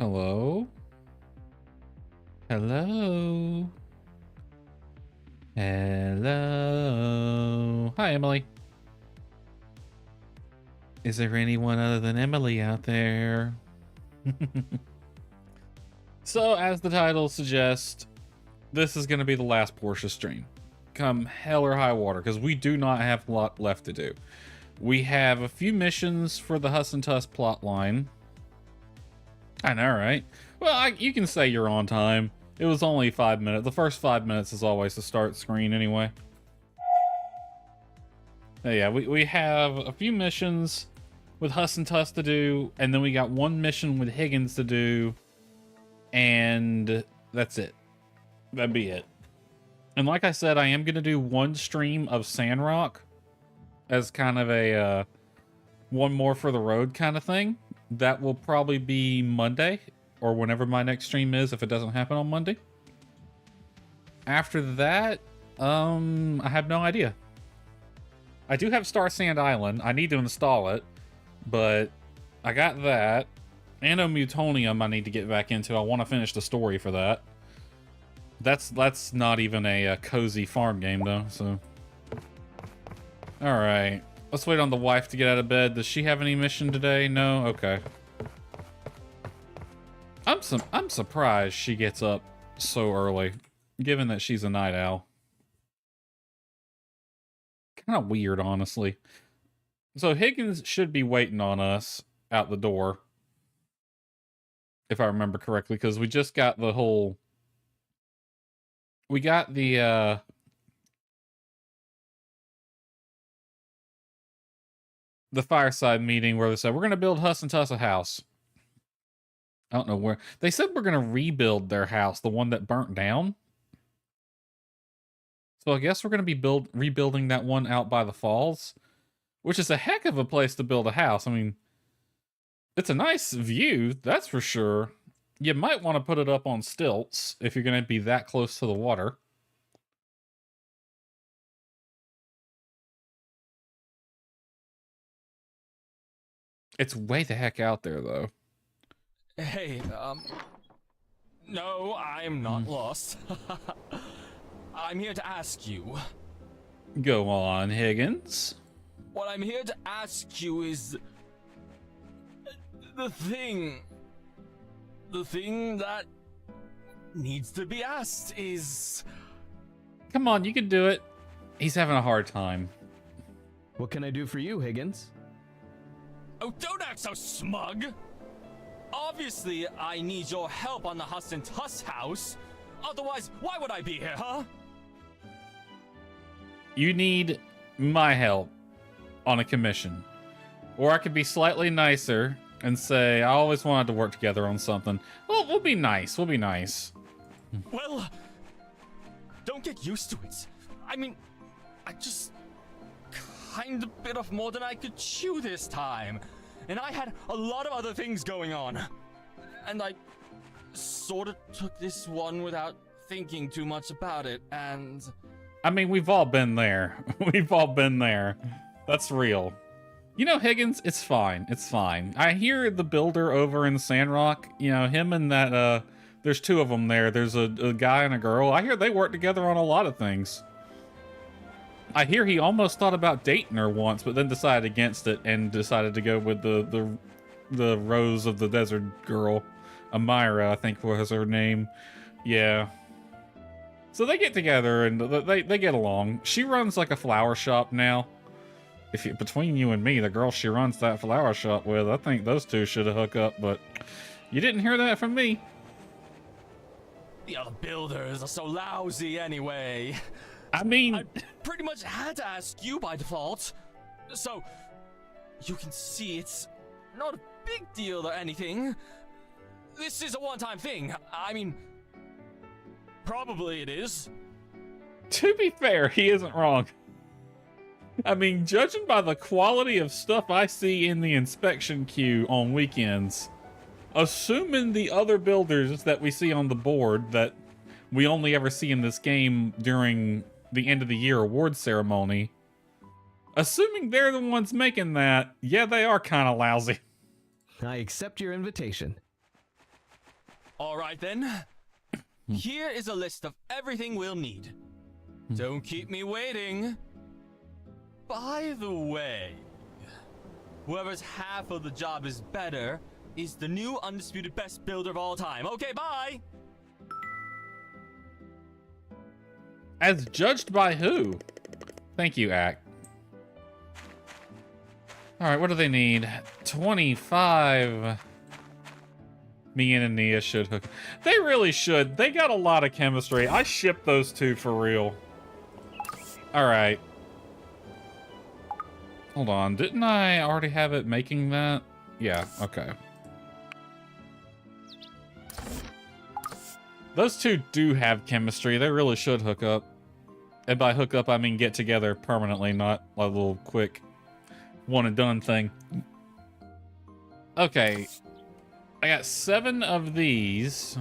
Hello? Hello? Hello? Hi, Emily. Is there anyone other than Emily out there? So, as the title suggests, this is going to be the last Portia stream. Come hell or high water, because we do not have a lot left to do. We have a few missions for the Huss and Tuss plotline. I know, right? Well, you can say you're on time. It was only 5 minutes. The first 5 minutes is always the start screen anyway. Yeah, we have a few missions with Huss and Tuss to do, and then we got one mission with Higgins to do, and that's it. That'd be it. And like I said, I am going to do one stream of Sandrock as kind of a one more for the road kind of thing. That will probably be Monday or whenever my next stream is, if it doesn't happen on Monday. After that, I have no idea. I do have Star Sand Island. I need to install it, but I got that. Anno Mutonium I need to get back into. I want to finish the story for that. That's not even a cozy farm game though, so. All right, let's wait on the wife to get out of bed. Does she have any mission today? No? Okay. I'm surprised she gets up so early, given that she's a night owl. Kind of weird, honestly. So Higgins should be waiting on us out the door, if I remember correctly, because we just got the whole... We got the fireside meeting where they said, we're going to build Huss and Tuss a house. I don't know where. They said we're going to rebuild their house, the one that burnt down. So I guess we're going to be rebuilding that one out by the falls, which is a heck of a place to build a house. I mean, it's a nice view, that's for sure. You might want to put it up on stilts if you're going to be that close to the water. It's way the heck out there, though. Hey, no, I'm not lost. I'm here to ask you. Go on, Higgins. What I'm here to ask you is... The thing that needs to be asked is... Come on, you can do it. He's having a hard time. What can I do for you, Higgins? Oh, don't act so smug! Obviously, I need your help on the Huss and Tuss house. Otherwise, why would I be here, huh? You need my help on a commission. Or I could be slightly nicer and say, I always wanted to work together on something. Well, we'll be nice. We'll be nice. Well, don't get used to it. I mean, I just kind of bit off more than I could chew this time. And I had a lot of other things going on. And I sort of took this one without thinking too much about it, and... I mean, we've all been there. We've all been there. That's real. You know, Higgins, it's fine. It's fine. I hear the builder over in Sandrock, you know, him and that, there's two of them there. There's a guy and a girl. I hear they work together on a lot of things. I hear he almost thought about dating her once, but then decided against it and decided to go with the Rose of the Desert girl. Amira, I think was her name. Yeah. So they get together and they get along. She runs like a flower shop now. Between you and me, the girl she runs that flower shop with, I think those two should have hooked up, but you didn't hear that from me. The other builders are so lousy anyway. I mean... I pretty much had to ask you by default. So, you can see it's not a big deal or anything. This is a one-time thing. I mean, probably it is. To be fair, he isn't wrong. I mean, judging by the quality of stuff I see in the inspection queue on weekends, assuming the other builders that we see on the board that we only ever see in this game during the end of the year award ceremony, assuming they're the ones making that, yeah, they are kind of lousy. I accept your invitation. All right then. Here is a list of everything we'll need. Don't keep me waiting. By the way, whoever's half of the job is better is the new undisputed best builder of all time. Okay, bye! As judged by who? Thank you, Ack. Alright, what do they need? 25. Me and Nia should hook. They really should. They got a lot of chemistry. I ship those two for real. Alright. Hold on. Didn't I already have it making that? Yeah, okay. Those two do have chemistry. They really should hook up. And by hook up, I mean get together permanently, not a little quick one and done thing. Okay. I got 7 of these.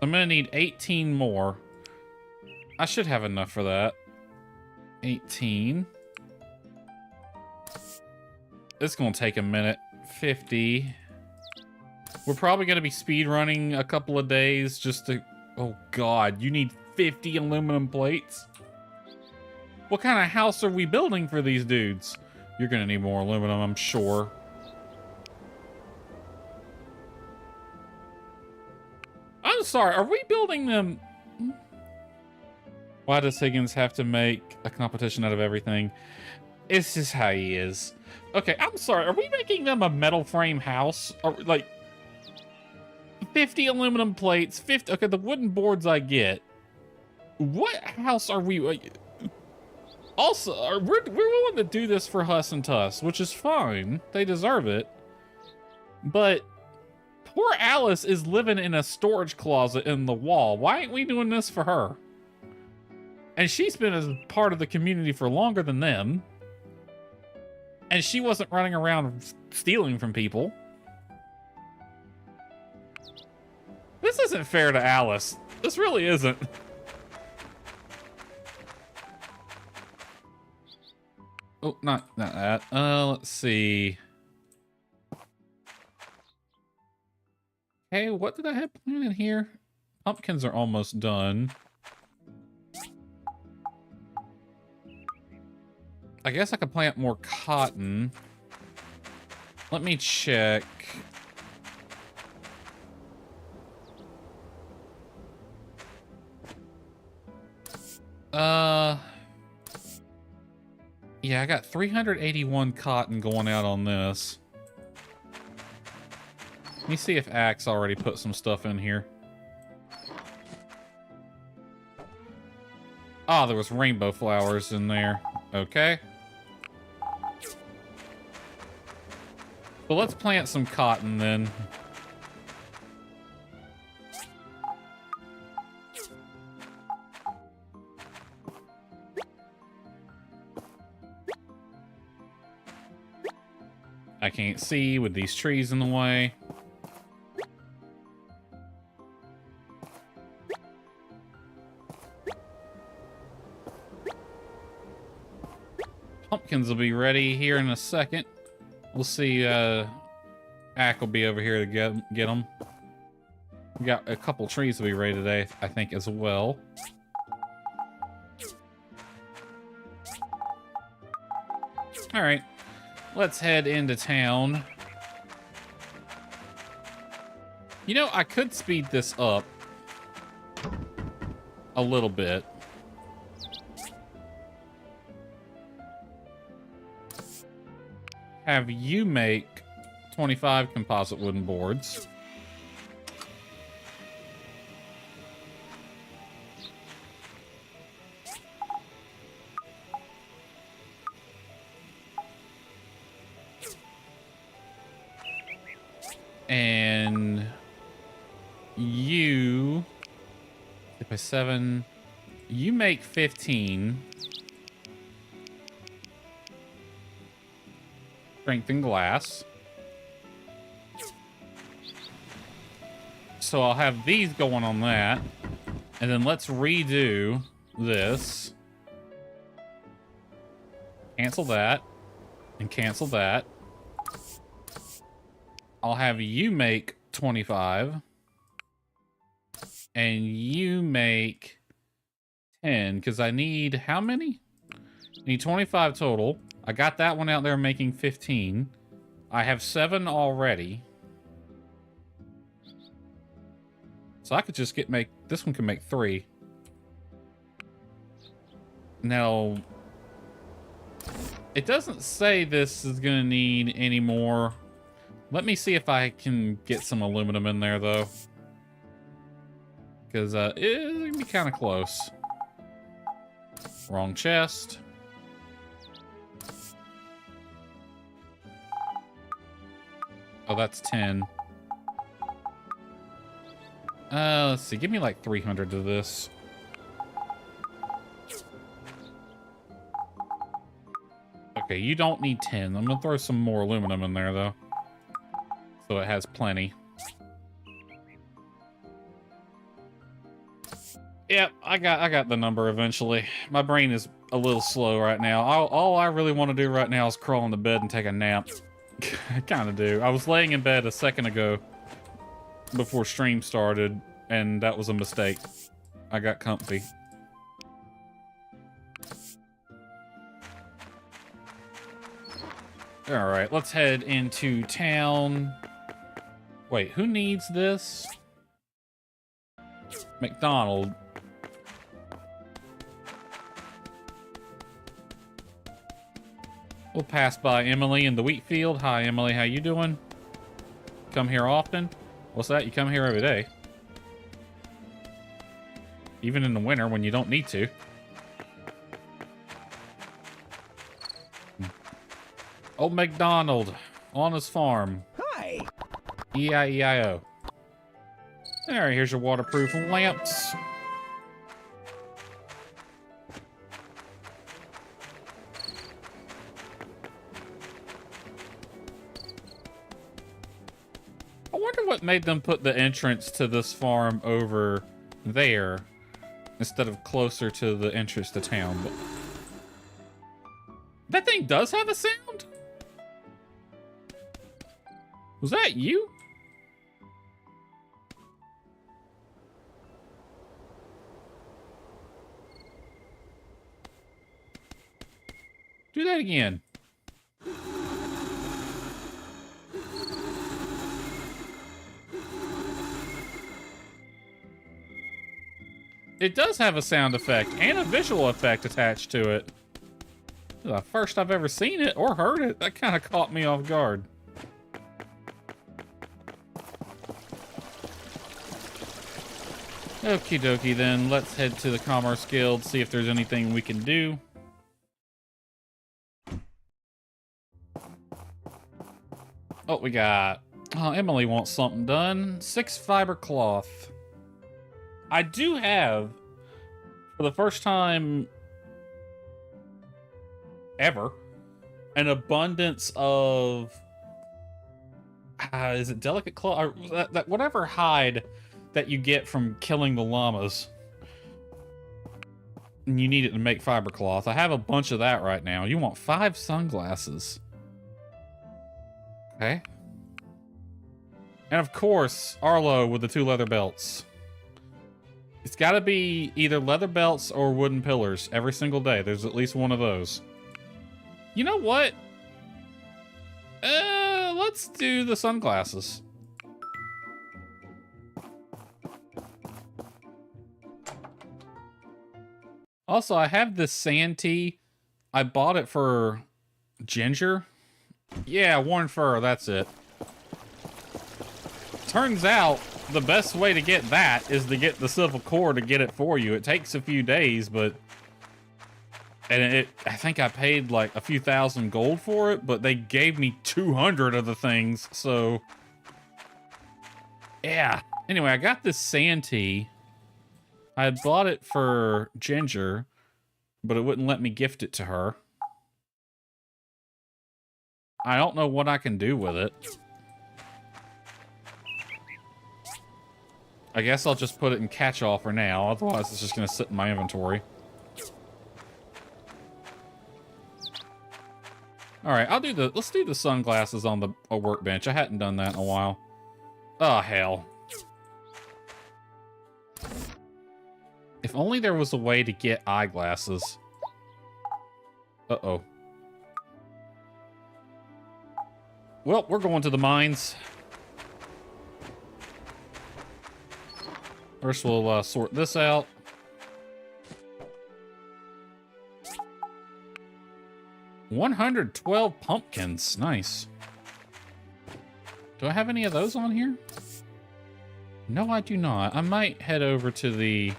I'm gonna need 18 more. I should have enough for that. 18. It's gonna take a minute. 50. We're probably gonna be speed running a couple of days just to... Oh god, you need 50 aluminum plates? What kind of house are we building for these dudes? You're gonna need more aluminum, I'm sure. I'm sorry, are we building them? Why does Higgins have to make a competition out of everything? It's just how he is. Okay, I'm sorry, are we making them a metal frame house? Or, like, 50 aluminum plates, 50... Okay, the wooden boards I get. What house are we... Also, we're willing to do this for Huss and Tuss, which is fine. They deserve it. But... Poor Alice is living in a storage closet in the wall. Why ain't we doing this for her? And she's been a part of the community for longer than them. And she wasn't running around stealing from people. This isn't fair to Alice. This really isn't. Oh, not that. Let's see. Hey, what did I have planted here? Pumpkins are almost done. I guess I could plant more cotton. Let me check. Yeah, I got 381 cotton going out on this. Let me see if Axe already put some stuff in here. Ah, there was rainbow flowers in there. Okay. But let's plant some cotton then. I can't see with these trees in the way. Pumpkins will be ready here in a second. We'll see, Ack will be over here to get them. We got a couple trees to be ready today, I think, as well. Alright. Let's head into town. You know, I could speed this up a little bit. Have you make 25 composite wooden boards. And you, by 7, you make 15. Strength and glass. So I'll have these going on that. And then let's redo this. Cancel that. And cancel that. I'll have you make 25. And you make 10, because I need how many? I need 25 total. I got that one out there making 15. I have 7 already. So I could just make, this one can make 3. Now, it doesn't say this is gonna need any more. Let me see if I can get some aluminum in there, though. Because it's gonna be kind of close. Wrong chest. Oh, that's 10. Let's see. Give me like 300 of this. Okay, you don't need 10. I'm gonna throw some more aluminum in there, though. So it has plenty. Yep, I got the number eventually. My brain is a little slow right now. All I really want to do right now is crawl into bed and take a nap. I kind of do. I was laying in bed a second ago before stream started, and that was a mistake. I got comfy. Alright, let's head into town. Wait, who needs this? McDonald. We'll pass by Emily in the wheat field. Hi, Emily. How you doing? Come here often? What's that? You come here every day. Even in the winter when you don't need to. Old McDonald on his farm. Hi. E-I-E-I-O. There, here's your waterproof lamps. I wonder what made them put the entrance to this farm over there instead of closer to the entrance to town. But that thing does have a sound? Was that you? Do that again. It does have a sound effect and a visual effect attached to it. This is the first I've ever seen it or heard it. That kind of caught me off guard. Okie dokie then, let's head to the Commerce Guild, see if there's anything we can do. Oh, we got... Oh, Emily wants something done. 6 fiber cloth. I do have, for the first time ever, an abundance of... is it delicate cloth? Or that whatever hide that you get from killing the llamas. And you need it to make fiber cloth. I have a bunch of that right now. You want 5 sunglasses. Okay. And of course, Arlo with the 2 leather belts. It's gotta be either leather belts or wooden pillars every single day. There's at least one of those. You know what? Let's do the sunglasses. Also, I have this sand tea. I bought it for ginger. Yeah, worn fur, that's it. Turns out, the best way to get that is to get the civil core to get it for you. It takes a few days, but... And I think I paid like a few thousand gold for it, but they gave me 200 of the things, so... Yeah. Anyway, I got this sand tea. I had bought it for Ginger, but it wouldn't let me gift it to her. I don't know what I can do with it. I guess I'll just put it in catch-all for now, otherwise it's just going to sit in my inventory. All right, let's do the sunglasses on the workbench. I hadn't done that in a while. Oh, hell. If only there was a way to get eyeglasses. Uh-oh. Well, we're going to the mines. First, we'll sort this out. $112 pumpkins. Nice. Do I have any of those on here? No, I do not. I might head over to the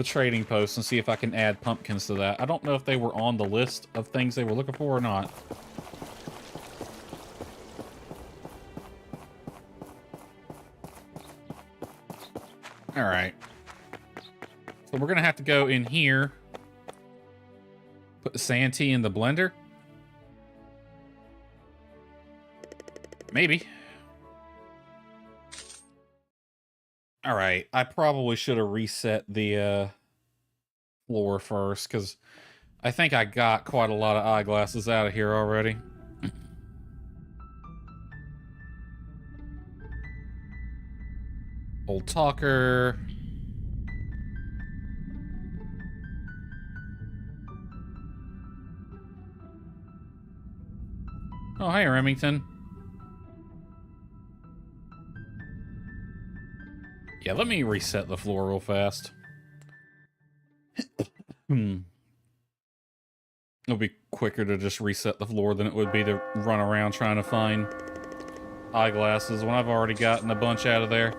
trading post and see if I can add pumpkins to that. I don't know if they were on the list of things they were looking for or not. All right. So we're going to have to go in here. Put the Santee in the blender. Maybe. All right. I probably should have reset the floor first, because I think I got quite a lot of eyeglasses out of here already. Old talker. Oh, hey, Remington. Yeah, let me reset the floor real fast. It'll be quicker to just reset the floor than it would be to run around trying to find eyeglasses when I've already gotten a bunch out of there.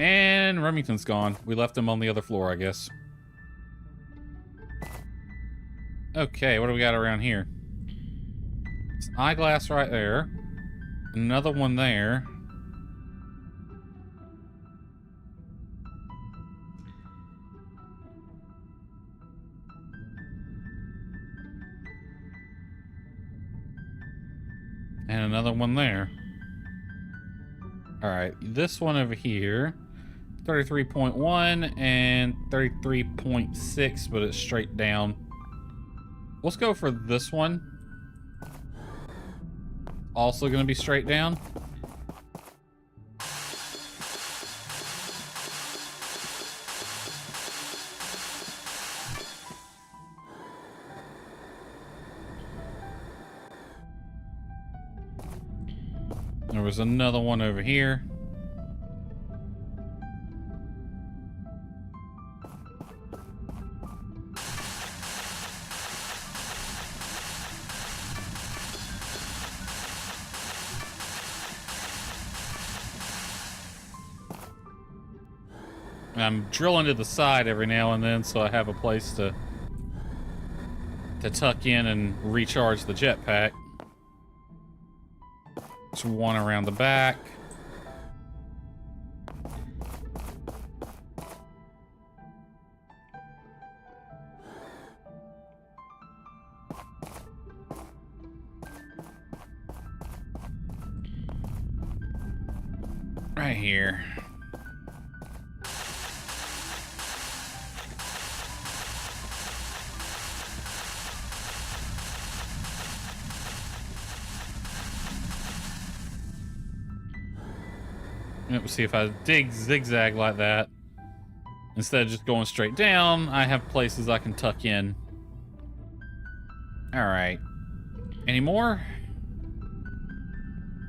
And Remington's gone. We left him on the other floor, I guess. Okay, what do we got around here? It's an eyeglass right there. Another one there. And another one there. Alright, this one over here. 33.1 and 33.6, but it's straight down. Let's go for this one. Also going to be straight down. There was another one over here. I'm drilling to the side every now and then so I have a place to tuck in and recharge the jetpack. There's one around the back. Right here. Let's see if I dig zigzag like that. Instead of just going straight down, I have places I can tuck in. All right. Any more?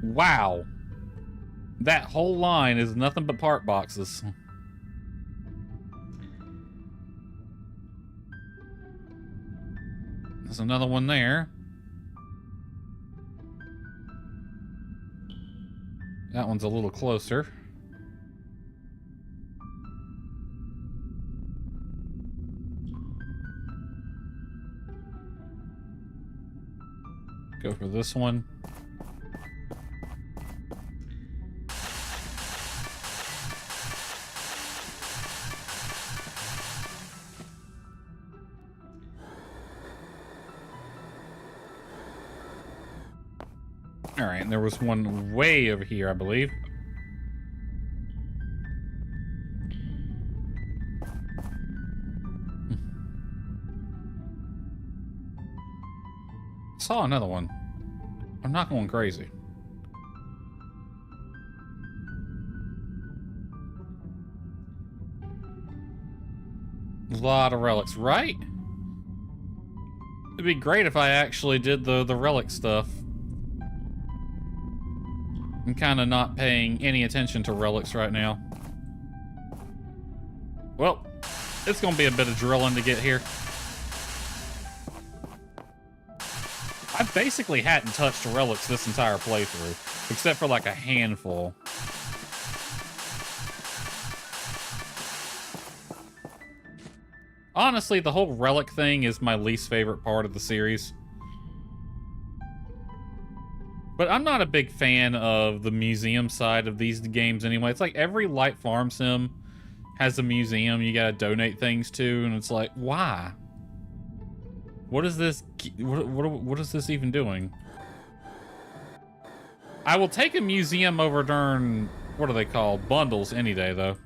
Wow. That whole line is nothing but part boxes. There's another one there. That one's a little closer. Go for this one. Alright, and there was one way over here, I believe. Saw another one. I'm not going crazy. A lot of relics, right? It'd be great if I actually did the relic stuff. I'm kind of not paying any attention to relics right now. Well, it's gonna be a bit of drilling to get here. I basically hadn't touched relics this entire playthrough, except for like a handful. Honestly, the whole relic thing is my least favorite part of the series. But I'm not a big fan of the museum side of these games anyway. It's like every light farm sim has a museum you gotta donate things to, and it's like, why? What is this? What is this even doing? I will take a museum over darn, what are they called? Bundles any day, though.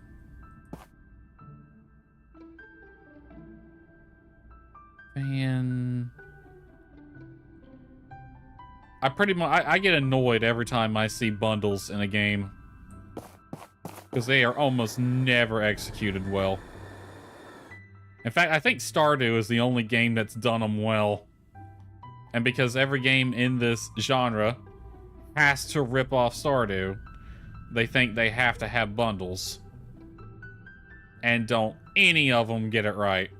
Man, I pretty much I get annoyed every time I see bundles in a game because they are almost never executed well. In fact, I think Stardew is the only game that's done them well. And because every game in this genre has to rip off Stardew, they think they have to have bundles. And don't any of them get it right.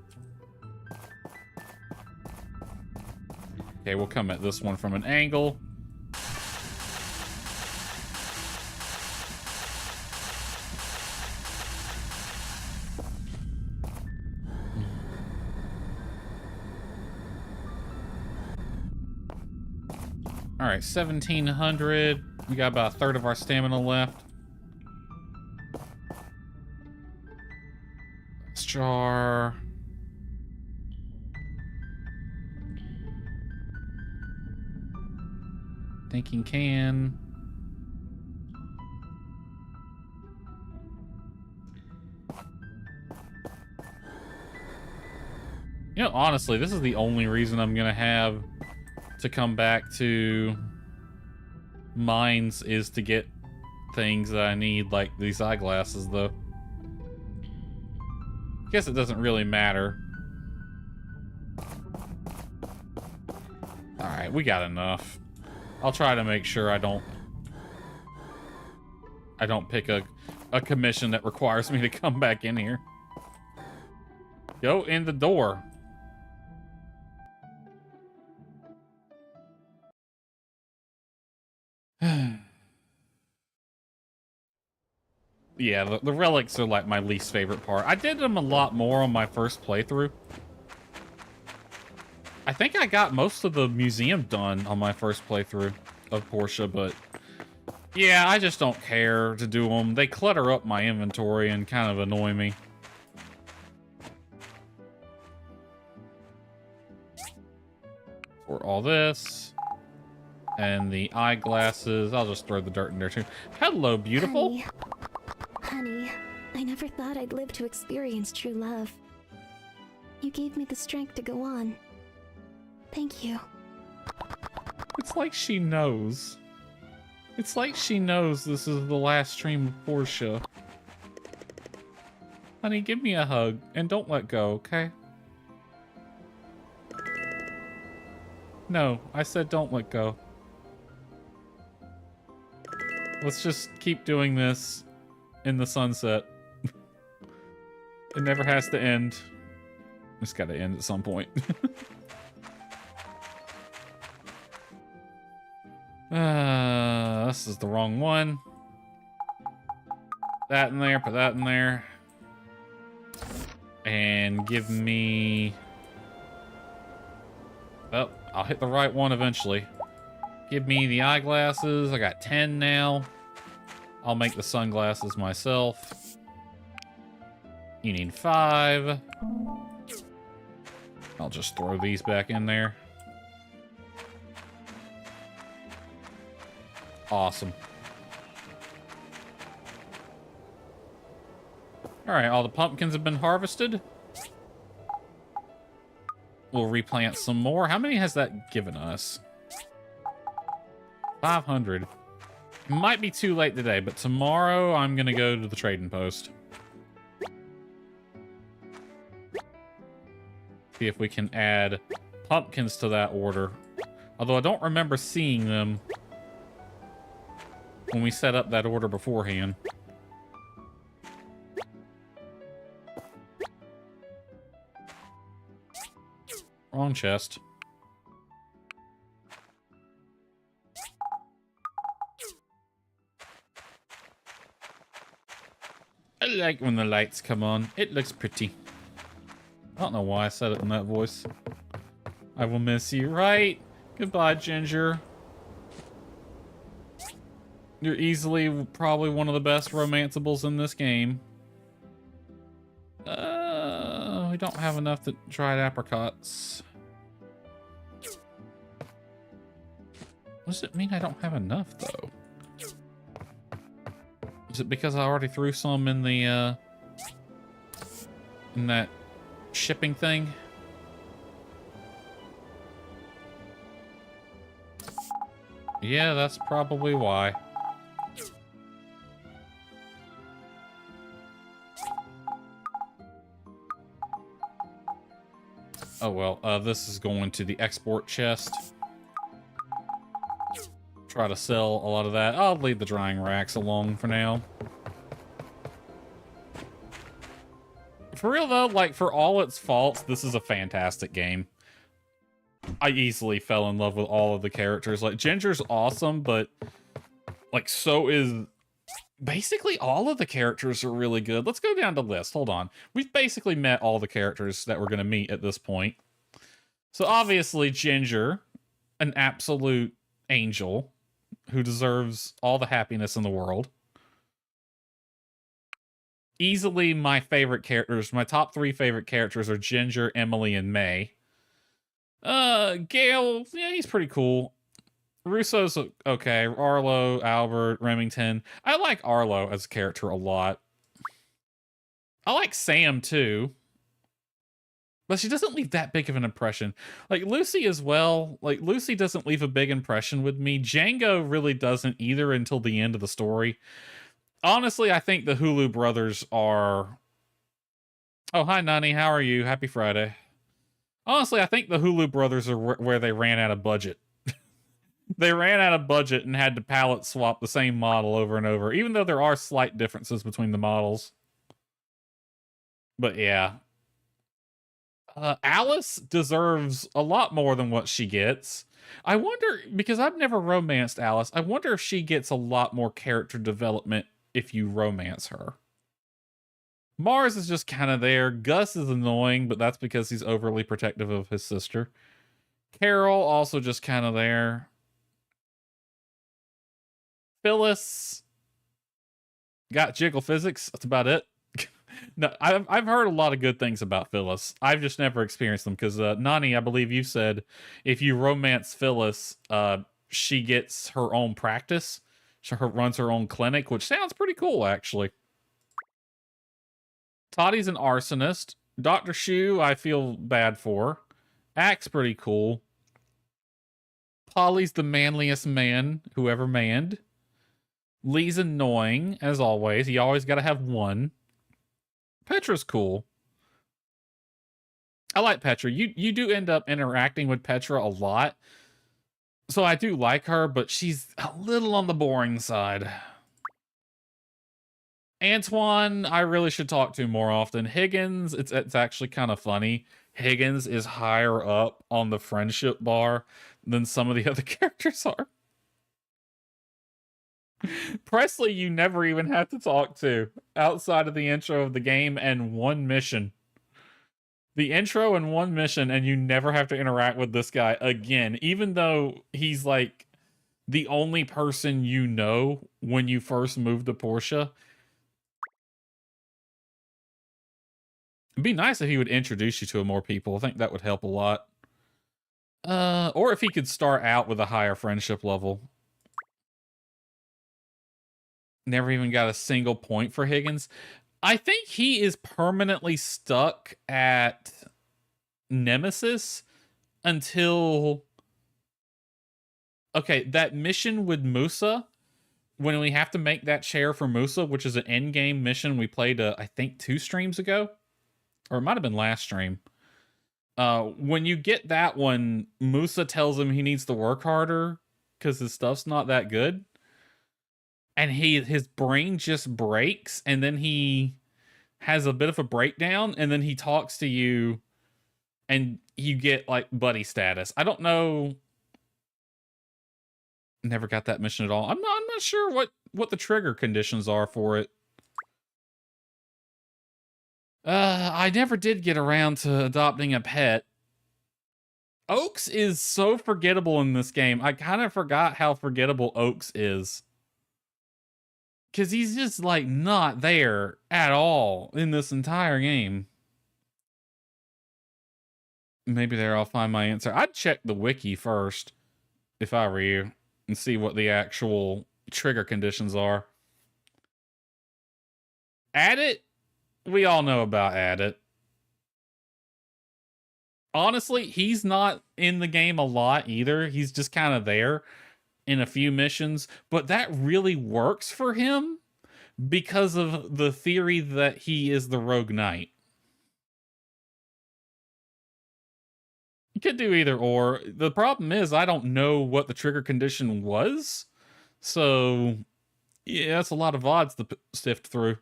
Okay, we'll come at this one from an angle. All right, 1,700. We got about a third of our stamina left. Jar. Thinking can. You know, honestly, this is the only reason I'm gonna have to come back to mines is to get things that I need, like these eyeglasses, though. I guess it doesn't really matter. Alright, we got enough. I'll try to make sure I don't pick a commission that requires me to come back in here. Go in the door. Yeah, the relics are like my least favorite part. I did them a lot more on my first playthrough. I think I got most of the museum done on my first playthrough of Portia, but yeah, I just don't care to do them. They clutter up my inventory and kind of annoy me. For all this and the eyeglasses, I'll just throw the dirt in there too. Hello, beautiful. Honey, I never thought I'd live to experience true love. You gave me the strength to go on. Thank you. It's like she knows. It's like she knows this is the last stream of Portia. Honey, give me a hug and don't let go, okay? No, I said don't let go. Let's just keep doing this in the sunset. It never has to end. It's gotta end at some point. This is the wrong one. That in there, put that in there. And give me... Oh, I'll hit the right one eventually. Give me the eyeglasses. I got 10 now. I'll make the sunglasses myself. You need 5. I'll just throw these back in there. Awesome. Alright, all the pumpkins have been harvested. We'll replant some more. How many has that given us? 500. Might be too late today, but tomorrow I'm gonna go to the trading post. See if we can add pumpkins to that order. Although I don't remember seeing them when we set up that order beforehand. Wrong chest. I like when the lights come on. It looks pretty. I don't know why I said it in that voice. I will miss you. Right. Goodbye, Ginger. You're easily probably one of the best romanceables in this game. We don't have enough dried apricots. What does it mean I don't have enough, though? Is it because I already threw some in the, in that shipping thing? Yeah, that's probably why. Oh well, this is going to the export chest. Try to sell a lot of that. I'll leave the drying racks alone for now. For real though, like for all its faults, this is a fantastic game. I easily fell in love with all of the characters. Like Ginger's awesome, but like so is basically all of the characters are really good. Let's go down the list. Hold on. We've basically met all the characters that we're going to meet at this point. So obviously Ginger, an absolute angel who deserves all the happiness in the world. Easily my favorite characters. My top 3 favorite characters are Ginger, Emily, and May. Gale, yeah, he's pretty cool. Russo's okay. Arlo, Albert, Remington. I like Arlo as a character a lot. I like Sam too. But she doesn't leave that big of an impression. Like Lucy as well. Like Lucy doesn't leave a big impression with me. Django really doesn't either until the end of the story. Honestly, I think the Hulu brothers are... Oh, hi, Nani. How are you? Happy Friday. Honestly, I think the Hulu brothers are where they ran out of budget. They ran out of budget and had to palette swap the same model over and over, even though there are slight differences between the models. But yeah. Alice deserves a lot more than what she gets. I wonder, because I've never romanced Alice, I wonder if she gets a lot more character development if you romance her. Mars is just kind of there. Gus is annoying, but that's because he's overly protective of his sister. Carol also just kind of there. Phyllis got jiggle physics. That's about it. No, I've heard a lot of good things about Phyllis. I've just never experienced them because Nani, I believe you said if you romance Phyllis, she gets her own practice. She runs her own clinic, which sounds pretty cool, actually. Toddy's an arsonist. Dr. Shu, I feel bad for. Axe pretty cool. Polly's the manliest man who ever manned. Lee's annoying, as always. You always got to have one. Petra's cool. I like Petra. You do end up interacting with Petra a lot. So I do like her, but she's a little on the boring side. Antoine, I really should talk to more often. Higgins, it's actually kind of funny. Higgins is higher up on the friendship bar than some of the other characters are. Presley, you never even have to talk to outside of the intro of the game and one mission. The intro and one mission, and you never have to interact with this guy again, even though he's like the only person you know when you first move to Portia. It'd be nice if he would introduce you to more people. I think that would help a lot. Or if he could start out with a higher friendship level. Never even got a single point for Higgins. I think he is permanently stuck at Nemesis until... Okay, that mission with Musa, when we have to make that chair for Musa, which is an endgame mission we played, I think, 2 streams ago. Or it might have been last stream. When you get that one, Musa tells him he needs to work harder because his stuff's not that good. And his brain just breaks, and then he has a bit of a breakdown, and then he talks to you, and you get, like, buddy status. I don't know. Never got that mission at all. I'm not sure what the trigger conditions are for it. I never did get around to adopting a pet. Oaks is so forgettable in this game. I kind of forgot how forgettable Oaks is. Because he's just, like, not there at all in this entire game. Maybe there I'll find my answer. I'd check the wiki first, if I were you, and see what the actual trigger conditions are. Add it? We all know about Add it. Honestly, he's not in the game a lot either. He's just kind of there in a few missions, but that really works for him because of the theory that he is the rogue knight. You could do either or. The problem is I don't know what the trigger condition was, so yeah, that's a lot of odds to sift through.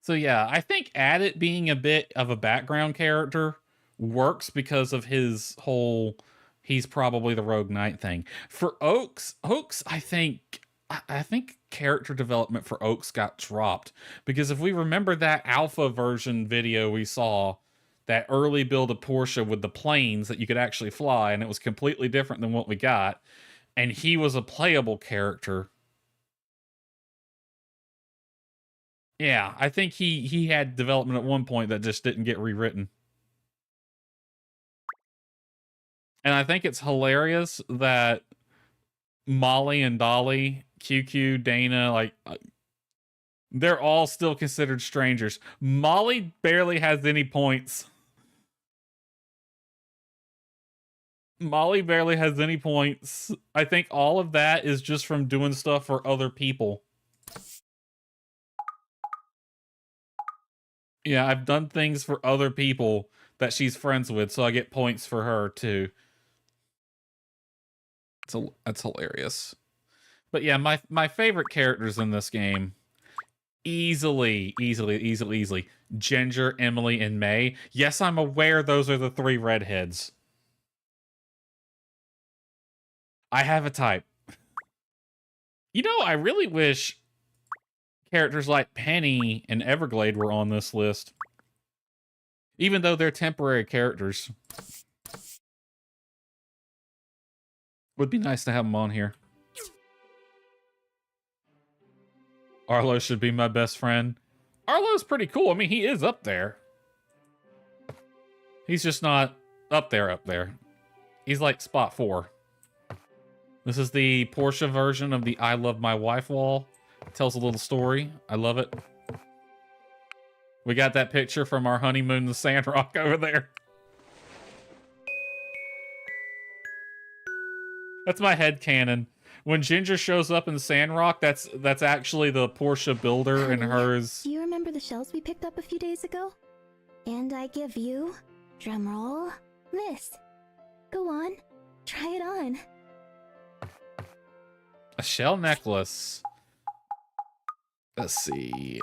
So yeah, I think Add it being a bit of a background character works because of his whole he's probably the rogue knight thing. For Oaks, I think character development for Oaks got dropped because if we remember that alpha version video we saw, that early build of Portia with the planes that you could actually fly, and it was completely different than what we got, and he was a playable character. Yeah, I think he had development at one point that just didn't get rewritten. And I think it's hilarious that Molly and Dolly, QQ, Dana, like, they're all still considered strangers. Molly barely has any points. Molly barely has any points. I think all of that is just from doing stuff for other people. Yeah, I've done things for other people that she's friends with, so I get points for her too. That's hilarious. But yeah, my favorite characters in this game, easily, Ginger, Emily, and May. Yes, I'm aware those are the 3 redheads. I have a type. You know, I really wish characters like Penny and Everglade were on this list. Even though they're temporary characters. Would be nice to have them on here. Arlo should be my best friend. Arlo's pretty cool. I mean, he is up there. He's just not up there. He's like spot 4. This is the Portia version of the I Love My Wife wall. It tells a little story. I love it. We got that picture from our honeymoon in Sandrock over there. That's my headcanon. When Ginger shows up in Sandrock, that's actually the Portia builder and hers. Do you remember the shells we picked up a few days ago? And I give you, drumroll, this. Go on, try it on. A shell necklace. Let's see.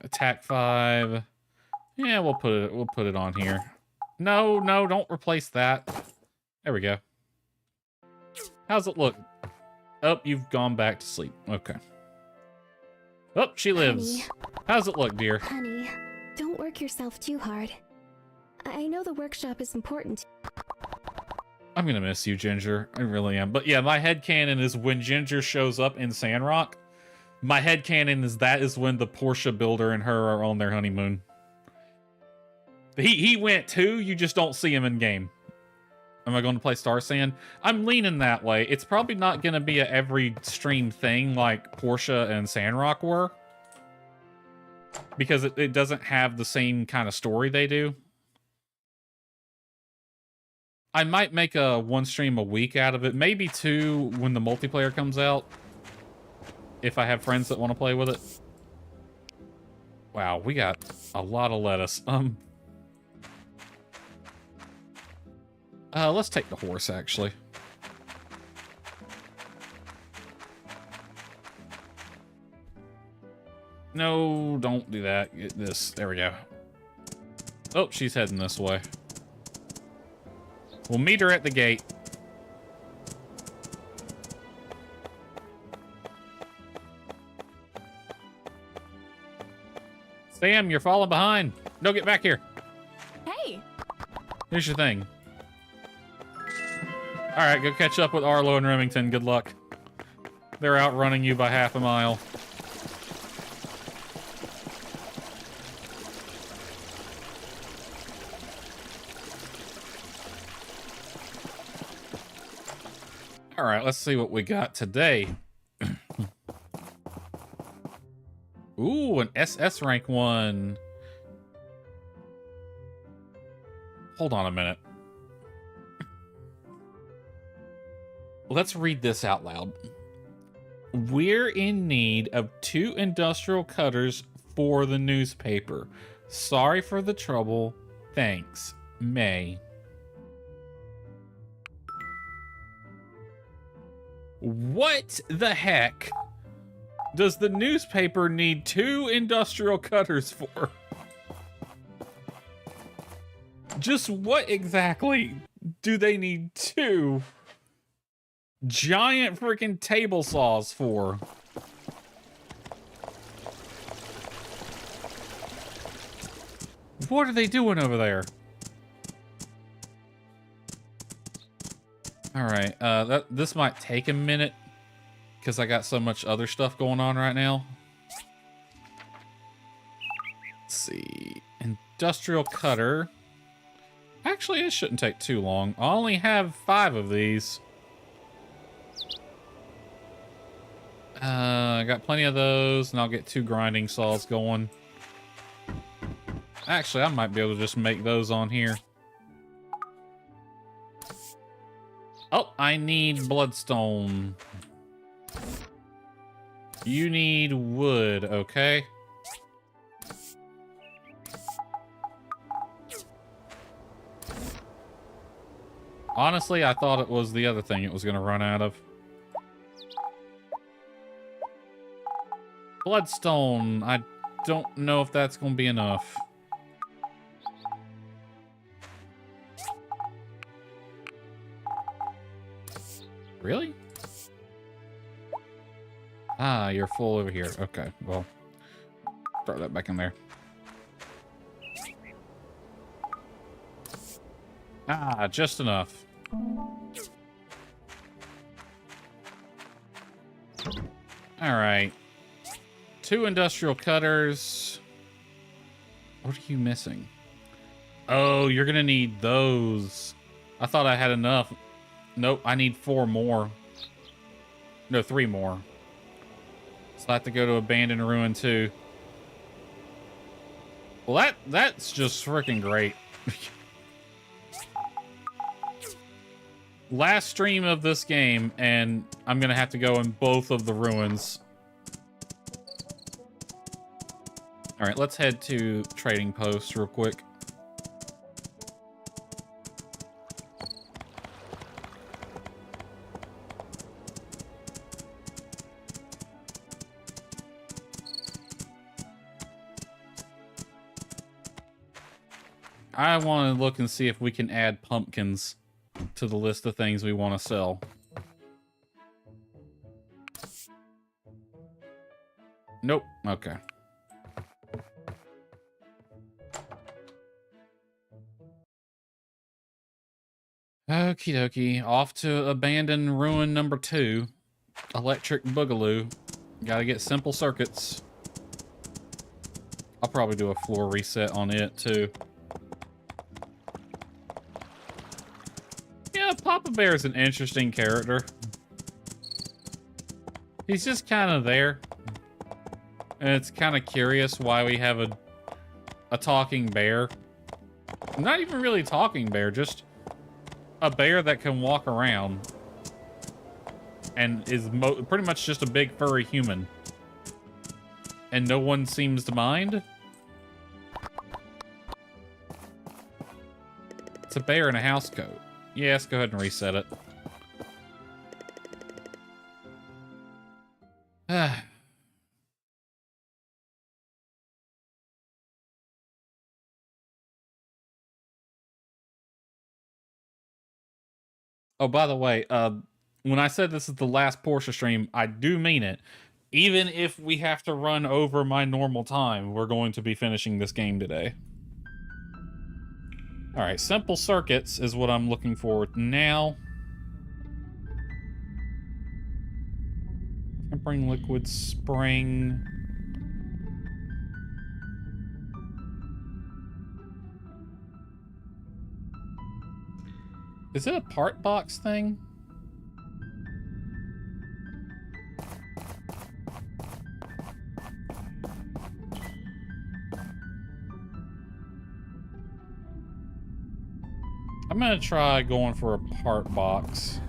Attack 5. Yeah, we'll put it on here. No, don't replace that. There we go. How's it look? Oh, you've gone back to sleep. Okay. Oh, she lives. Honey. How's it look, dear? Honey, don't work yourself too hard. I know the workshop is important. I'm gonna miss you, Ginger. I really am. But yeah, my headcanon is when Ginger shows up in Sandrock, my headcanon is that is when the Portia builder and her are on their honeymoon. He went too, you just don't see him in game. Am I going to play Star Sand? I'm leaning that way. It's probably not going to be a every stream thing like Portia and Sandrock were. Because it doesn't have the same kind of story they do. I might make a one stream a week out of it. Maybe two when the multiplayer comes out. If I have friends that want to play with it. Wow, we got a lot of lettuce. Let's take the horse, actually. No, don't do that. Get this. There we go. Oh, she's heading this way. We'll meet her at the gate. Sam, you're falling behind. No, get back here. Hey. Here's your thing. All right, go catch up with Arlo and Remington. Good luck. They're outrunning you by half a mile. All right, let's see what we got today. Ooh, an SS rank 1. Hold on a minute. Let's read this out loud. We're in need of 2 industrial cutters for the newspaper. Sorry for the trouble. Thanks, May. What the heck does the newspaper need 2 industrial cutters for? Just what exactly do they need 2 giant freaking table saws for? What are they doing over there? All right, this might take a minute because I got so much other stuff going on right now. Let's see, industrial cutter. Actually, it shouldn't take too long. I only have 5 of these. I got plenty of those, and I'll get 2 grinding saws going. Actually, I might be able to just make those on here. Oh, I need bloodstone. You need wood, okay? Honestly, I thought it was the other thing it was going to run out of. Bloodstone. I don't know if that's going to be enough. Really? Ah, you're full over here. Okay, well, throw that back in there. Ah, just enough. All right. 2 industrial cutters. What are you missing? Oh, you're gonna need those. I thought I had enough. Nope, I need 4 more. No, 3 more. So I have to go to Abandoned Ruin too. Well, that's just freaking great. Last stream of this game, and I'm gonna have to go in both of the ruins. All right, let's head to Trading Post real quick. I want to look and see if we can add pumpkins to the list of things we want to sell. Nope. Okay. Okie dokie. Off to Abandoned Ruin number 2. Electric Boogaloo. Gotta get simple circuits. I'll probably do a floor reset on it too. Yeah, Papa Bear's an interesting character. He's just kind of there. And it's kind of curious why we have a talking bear. Not even really talking bear, just a bear that can walk around. And is pretty much just a big furry human. And no one seems to mind. It's a bear in a house coat. Yes, go ahead and reset it. Oh, by the way, when I said this is the last Portia stream, I do mean it. Even if we have to run over my normal time, we're going to be finishing this game today. Alright, simple circuits is what I'm looking for now. Tempering liquid spring. Is it a part box thing? I'm gonna try going for a part box.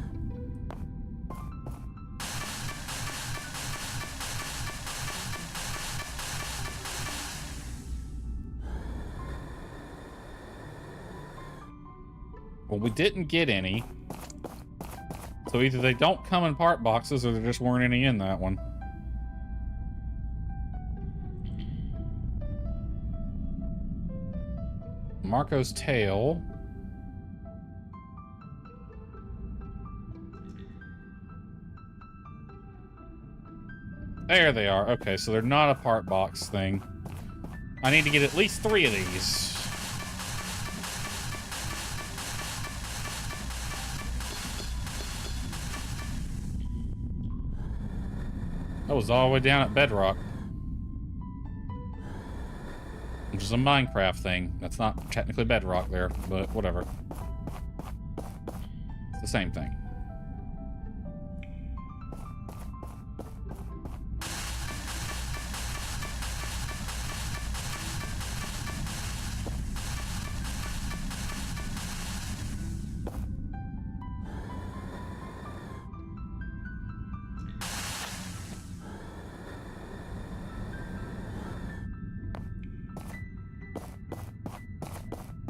Well, we didn't get any. So either they don't come in part boxes or there just weren't any in that one. Marco's tail. There they are. Okay, so they're not a part box thing. I need to get at least 3 of these. That was all the way down at Bedrock. Which is a Minecraft thing. That's not technically Bedrock there, but whatever. It's the same thing.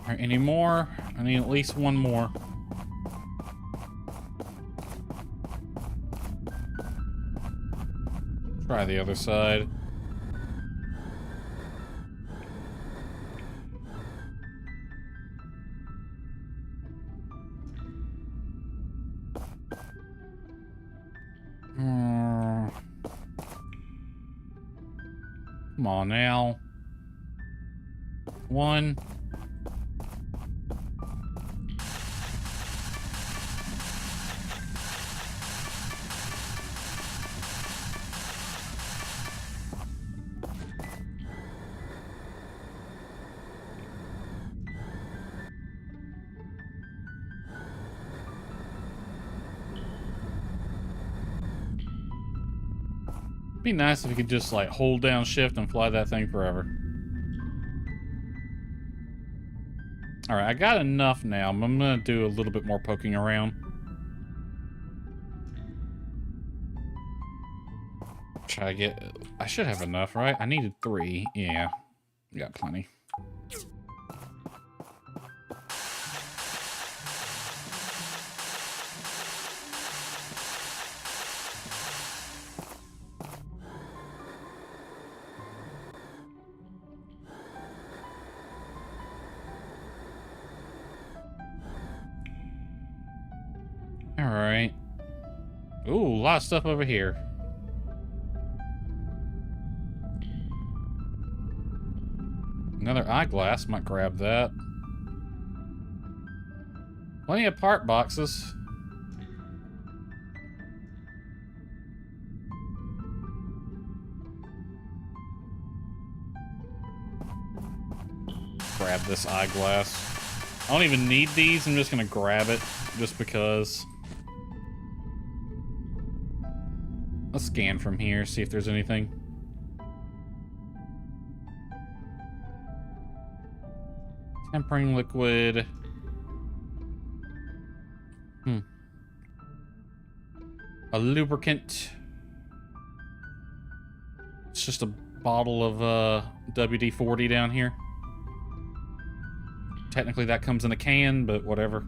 Alright, any more? I need at least one more. Try the other side. Come on now. 1. Be nice if you could just like hold down shift and fly that thing forever. Alright, I got enough now. I'm gonna do a little bit more poking around. Try to get... I should have enough, right? I needed 3. Yeah. Got plenty. Alright. Ooh, a lot of stuff over here. Another eyeglass, might grab that. Plenty of part boxes. Grab this eyeglass. I don't even need these. I'm just gonna grab it just because. Let's scan from here, see if there's anything. Tempering liquid. A lubricant. It's just a bottle of WD-40 down here. Technically that comes in a can, but whatever.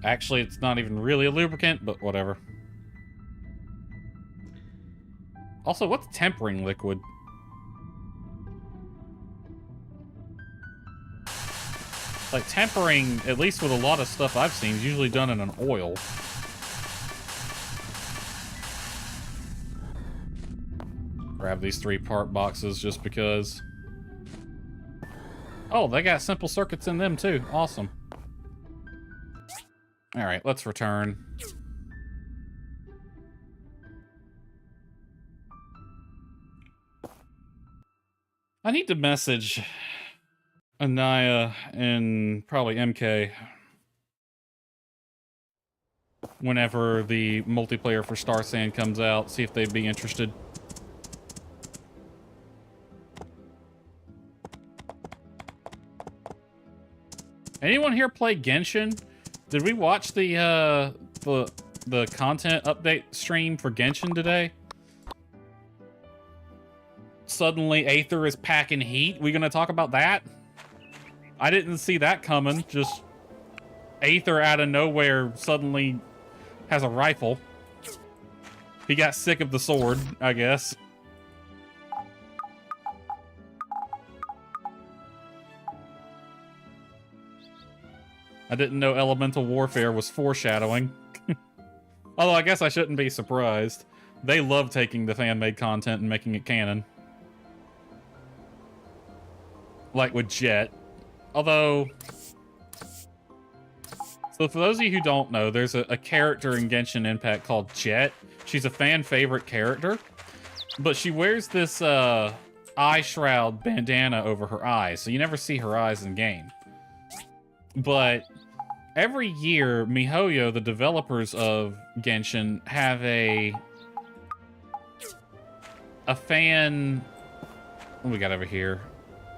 Actually, it's not even really a lubricant, but whatever. Also, what's tempering liquid? Like, tempering, at least with a lot of stuff I've seen, is usually done in an oil. Grab these 3-part boxes just because. Oh, they got simple circuits in them too. Awesome. Alright, let's return. I need to message Anaya and probably MK whenever the multiplayer for Star Sand comes out, see if they'd be interested. Anyone here play Genshin? Did we watch the content update stream for Genshin today? Suddenly Aether is packing heat. We gonna talk about that? I didn't see that coming. Just Aether out of nowhere suddenly has a rifle. He got sick of the sword, I guess. I didn't know elemental warfare was foreshadowing. Although I guess I shouldn't be surprised. They love taking the fan-made content and making it canon. Like with Jet. Although... So for those of you who don't know, there's a character in Genshin Impact called Jet. She's a fan-favorite character. But she wears this eye shroud bandana over her eyes, so you never see her eyes in game. But every year, MiHoYo, the developers of Genshin, have a fan... What do we got over here?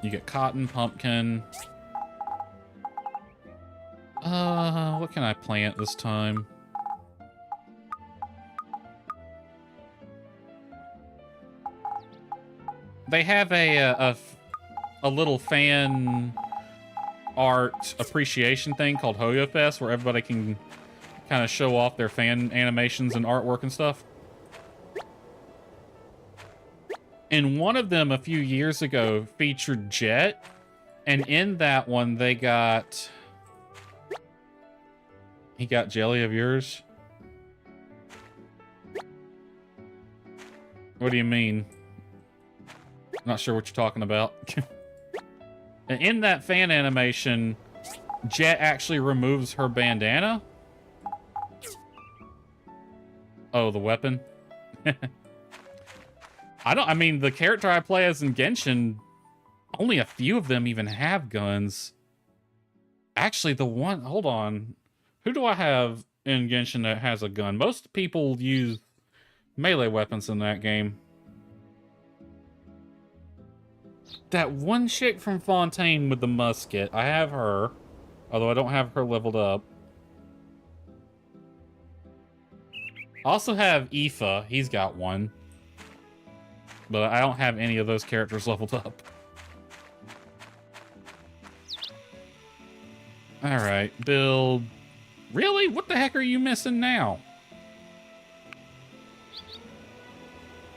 You get cotton, pumpkin. What can I plant this time? They have a little fan art appreciation thing called Hoyo Fest, where everybody can kind of show off their fan animations and artwork and stuff. And one of them a few years ago featured Jet, and in that one they got... He got Jelly of Yours? What do you mean? Not sure what you're talking about. And in that fan animation, Jet actually removes her bandana. Oh, the weapon? I mean, the character I play as in Genshin, only a few of them even have guns. Actually, the one... Hold on. Who do I have in Genshin that has a gun? Most people use melee weapons in that game. That one chick from Fontaine with the musket. I have her. Although I don't have her leveled up. I also have Aoife. He's got one. But I don't have any of those characters leveled up. Alright, build... Really? What the heck are you missing now?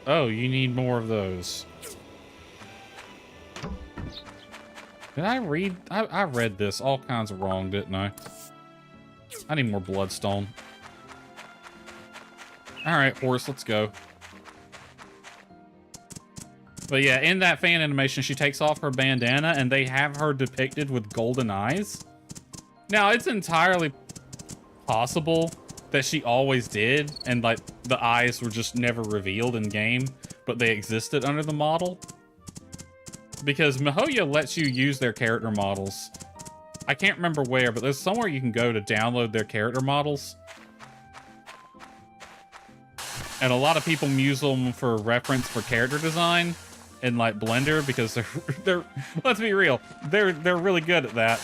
Oh, you need more of those. Did I read? I read this all kinds of wrong, didn't I? I need more bloodstone. Alright, horse, let's go. But yeah, in that fan animation, she takes off her bandana, and they have her depicted with golden eyes. Now, it's entirely possible that she always did, and like the eyes were just never revealed in game, but they existed under the model. because MiHoYo lets you use their character models. I can't remember where, but there's somewhere you can go to download their character models. And a lot of people use them for reference for character design in like Blender because they're let's be real, they're really good at that.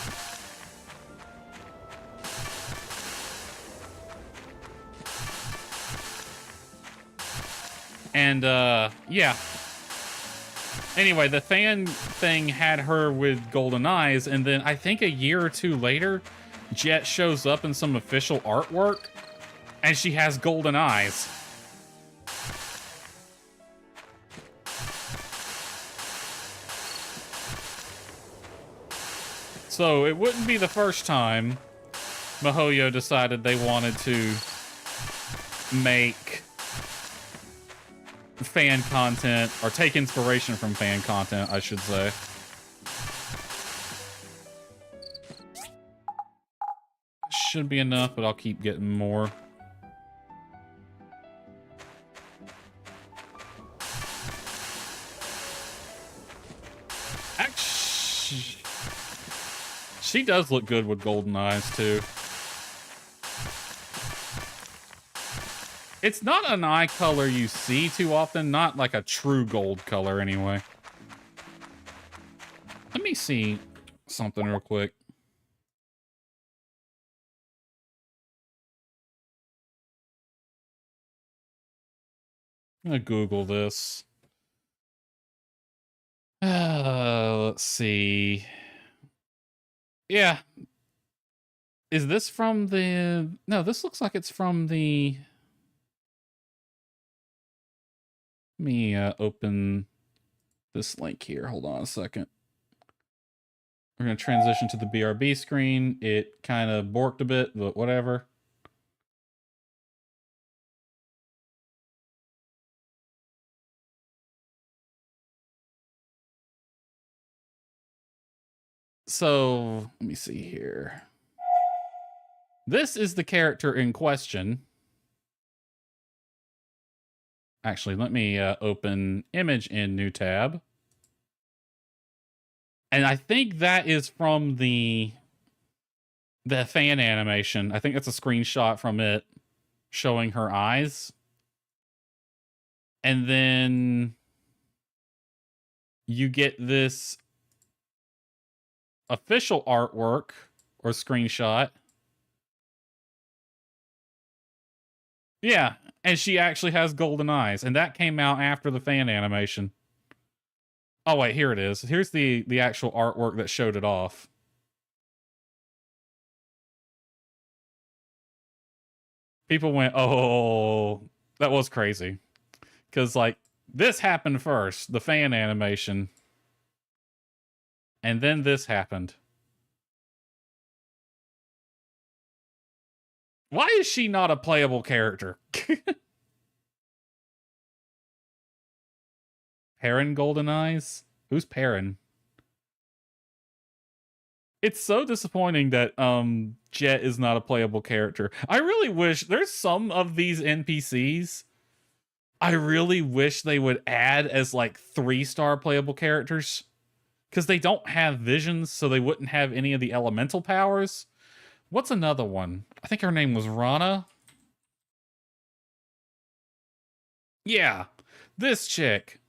And yeah. Anyway, the fan thing had her with golden eyes, and then I think a year or two later, Jet shows up in some official artwork, and she has golden eyes. So it wouldn't be the first time MiHoYo decided they wanted to make fan content, or take inspiration from fan content, I should say. Should be enough, but I'll keep getting more. Actually, she does look good with golden eyes, too. It's not an eye color you see too often, not like a true gold color anyway. Let me see something real quick. I'm gonna Google this. Let's see. Yeah. Is this from the... No, this looks like it's from the... Let me open this link here. Hold on a second. We're going to transition to the BRB screen. It kind of borked a bit, but whatever. So, let me see here. This is the character in question. Actually, let me open image in new tab. And I think that is from the fan animation. I think that's a screenshot from it showing her eyes. And then you get this official artwork or screenshot. Yeah, and she actually has golden eyes, and that came out after the fan animation. Oh wait, here it is. Here's the actual artwork that showed it off. People went, "Oh, that was crazy." Cuz like this happened first, the fan animation. And then this happened. Why is she not a playable character? Perrin Golden Eyes? Who's Perrin? It's so disappointing that Jet is not a playable character. I really wish there's some of these NPCs I really wish they would add as like 3-star playable characters, because they don't have visions, so they wouldn't have any of the elemental powers. What's another one? I think her name was Rana. Yeah, this chick.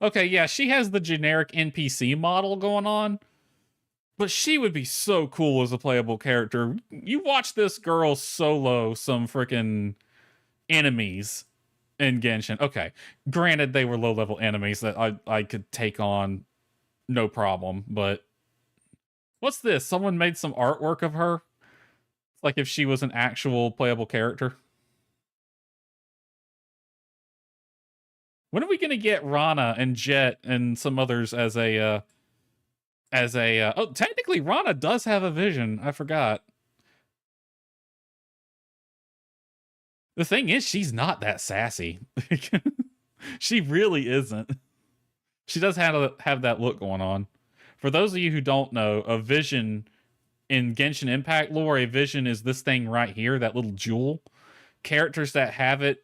Okay, yeah, she has the generic NPC model going on, but she would be so cool as a playable character. You watch this girl solo some freaking enemies in Genshin. Okay, granted, they were low-level enemies that I could take on no problem, but what's this? Someone made some artwork of her? It's like if she was an actual playable character. When are we gonna get Rana and Jet and some others as a oh, technically Rana does have a vision. I forgot. The thing is, she's not that sassy. She really isn't. She does have that look going on. For those of you who don't know, a vision in Genshin Impact lore, a vision is this thing right here, that little jewel. Characters that have it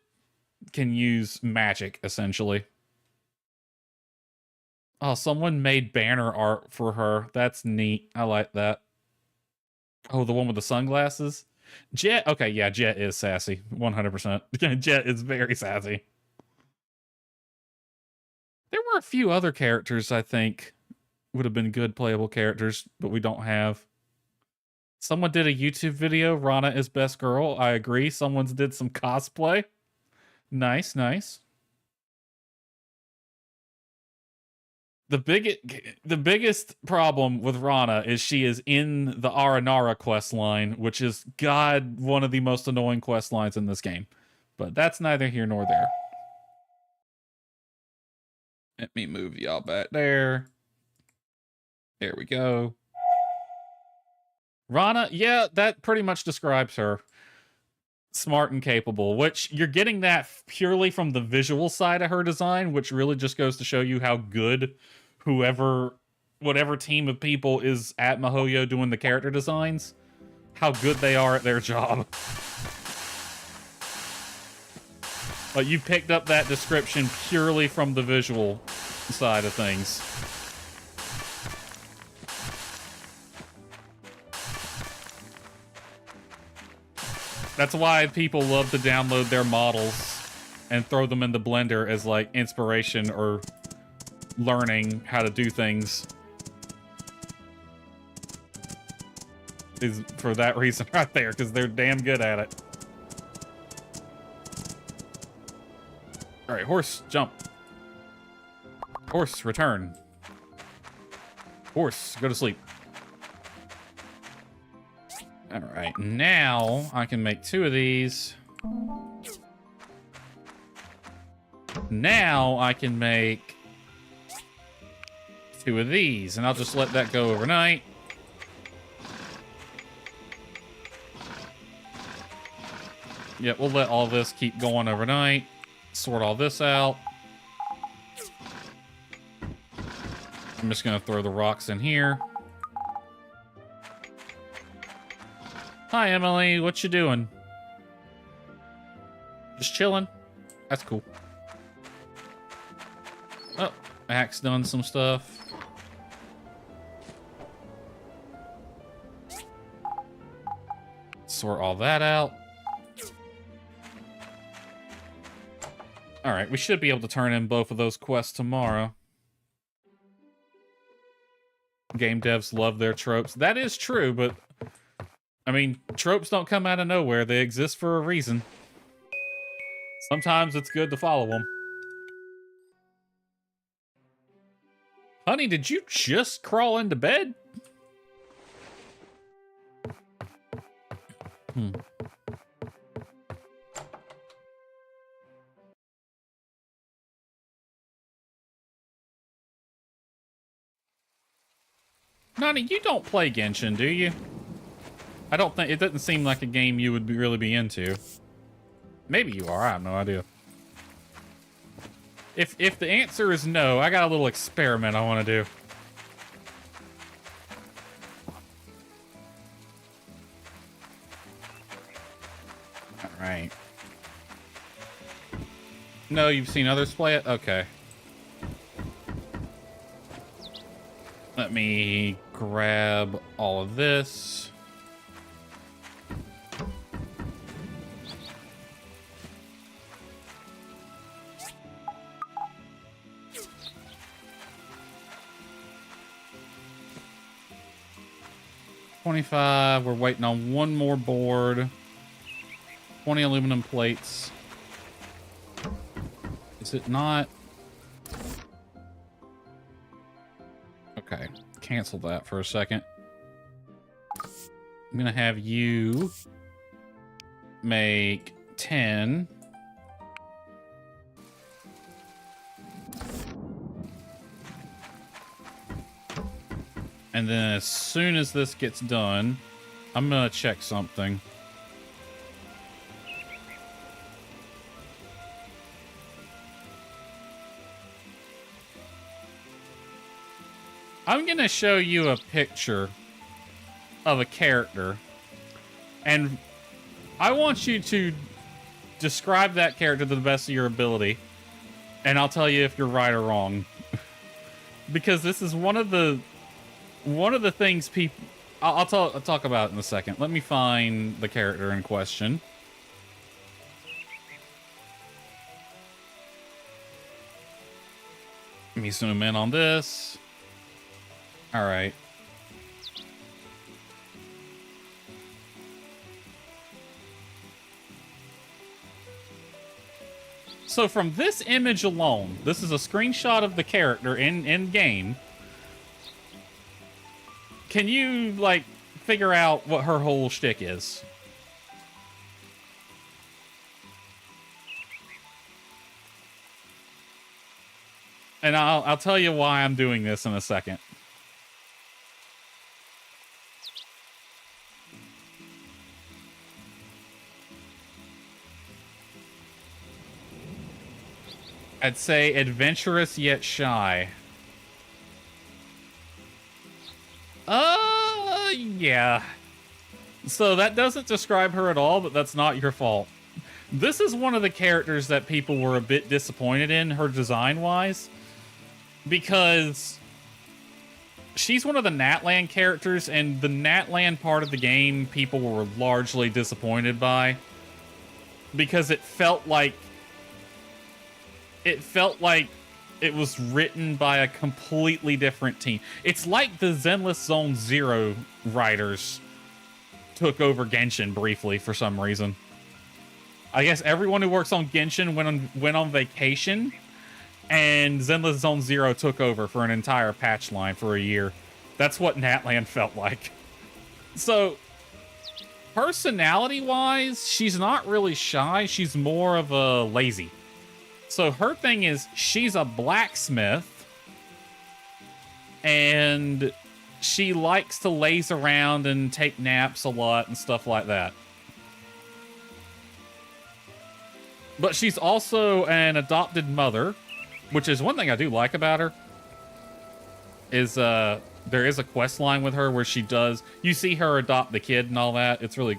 can use magic, essentially. Oh, someone made banner art for her. That's neat. I like that. Oh, the one with the sunglasses? Jet. Okay, yeah, Jet is sassy. 100%. Jet is very sassy. There were a few other characters I think would have been good playable characters, but we don't have. Someone did a YouTube video. Rana is best girl. I agree. Someone's did some cosplay. Nice, nice. The biggest problem with Rana is she is in the Aranara quest line, which is one of the most annoying quest lines in this game. But that's neither here nor there. Let me move y'all back there. There we go. Rana, yeah, that pretty much describes her. Smart and capable, which you're getting that purely from the visual side of her design, which really just goes to show you how good whatever team of people is at MiHoYo doing the character designs, how good they are at their job. Like, you picked up that description purely from the visual side of things. That's why people love to download their models and throw them into Blender as, like, inspiration or learning how to do things. Is for that reason right there, because they're damn good at it. Alright, horse, jump. Horse, return. Horse, go to sleep. Alright, now I can make 2 of these. Now I can make 2 of these, and I'll just let that go overnight. Yep, we'll let all this keep going overnight. Sort all this out. I'm just gonna throw the rocks in here. Hi, Emily. What you doing? Just chilling. That's cool. Oh, Axe done some stuff. Sort all that out. Alright, we should be able to turn in both of those quests tomorrow. Game devs love their tropes. That is true, but I mean, tropes don't come out of nowhere. They exist for a reason. Sometimes it's good to follow them. Honey, did you just crawl into bed? Nani, you don't play Genshin, do you? I don't think... It doesn't seem like a game you would really be into. Maybe you are. I have no idea. If the answer is no, I got a little experiment I want to do. Alright. No, you've seen others play it? Okay. Let me grab all of this. $25. We're waiting on one more board. 20 aluminum plates. Is it not? Okay, cancel that for a second. I'm gonna have you make 10. And then as soon as this gets done, I'm gonna check something. I'm gonna show you a picture of a character, and I want you to describe that character to the best of your ability, and I'll tell you if you're right or wrong. because this is one of the things people. I'll talk about it in a second. Let me find the character in question. Let me zoom in on this. All right. So from this image alone, this is a screenshot of the character in game. Can you, like, figure out what her whole shtick is? And I'll tell you why I'm doing this in a second. I'd say adventurous yet shy. Yeah. So that doesn't describe her at all, but that's not your fault. This is one of the characters that people were a bit disappointed in, her design-wise, because she's one of the Natlan characters, and the Natlan part of the game people were largely disappointed by, because it felt like it was written by a completely different team. It's like the Zenless Zone Zero writers took over Genshin briefly for some reason. I guess everyone who works on Genshin went on vacation, and Zenless Zone Zero took over for an entire patch line for a year. That's what Natlan felt like. So, personality-wise, she's not really shy. She's more of a lazy. So her thing is, she's a blacksmith, and she likes to laze around and take naps a lot and stuff like that. But she's also an adopted mother, which is one thing I do like about her, is there is a quest line with her where she does, you see her adopt the kid and all that. It's really,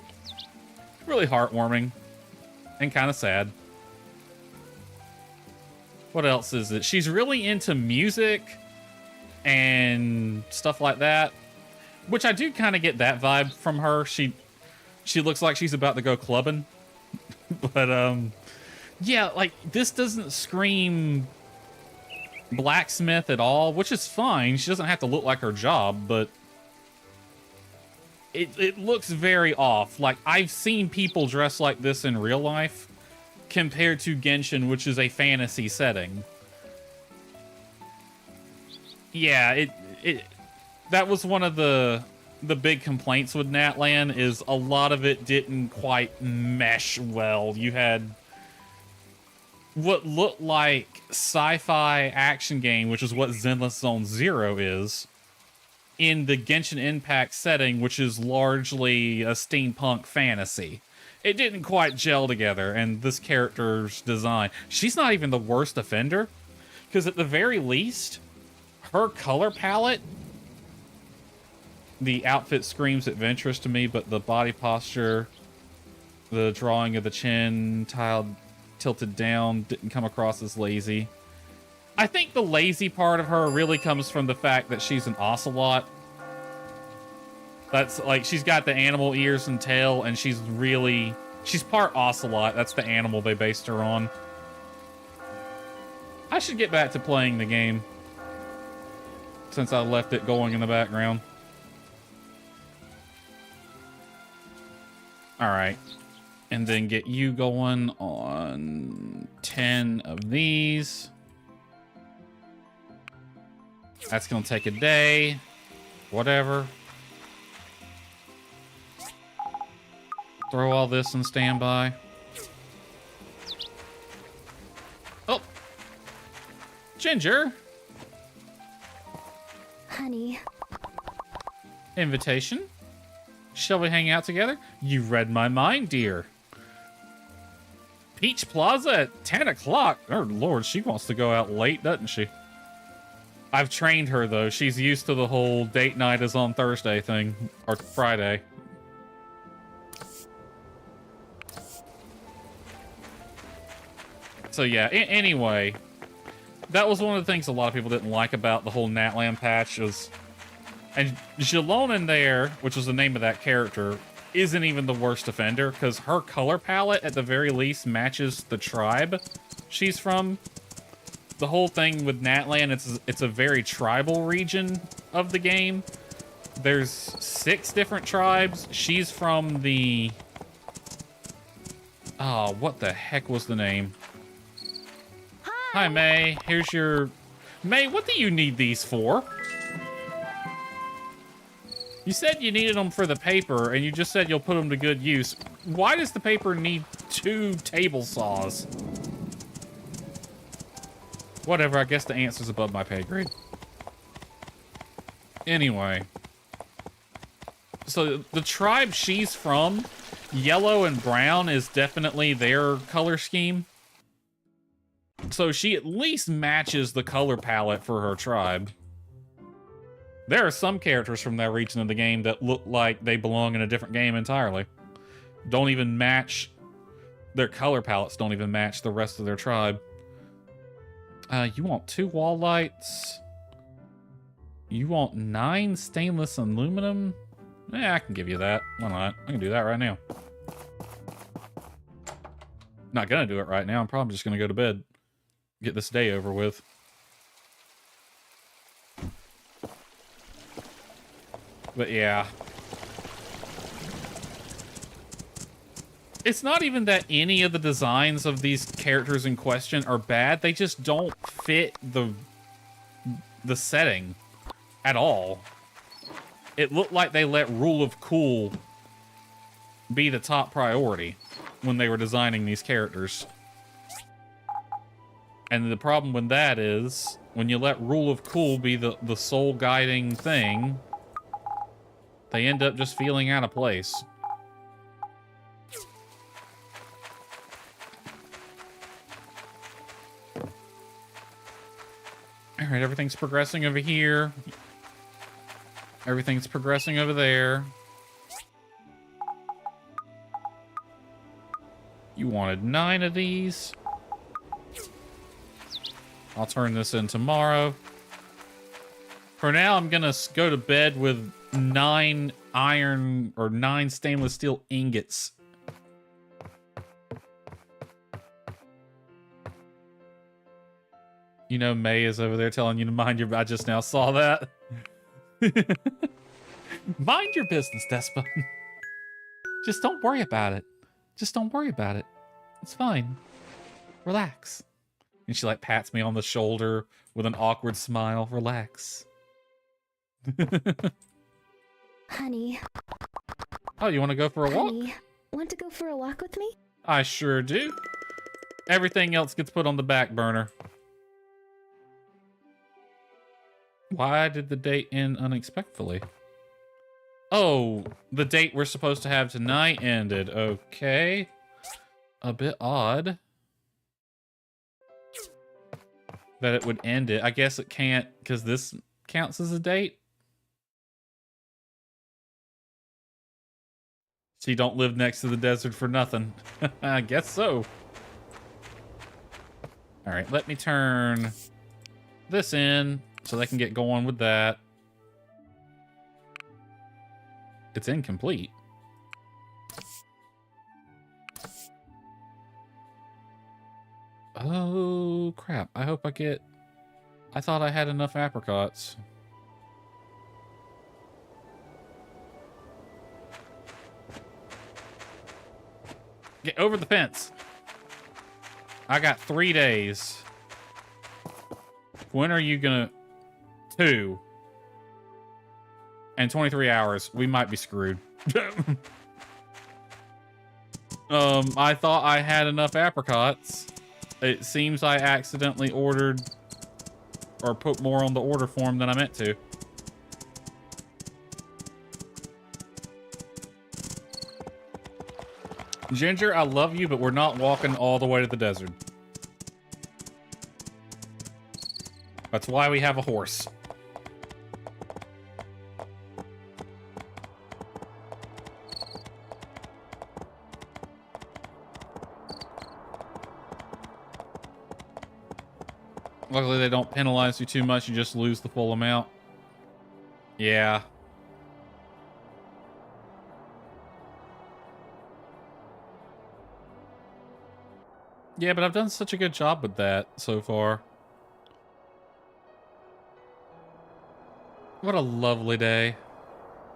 really heartwarming and kind of sad. What else is it? She's really into music and stuff like that, which I do kind of get that vibe from her. She looks like she's about to go clubbing. But, yeah, like, this doesn't scream blacksmith at all, which is fine. She doesn't have to look like her job, but it looks very off. Like, I've seen people dress like this in real life, compared to Genshin, which is a fantasy setting. Yeah, that was one of the big complaints with Natlan, is a lot of it didn't quite mesh well. You had what looked like sci-fi action game, which is what Zenless Zone Zero is, in the Genshin Impact setting, which is largely a steampunk fantasy. It didn't quite gel together, and this character's design, she's not even the worst offender, because at the very least, her color palette, the outfit screams adventurous to me, but the body posture, the drawing of the chin tilted down didn't come across as lazy. I think the lazy part of her really comes from the fact that she's an ocelot. That's like, she's got the animal ears and tail, and she's part ocelot. That's the animal they based her on. I should get back to playing the game, since I left it going in the background. Alright. And then get you going on 10 of these. That's gonna take a day. Whatever. Throw all this in standby. Oh! Ginger! Honey. Invitation? Shall we hang out together? You read my mind, dear. Peach Plaza at 10 o'clock? Oh, Lord, she wants to go out late, doesn't she? I've trained her, though. She's used to the whole date night is on Thursday thing. Or Friday. So, yeah. Anyway. that was one of the things a lot of people didn't like about the whole Natlan patch was, and Jalon in there, which was the name of that character, isn't even the worst offender, because her color palette, at the very least, matches the tribe she's from. The whole thing with Natlan, it's a very tribal region of the game. There's 6 different tribes. She's from the... Oh, what the heck was the name? Hi, May. Here's your... May, what do you need these for? You said you needed them for the paper, and you just said you'll put them to good use. Why does the paper need 2 table saws? Whatever, I guess the answer's above my pay grade. Anyway. So, the tribe she's from, yellow and brown is definitely their color scheme. So she at least matches the color palette for her tribe. There are some characters from that region of the game that look like they belong in a different game entirely. Don't even match... Their color palettes don't even match the rest of their tribe. You want 2 wall lights? You want 9 stainless aluminum? Yeah, I can give you that. Why not? I can do that right now. Not gonna do it right now. I'm probably just gonna go to bed. Get this day over with. But yeah. It's not even that any of the designs of these characters in question are bad. They just don't fit the setting at all. It looked like they let rule of cool be the top priority when they were designing these characters. And the problem with that is, when you let rule of cool be the sole guiding thing, they end up just feeling out of place. Alright, everything's progressing over here. Everything's progressing over there. You wanted 9 of these. I'll turn this in tomorrow. For now, I'm gonna go to bed with 9 iron or 9 stainless steel ingots. You know, May is over there telling you to mind your... I just now saw that. Mind your business, Despa. Just don't worry about it. Just don't worry about it. It's fine. Relax. And she like pats me on the shoulder with an awkward smile. Relax. Honey. Oh, you want to go for a walk? Honey, want to go for a walk with me? I sure do. Everything else gets put on the back burner. Why did the date end unexpectedly? Oh, the date we're supposed to have tonight ended. Okay. A bit odd that it would end it. I guess it can't, because this counts as a date. So you don't live next to the desert for nothing. I guess so. Alright, let me turn this in so they can get going with that. It's incomplete. Oh, crap. I hope I get... I thought I had enough apricots. Get over the fence. I got 3 days. When are you gonna... 2. And 23 hours. We might be screwed. I thought I had enough apricots. It seems I accidentally ordered or put more on the order form than I meant to. Ginger, I love you, but we're not walking all the way to the desert. That's why we have a horse. Luckily, they don't penalize you too much. You just lose the full amount. Yeah. Yeah, but I've done such a good job with that so far. What a lovely day.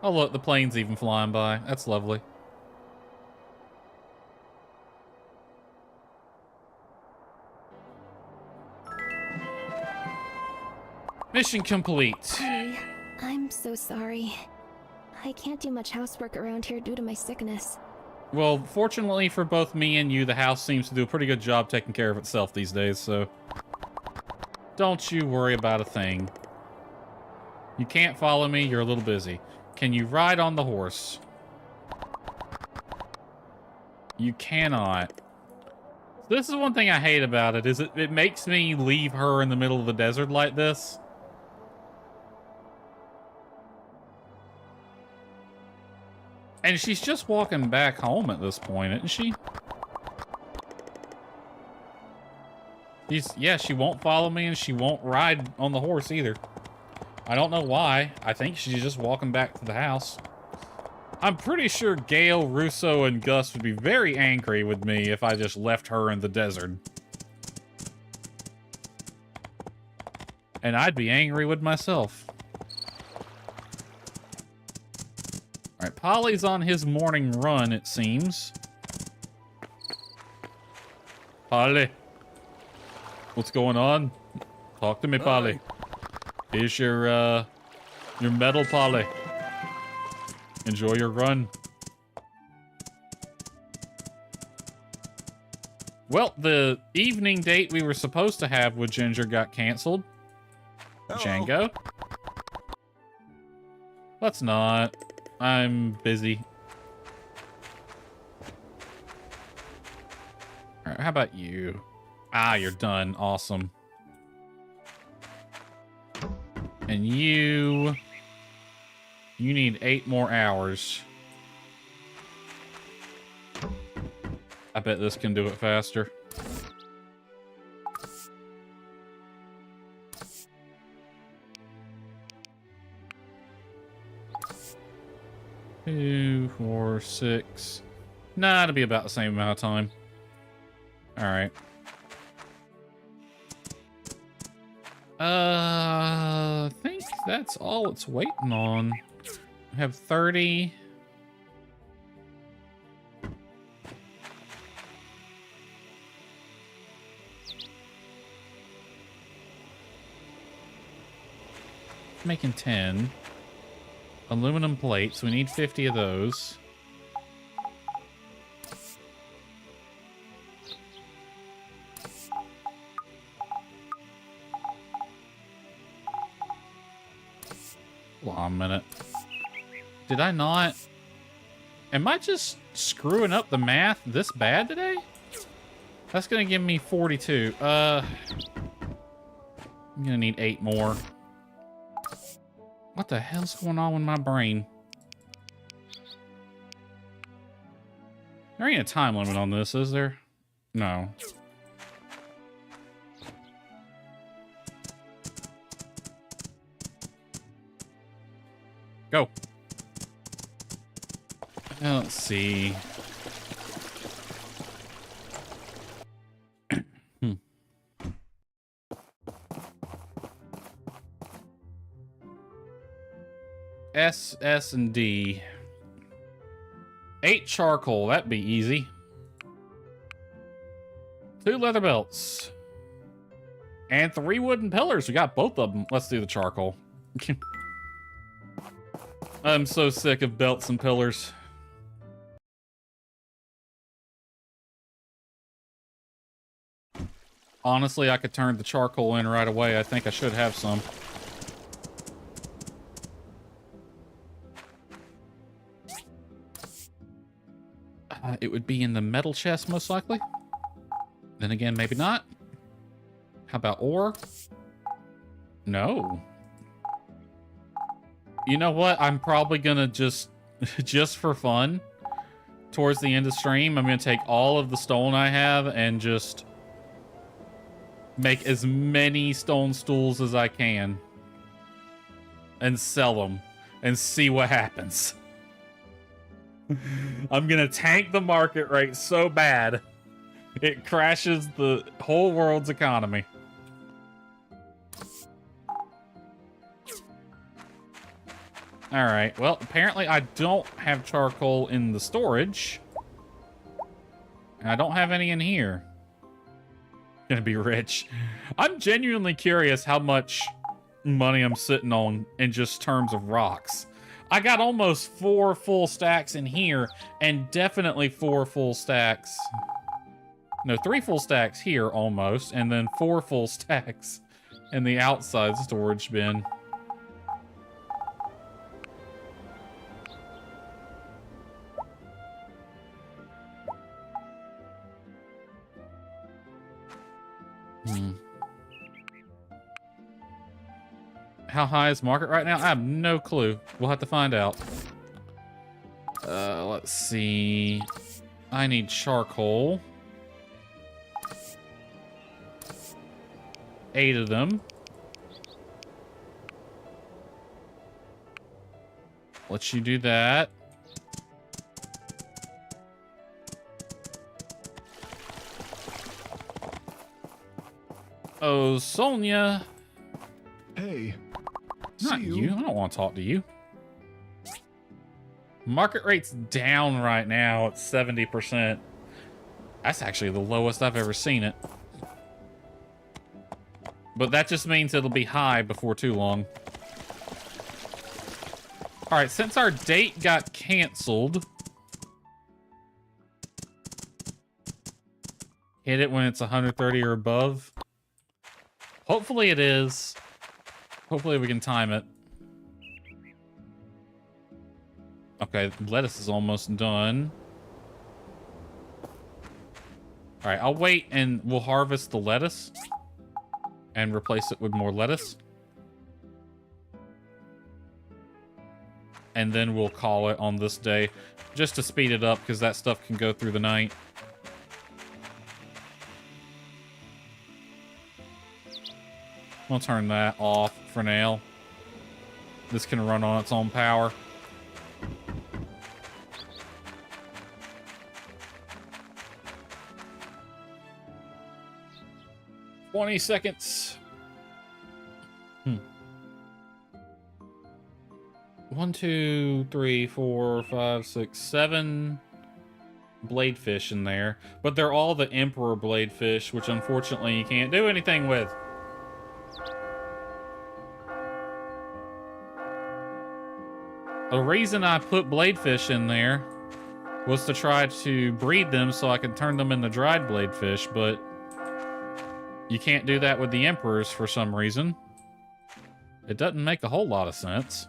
Oh, look, the plane's even flying by. That's lovely. Mission complete. Honey, I'm so sorry. I can't do much housework around here due to my sickness. Well, fortunately for both me and you, the house seems to do a pretty good job taking care of itself these days, so don't you worry about a thing. You can't follow me, you're a little busy. Can you ride on the horse? You cannot. This is one thing I hate about it, is it makes me leave her in the middle of the desert like this. And she's just walking back home at this point, isn't she? Yeah, she won't follow me and she won't ride on the horse either. I don't know why. I think she's just walking back to the house. I'm pretty sure Gale, Russo, and Gus would be very angry with me if I just left her in the desert. And I'd be angry with myself. Alright, Polly's on his morning run, it seems. Polly. What's going on? Talk to me, Polly. Here's your medal, Polly. Enjoy your run. Well, the evening date we were supposed to have with Ginger got canceled. Django? Let's not. I'm busy. Alright, how about you? Ah, you're done. Awesome. And you need 8 more hours. I bet this can do it faster. Two, 4, 6. Nah, it'll be about the same amount of time. Alright. I think that's all it's waiting on. I have 30. Making 10. Aluminum plates, we need 50 of those. Hold on a minute. Did I not? Am I just screwing up the math this bad today? That's gonna give me 42. I'm gonna need 8 more. What the hell's going on with my brain? There ain't a time limit on this, is there? No. Go. Let's see. S, and D. 8 charcoal, that'd be easy. 2 leather belts. And 3 wooden pillars. We got both of them. Let's do the charcoal. I'm so sick of belts and pillars. Honestly, I could turn the charcoal in right away. I think I should have some. It would be in the metal chest, most likely. Then again, maybe not. How about ore? No. You know what? I'm probably gonna just for fun, towards the end of stream, I'm gonna take all of the stone I have and just make as many stone stools as I can and sell them and see what happens. I'm gonna tank the market rate so bad it crashes the whole world's economy. Alright, well, apparently I don't have charcoal in the storage. And I don't have any in here. Gonna be rich. I'm genuinely curious how much money I'm sitting on in just terms of rocks. I got almost 4 full stacks in here, and definitely 4 full stacks. No, 3 full stacks here almost, and then 4 full stacks in the outside storage bin. How high is market right now? I have no clue. We'll have to find out. Let's see. I need charcoal. 8 of them. Let you do that. Oh, Sonia. Hey. Not See you. I don't want to talk to you. Market rate's down right now at 70%. That's actually the lowest I've ever seen it. But that just means it'll be high before too long. Alright, since our date got canceled, hit it when it's 130 or above. Hopefully it is. Hopefully we can time it. Okay, lettuce is almost done. Alright, I'll wait and we'll harvest the lettuce and replace it with more lettuce. And then we'll call it on this day just to speed it up because that stuff can go through the night. I'll turn that off for now. This can run on its own power. "20 seconds. 1, 2, 3, 4, 5, 6, 7 bladefish in there. But they're all the Emperor bladefish, which unfortunately you can't do anything with. The reason I put bladefish in there was to try to breed them so I could turn them into dried bladefish, but you can't do that with the Emperors for some reason. It doesn't make a whole lot of sense.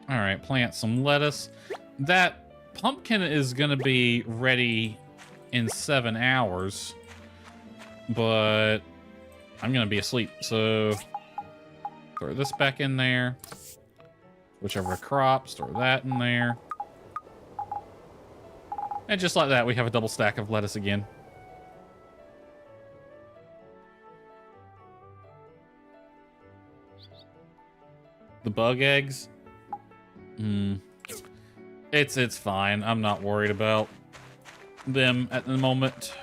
Alright, plant some lettuce. That pumpkin is going to be ready in 7 hours. But I'm going to be asleep, so throw this back in there. Whichever crops, throw that in there. And just like that, we have a double stack of lettuce again. The bug eggs? It's fine. I'm not worried about them at the moment.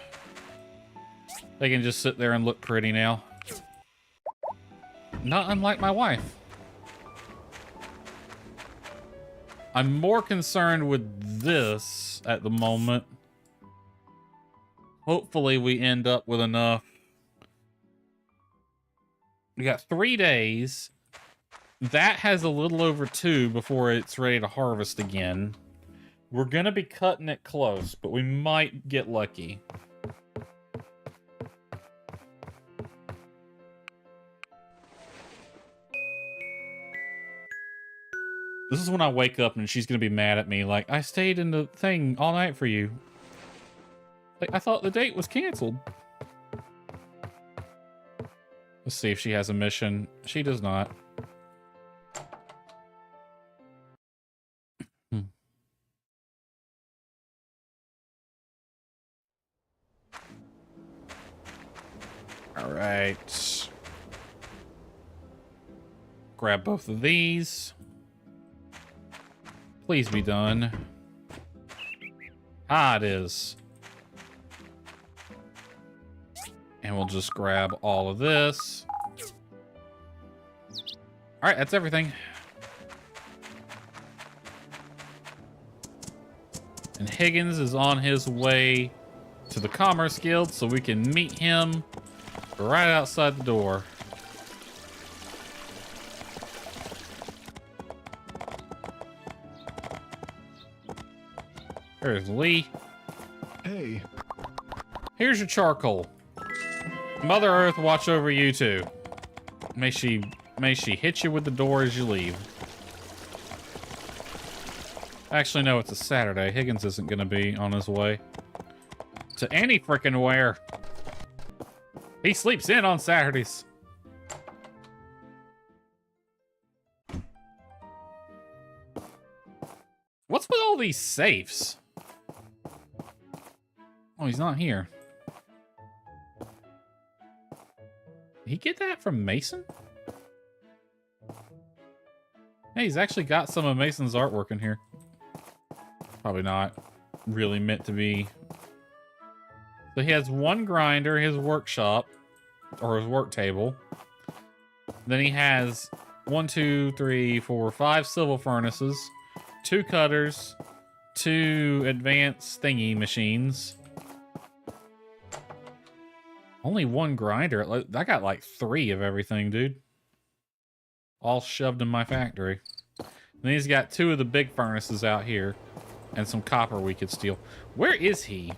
They can just sit there and look pretty now. Not unlike my wife. I'm more concerned with this at the moment. Hopefully we end up with enough. We got 3 days. That has a little over 2 before it's ready to harvest again. We're gonna be cutting it close, but we might get lucky. This is when I wake up and she's gonna be mad at me, like, I stayed in the thing all night for you. Like, I thought the date was canceled. Let's see if she has a mission. She does not. All right. Grab both of these. Please be done. Ah, it is. And we'll just grab all of this. All right, that's everything. And Higgins is on his way to the Commerce Guild so we can meet him right outside the door. There's Lee. Hey. Here's your charcoal. Mother Earth watch over you too. May she hit you with the door as you leave. Actually, no, it's a Saturday. Higgins isn't gonna be on his way to any frickin' where. He sleeps in on Saturdays. What's with all these safes? Oh, he's not here. Did he get that from Mason? Hey, he's actually got some of Mason's artwork in here. Probably not really meant to be. So he has one grinder, his workshop, or his work table. Then he has 1, 2, 3, 4, 5 civil furnaces, 2 cutters, 2 advanced thingy machines. Only 1 grinder. I got like 3 of everything, dude. All shoved in my factory. Then he's got 2 of the big furnaces out here. And some copper we could steal. Where is he?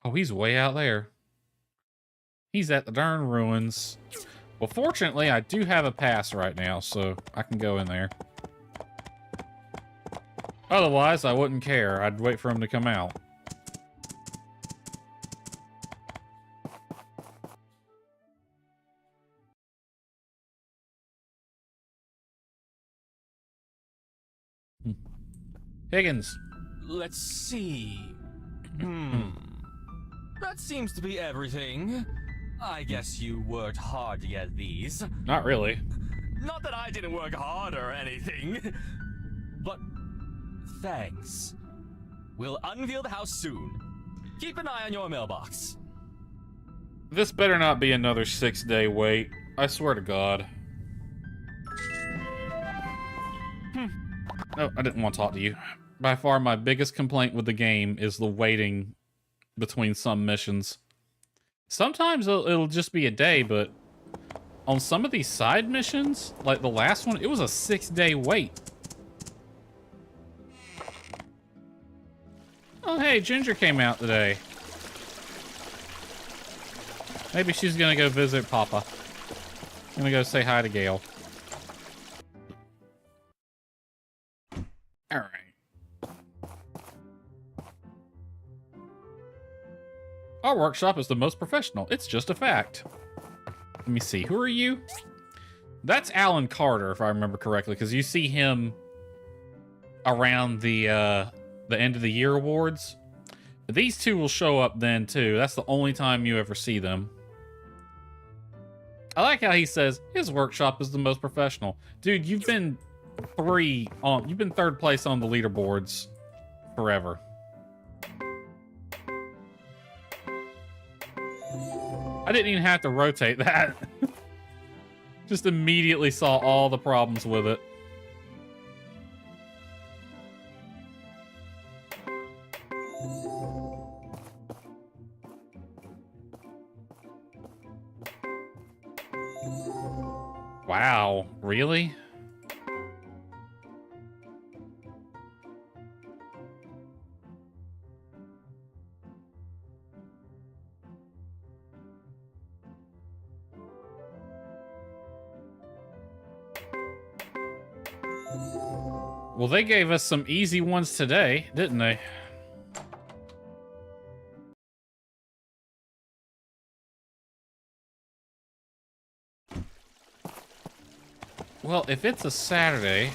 Oh, he's way out there. He's at the darn ruins. Well, fortunately, I do have a pass right now, so I can go in there. Otherwise, I wouldn't care. I'd wait for him to come out. Higgins. Let's see. That seems to be everything. I guess you worked hard to get these. Not really. Not that I didn't work hard or anything. But thanks. We'll unveil the house soon. Keep an eye on your mailbox. This better not be another 6-day wait. I swear to God. No, I didn't want to talk to you. By far, my biggest complaint with the game is the waiting between some missions. Sometimes it'll just be a day, but on some of these side missions, like the last one, it was a 6-day wait. Oh, hey, Ginger came out today. Maybe she's gonna go visit Papa. Gonna go say hi to Gail. All right. Our workshop is the most professional. It's just a fact. Let me see. Who are you? That's Alan Carter, if I remember correctly, because you see him around the end of the year awards. But these two will show up then too. That's the only time you ever see them. I like how he says his workshop is the most professional. Dude, you've been third place on the leaderboards forever. I didn't even have to rotate that. Just immediately saw all the problems with it. Wow, really? Well, they gave us some easy ones today, didn't they? Well, if it's a Saturday,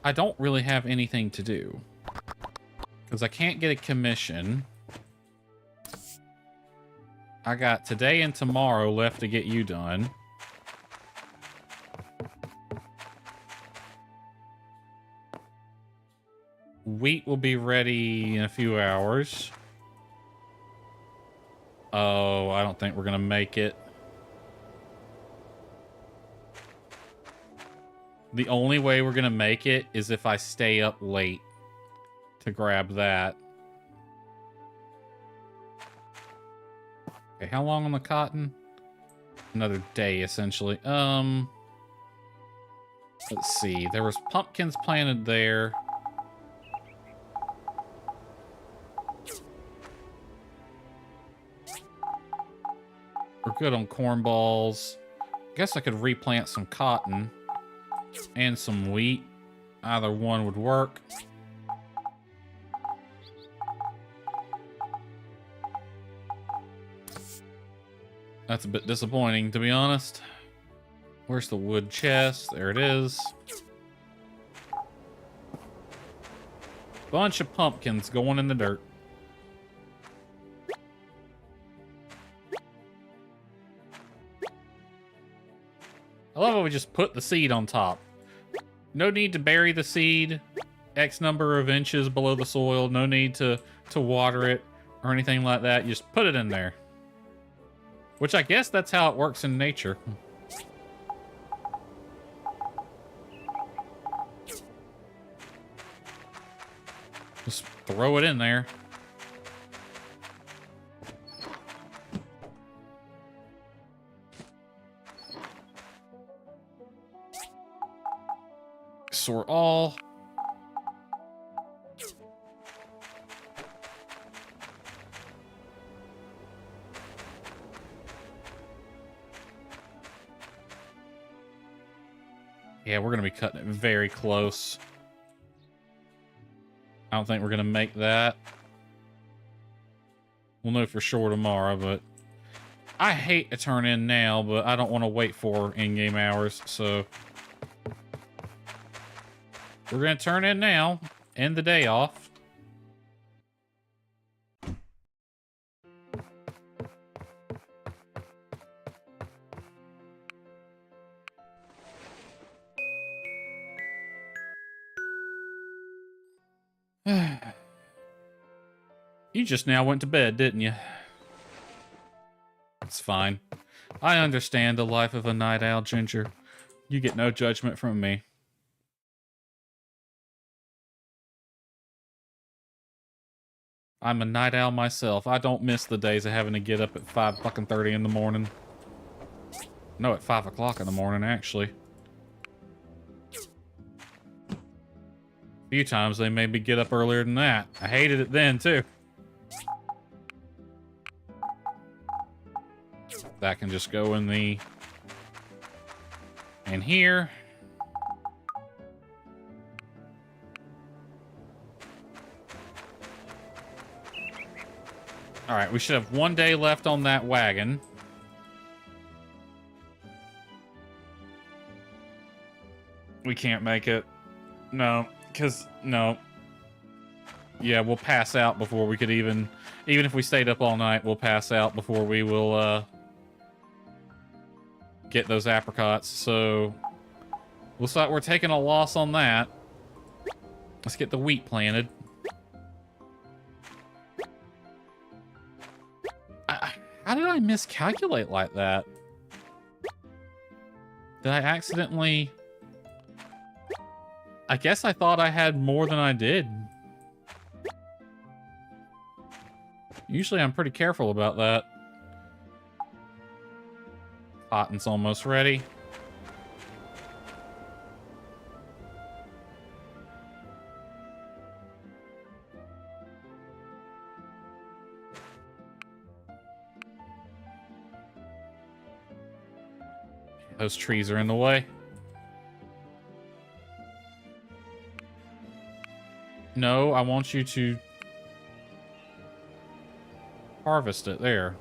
I don't really have anything to do. Because I can't get a commission. I got today and tomorrow left to get you done. Wheat will be ready in a few hours. Oh, I don't think we're gonna make it. The only way we're gonna make it is if I stay up late to grab that. Okay, how long on the cotton? Another day, essentially. Let's see. There was pumpkins planted there. We're good on corn balls. Guess I could replant some cotton and some wheat. Either one would work. That's a bit disappointing, to be honest. Where's the wood chest? There it is. Bunch of pumpkins going in the dirt. I love how we just put the seed on top. No need to bury the seed X number of inches below the soil. No need to water it or anything like that. You just put it in there. Which I guess that's how it works in nature. Just throw it in there. Sort all. Yeah, we're gonna be cutting it very close. I don't think we're gonna make that. We'll know for sure tomorrow, but I hate to turn in now, but I don't want to wait for in-game hours, so we're gonna turn in now, end the day off. You just now went to bed, didn't you? It's fine. I understand the life of a night owl, Ginger. You get no judgment from me. I'm a night owl myself. I don't miss the days of having to get up at 5:30 in the morning. No, at 5 o'clock in the morning, actually. A few times they made me get up earlier than that. I hated it then, too. That can just go in the... in here. Alright, we should have 1 day left on that wagon. We can't make it. No, because... no. Yeah, we'll pass out before we could even... even if we stayed up all night, we'll pass out before we will, get those apricots, so... looks like we're taking a loss on that. Let's get the wheat planted. How did I miscalculate like that? Did I accidentally... I guess I thought I had more than I did. Usually I'm pretty careful about that. Cotton's almost ready. Those trees are in the way. No, I want you to harvest it there.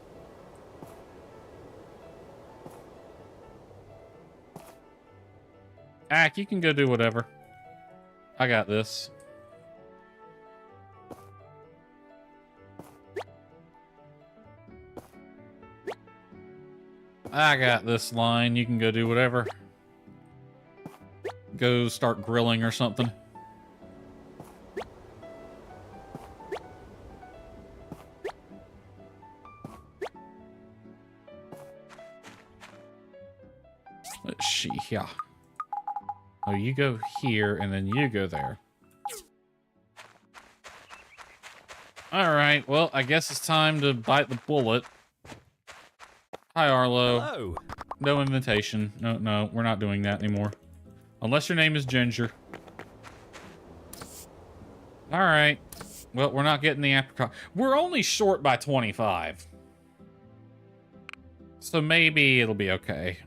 Ack, you can go do whatever. I got this. I got this line. You can go do whatever. Go start grilling or something. Let's see here. Oh, you go here, and then you go there. Alright, well, I guess it's time to bite the bullet. Hi, Arlo. Hello. No invitation. No, we're not doing that anymore. Unless your name is Ginger. Alright. Well, we're not getting the apricot. We're only short by 25. So maybe it'll be okay.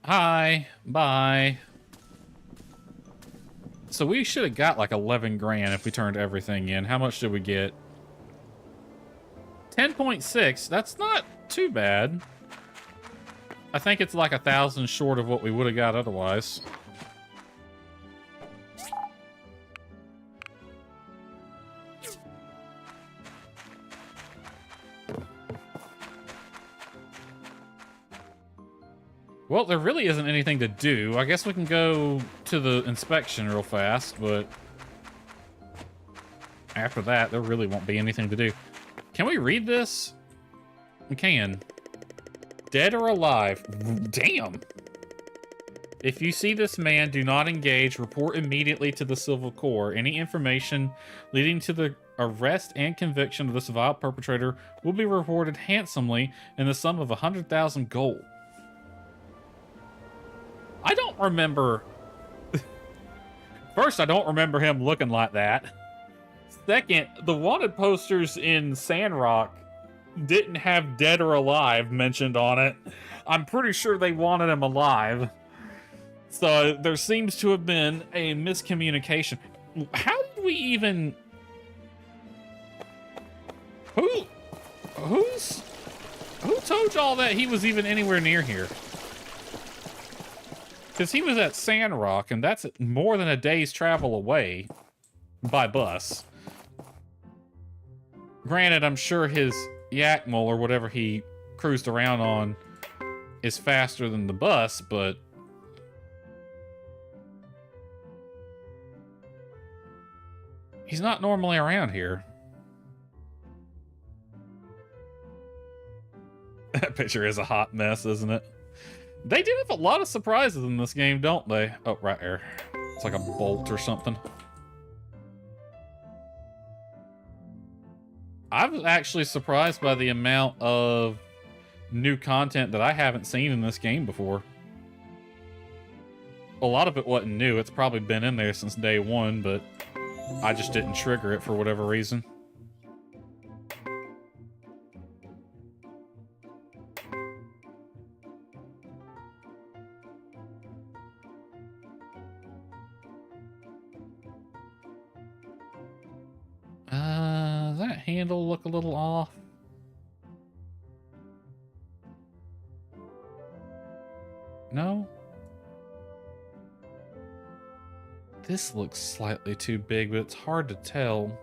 Hi. Bye. So we should have got like 11 grand if we turned everything in. How much did we get? 10.6. That's not too bad. I think it's like 1,000 short of what we would have got otherwise. Well, there really isn't anything to do. I guess we can go to the inspection real fast, but after that, there really won't be anything to do. Can we read this? We can. Dead or alive? Damn. If you see this man, do not engage. Report immediately to the Civil Corps. Any information leading to the arrest and conviction of this vile perpetrator will be rewarded handsomely in the sum of 100,000 gold. I don't remember... First, I don't remember him looking like that. Second, the wanted posters in Sandrock didn't have dead or alive mentioned on it. I'm pretty sure they wanted him alive. So there seems to have been a miscommunication. How did we even... Who told y'all that he was even anywhere near here? Because he was at Sandrock, and that's more than a day's travel away by bus. Granted, I'm sure his Yakmul or whatever he cruised around on is faster than the bus, but... he's not normally around here. That picture is a hot mess, isn't it? They do have a lot of surprises in this game, don't they? Oh, right there. It's like a bolt or something. I was actually surprised by the amount of new content that I haven't seen in this game before. A lot of it wasn't new. It's probably been in there since day one, but I just didn't trigger it for whatever reason. That handle look a little off. No? This looks slightly too big, but it's hard to tell.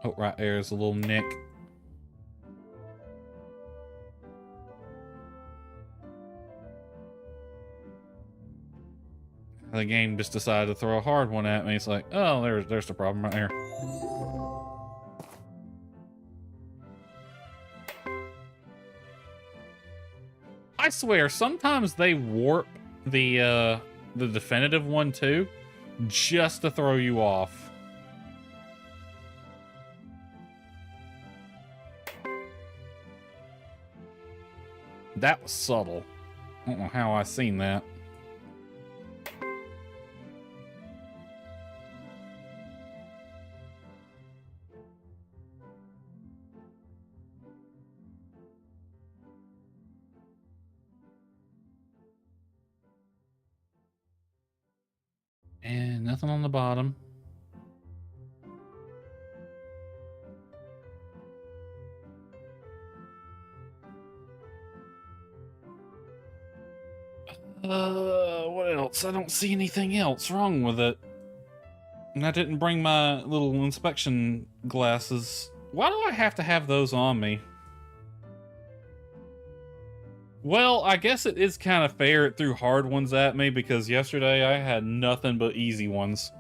Oh, right there's a little nick. The game just decided to throw a hard one at me. It's like, oh, there's the problem right here. I swear, sometimes they warp the definitive one too, just to throw you off. That was subtle. I don't know how I seen that. And nothing on the bottom. What else? I don't see anything else wrong with it. And I didn't bring my little inspection glasses. Why do I have to have those on me? Well, I guess it is kind of fair it threw hard ones at me because yesterday I had nothing but easy ones.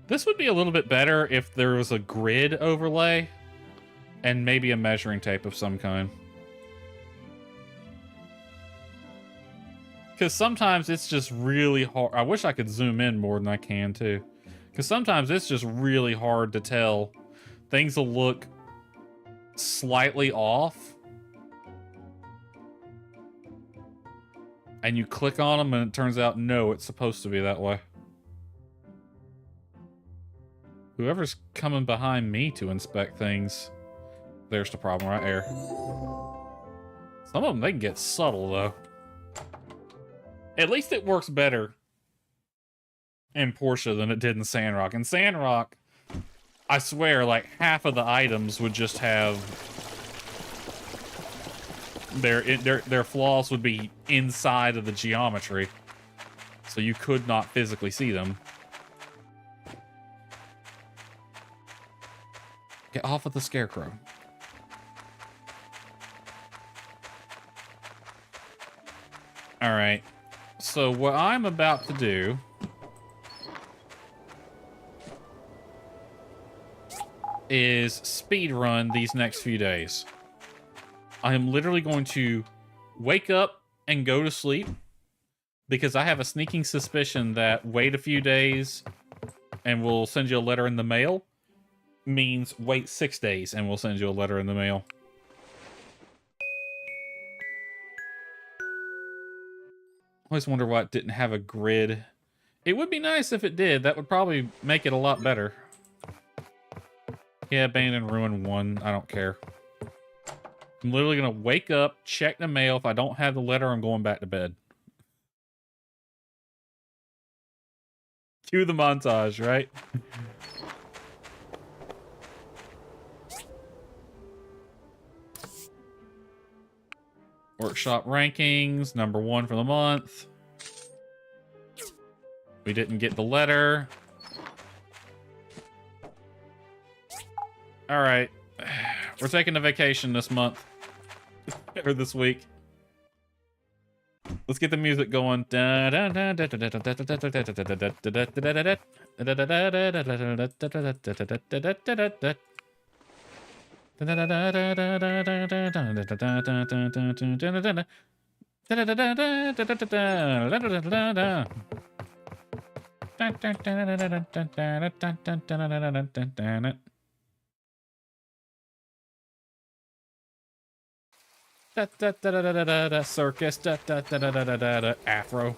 This would be a little bit better if there was a grid overlay and maybe a measuring tape of some kind. Because sometimes it's just really hard. I wish I could zoom in more than I can too. Because sometimes it's just really hard to tell. Things will look slightly off. And you click on them and it turns out, no, it's supposed to be that way. Whoever's coming behind me to inspect things, there's the problem right there. Some of them, they can get subtle, though. At least it works better in Portia than it did in Sandrock. In Sandrock, I swear, like, half of the items would just have... Their flaws would be inside of the geometry. So you could not physically see them. Get off of the scarecrow. Alright. So what I'm about to do is speed run these next few days. I am literally going to wake up and go to sleep because I have a sneaking suspicion that wait a few days and we'll send you a letter in the mail means wait 6 days and we'll send you a letter in the mail. Always wonder why it didn't have a grid. It would be nice if it did. That would probably make it a lot better. Yeah, Abandoned Ruin 1. I don't care. I'm literally going to wake up, check the mail. If I don't have the letter, I'm going back to bed. Cue the montage, right? Workshop rankings, #1 for the month. We didn't get the letter. All right. We're taking a vacation this month. Or this week. Let's get the music going. Circus, Afro.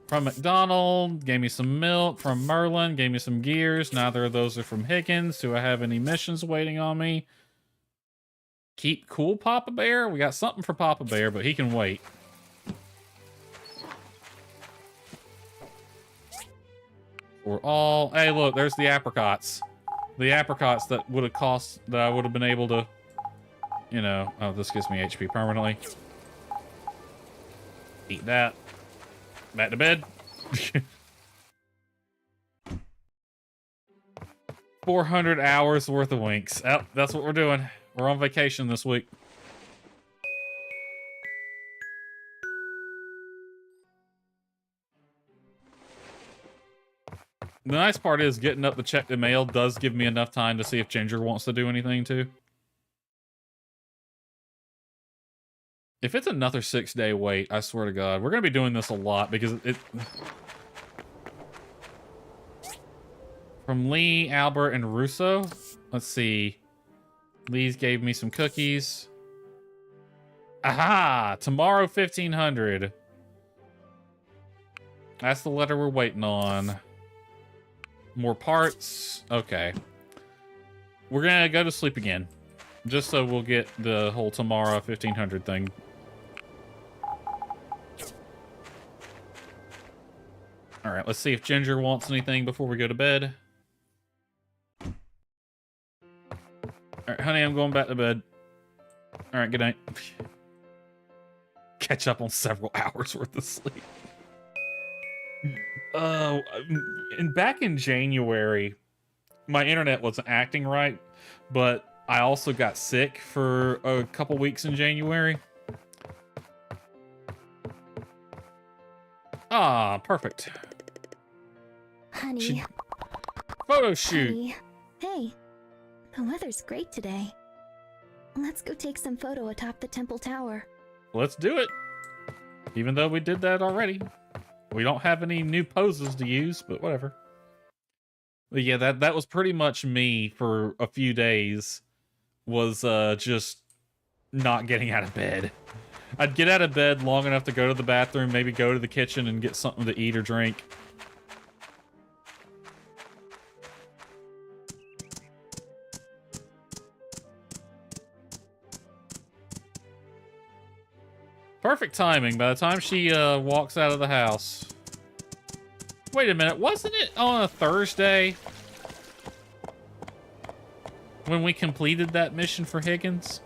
From McDonald, gave me some milk. From Merlin, gave me some gears. Neither of those are from Higgins. Do I have any missions waiting on me? Keep cool, Papa Bear. We got something for Papa Bear, but he can wait. We're all... Hey, look, there's the apricots. The apricots that would have cost... That I would have been able to... You know... Oh, this gives me HP permanently. Eat that. Back to bed. 400 hours worth of winks. Oh, that's what we're doing. We're on vacation this week. The nice part is getting up to check the mail does give me enough time to see if Ginger wants to do anything too. If it's another 6-day wait, I swear to God, we're going to be doing this a lot because it... From Lee, Albert, and Russo. Let's see. Lee's gave me some cookies. Aha! Tomorrow, 1500. That's the letter we're waiting on. More parts. Okay. We're going to go to sleep again. Just so we'll get the whole tomorrow 1500 thing. Alright, let's see if Ginger wants anything before we go to bed. Alright, honey, I'm going back to bed. All right, good night. Catch up on several hours worth of sleep. Oh, and back in January, my internet wasn't acting right, but I also got sick for a couple weeks in January. Ah, perfect. Honey. Photo shoot. Honey. Hey, the weather's great today. Let's go take some photo atop the temple tower. Let's do it. Even though we did that already. We don't have any new poses to use, but whatever. But yeah, that was pretty much me for a few days. Was just not getting out of bed. I'd get out of bed long enough to go to the bathroom, maybe go to the kitchen and get something to eat or drink. Perfect timing by the time she walks out of the house. Wait a minute, wasn't it on a Thursday when we completed that mission for Higgins?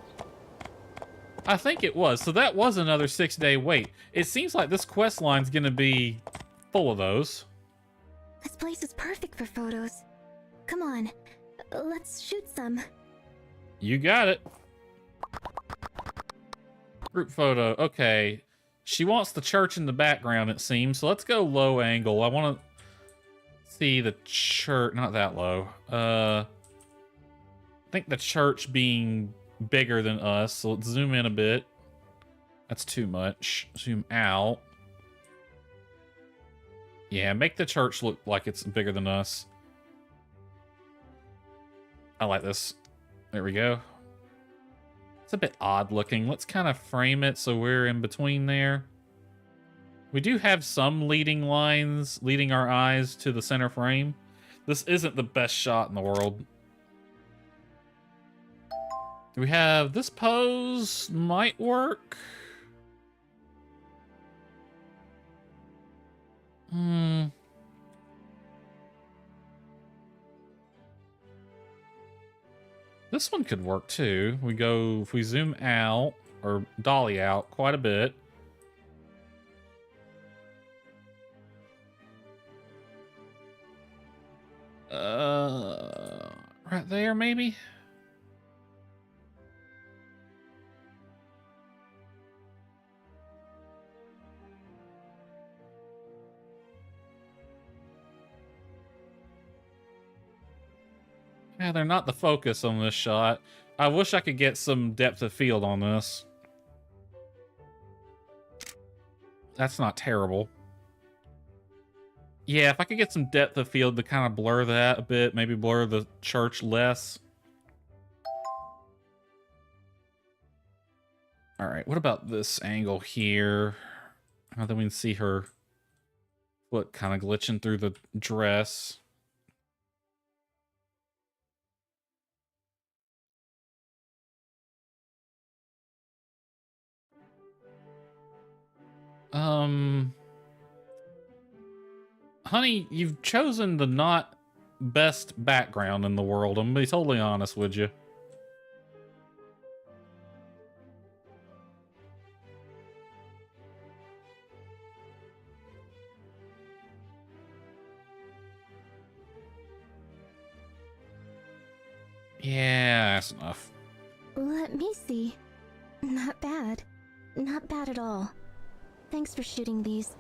I think it was. So that was another 6-day wait. It seems like this quest line's gonna be full of those. This place is perfect for photos. Come on, let's shoot some. You got it. Group photo. Okay. She wants the church in the background, it seems. So let's go low angle. I want to see the church. Not that low. I think the church being bigger than us. So let's zoom in a bit. That's too much. Zoom out. Yeah, make the church look like it's bigger than us. I like this. There we go. It's a bit odd looking. Let's kind of frame it so we're in between there. We do have some leading lines leading our eyes to the center frame. This isn't the best shot in the world. We have this pose might work. This one could work too. We go, if we zoom out, or dolly out quite a bit. Right there, maybe? Yeah, they're not the focus on this shot. I wish I could get some depth of field on this. That's not terrible. Yeah, if I could get some depth of field to kind of blur that a bit, maybe blur the church less. All right, what about this angle here? Then we can see her foot kind of glitching through the dress. Honey, you've chosen the not best background in the world. I'm gonna be totally honest with you. Yeah, that's enough. Let me see. Not bad. Not bad at all. Thanks for shooting these.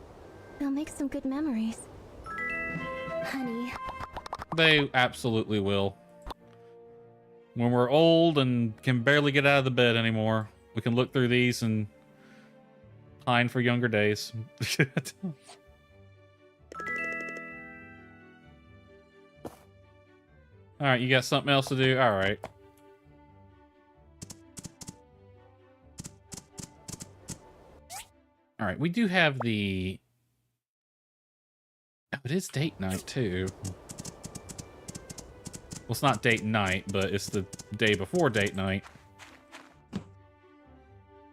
They'll make some good memories. Honey. They absolutely will. When we're old and can barely get out of the bed anymore, we can look through these and pine for younger days. All right, you got something else to do? All right. All right, we do have the... Oh, it is date night, too. Well, it's not date night, but it's the day before date night. Oh,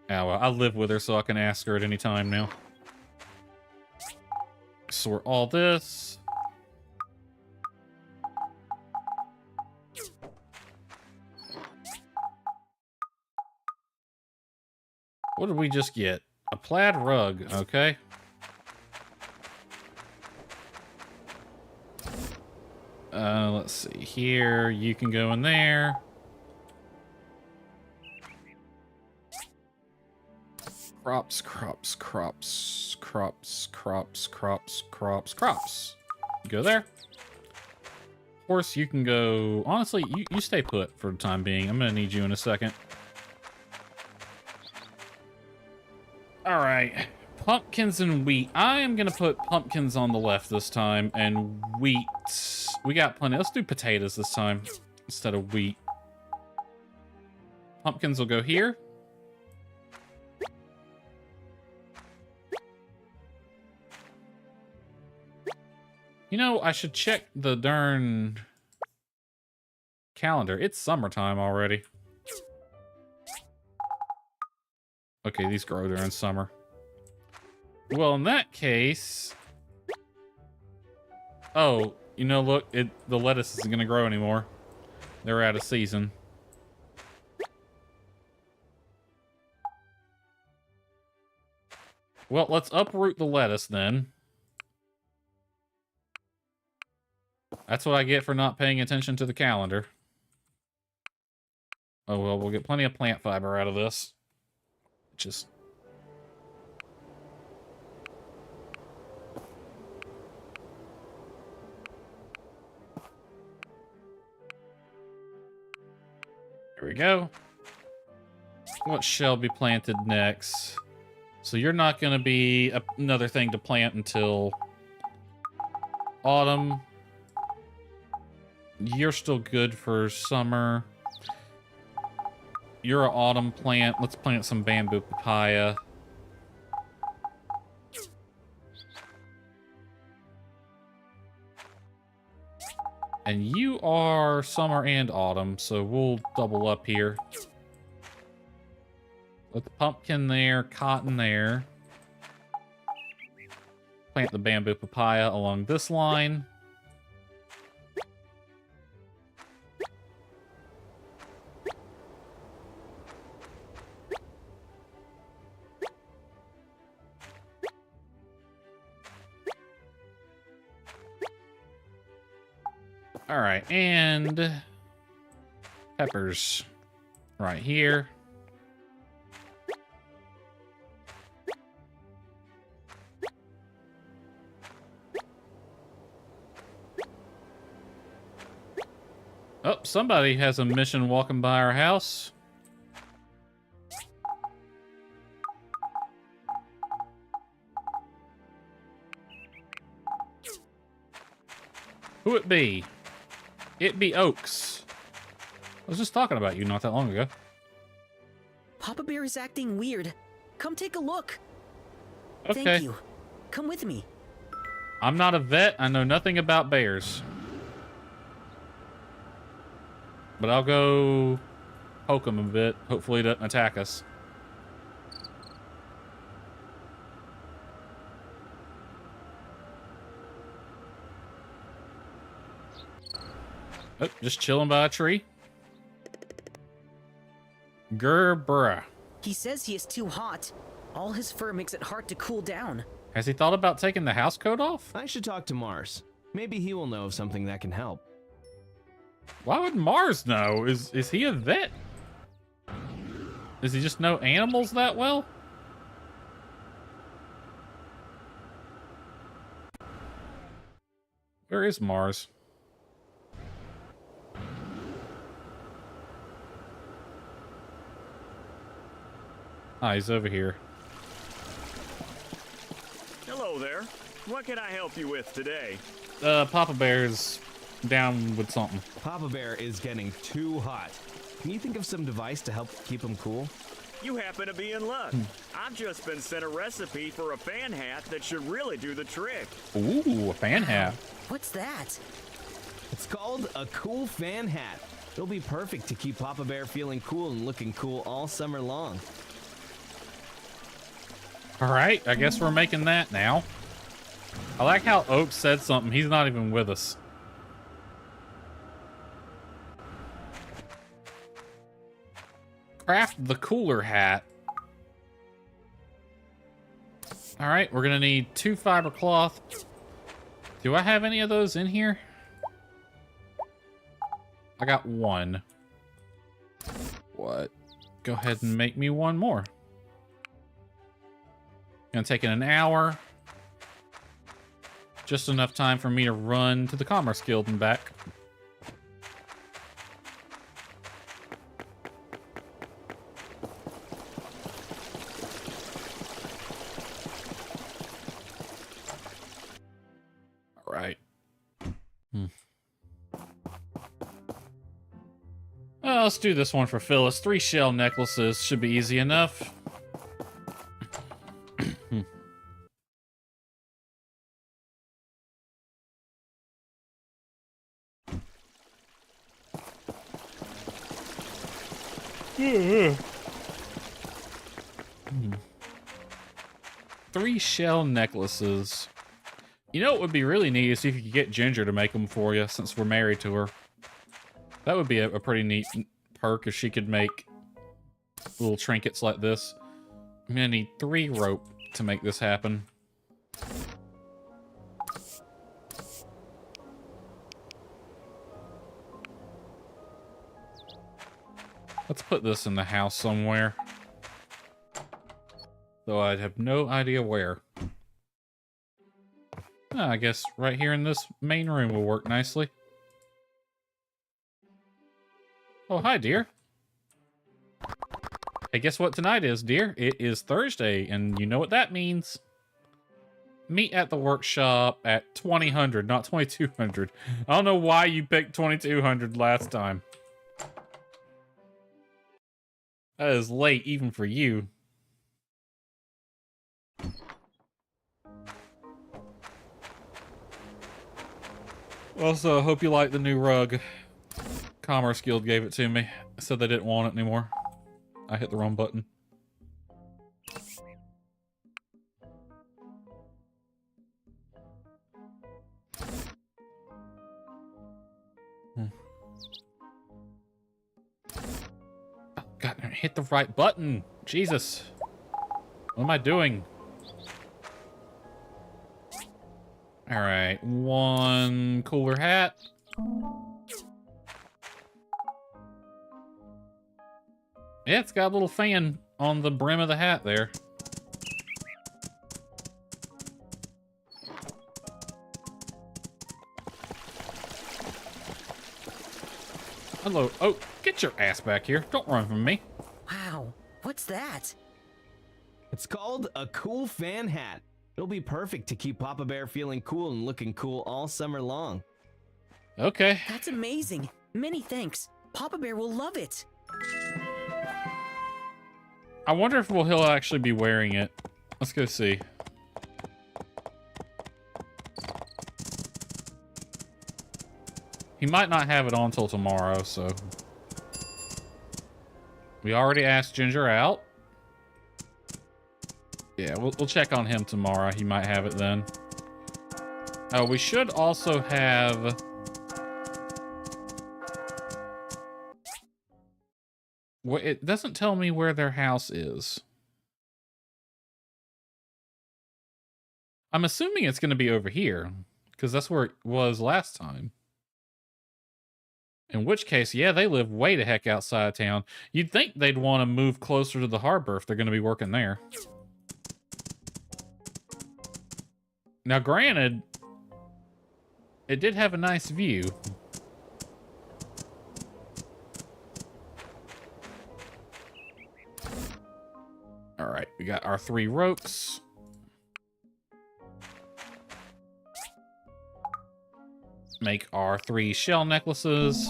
well, I live with her, so I can ask her at any time now. Sort all this. What did we just get? A plaid rug, okay. Let's see here. You can go in there. Crops, crops, crops, crops, crops, crops, crops, crops. Go there. Horse, you can go... Honestly, you stay put for the time being. I'm gonna need you in a second. Alright. Pumpkins and wheat. I am gonna put pumpkins on the left this time, and wheat... We got plenty. Let's do potatoes this time instead of wheat. Pumpkins will go here. You know, I should check the darn calendar. It's summertime already. Okay, these grow during summer. Well, in that case... Oh, you know, look, the lettuce isn't going to grow anymore. They're out of season. Well, let's uproot the lettuce then. That's what I get for not paying attention to the calendar. Oh, well, we'll get plenty of plant fiber out of this. Just... There we go. What shall be planted next? So you're not going to be another thing to plant until autumn. You're still good for summer. You're an autumn plant. Let's plant some bamboo papaya. And you are summer and autumn, so we'll double up here. With the pumpkin there, cotton there. Plant the bamboo papaya along this line. All right, and peppers right here. Oh, somebody has a mission walking by our house. Who it be? It be Oaks. I was just talking about you not that long ago. Papa Bear is acting weird. Come take a look. Okay. Thank you. Come with me. I'm not a vet. I know nothing about bears. But I'll go poke him a bit. Hopefully he doesn't attack us. Oh, just chilling by a tree. Gerbera. He says he is too hot. All his fur makes it hard to cool down. Has he thought about taking the house coat off? I should talk to Mars. Maybe he will know of something that can help. Why would Mars know? Is he a vet? Does he just know animals that well? Where is Mars? Ah, he's over here. Hello there. What can I help you with today? Papa Bear's down with something. Papa Bear is getting too hot. Can you think of some device to help keep him cool? You happen to be in luck. I've just been sent a recipe for a fan hat that should really do the trick. Ooh, a fan hat. What's that? It's called a cool fan hat. It'll be perfect to keep Papa Bear feeling cool and looking cool all summer long. All right, I guess we're making that now. I like how Oak said something. He's not even with us. Craft the cooler hat. All right, we're gonna need 2 fiber cloth. Do I have any of those in here? I got 1. What? Go ahead and make me 1 more. Gonna take it an hour. Just enough time for me to run to the Commerce Guild and back. All right. Well, let's do this one for Phyllis. 3 shell necklaces should be easy enough. Three shell necklaces. You know what would be really neat is if you could get Ginger to make them for you, since we're married to her. That would be a pretty neat perk if she could make little trinkets like this. I'm gonna need 3 rope to make this happen. Let's put this in the house somewhere. Though I'd have no idea where. I guess right here in this main room will work nicely. Oh, hi, dear. Hey, guess what tonight is, dear? It is Thursday, and you know what that means. Meet at the workshop at 2000, not 2200. I don't know why you picked 2200 last time. That is late, even for you. Also, I hope you like the new rug. Commerce Guild gave it to me. Said they didn't want it anymore. I hit the wrong button. Oh, God, I hit the right button. Jesus. What am I doing? All right, 1 cooler hat. Yeah, it's got a little fan on the brim of the hat there. Hello. Oh, get your ass back here. Don't run from me. Wow, what's that? It's called a cool fan hat. It'll be perfect to keep Papa Bear feeling cool and looking cool all summer long. Okay. That's amazing. Many thanks. Papa Bear will love it. I wonder if he'll actually be wearing it. Let's go see. He might not have it on till tomorrow, so. We already asked Ginger out. Yeah, we'll check on him tomorrow. He might have it then. Oh, we should also have... Well, it doesn't tell me where their house is. I'm assuming it's going to be over here, because that's where it was last time. In which case, yeah, they live way the heck outside of town. You'd think they'd want to move closer to the harbor if they're going to be working there. Now, granted, it did have a nice view. All right, we got our 3 ropes. Make our 3 shell necklaces.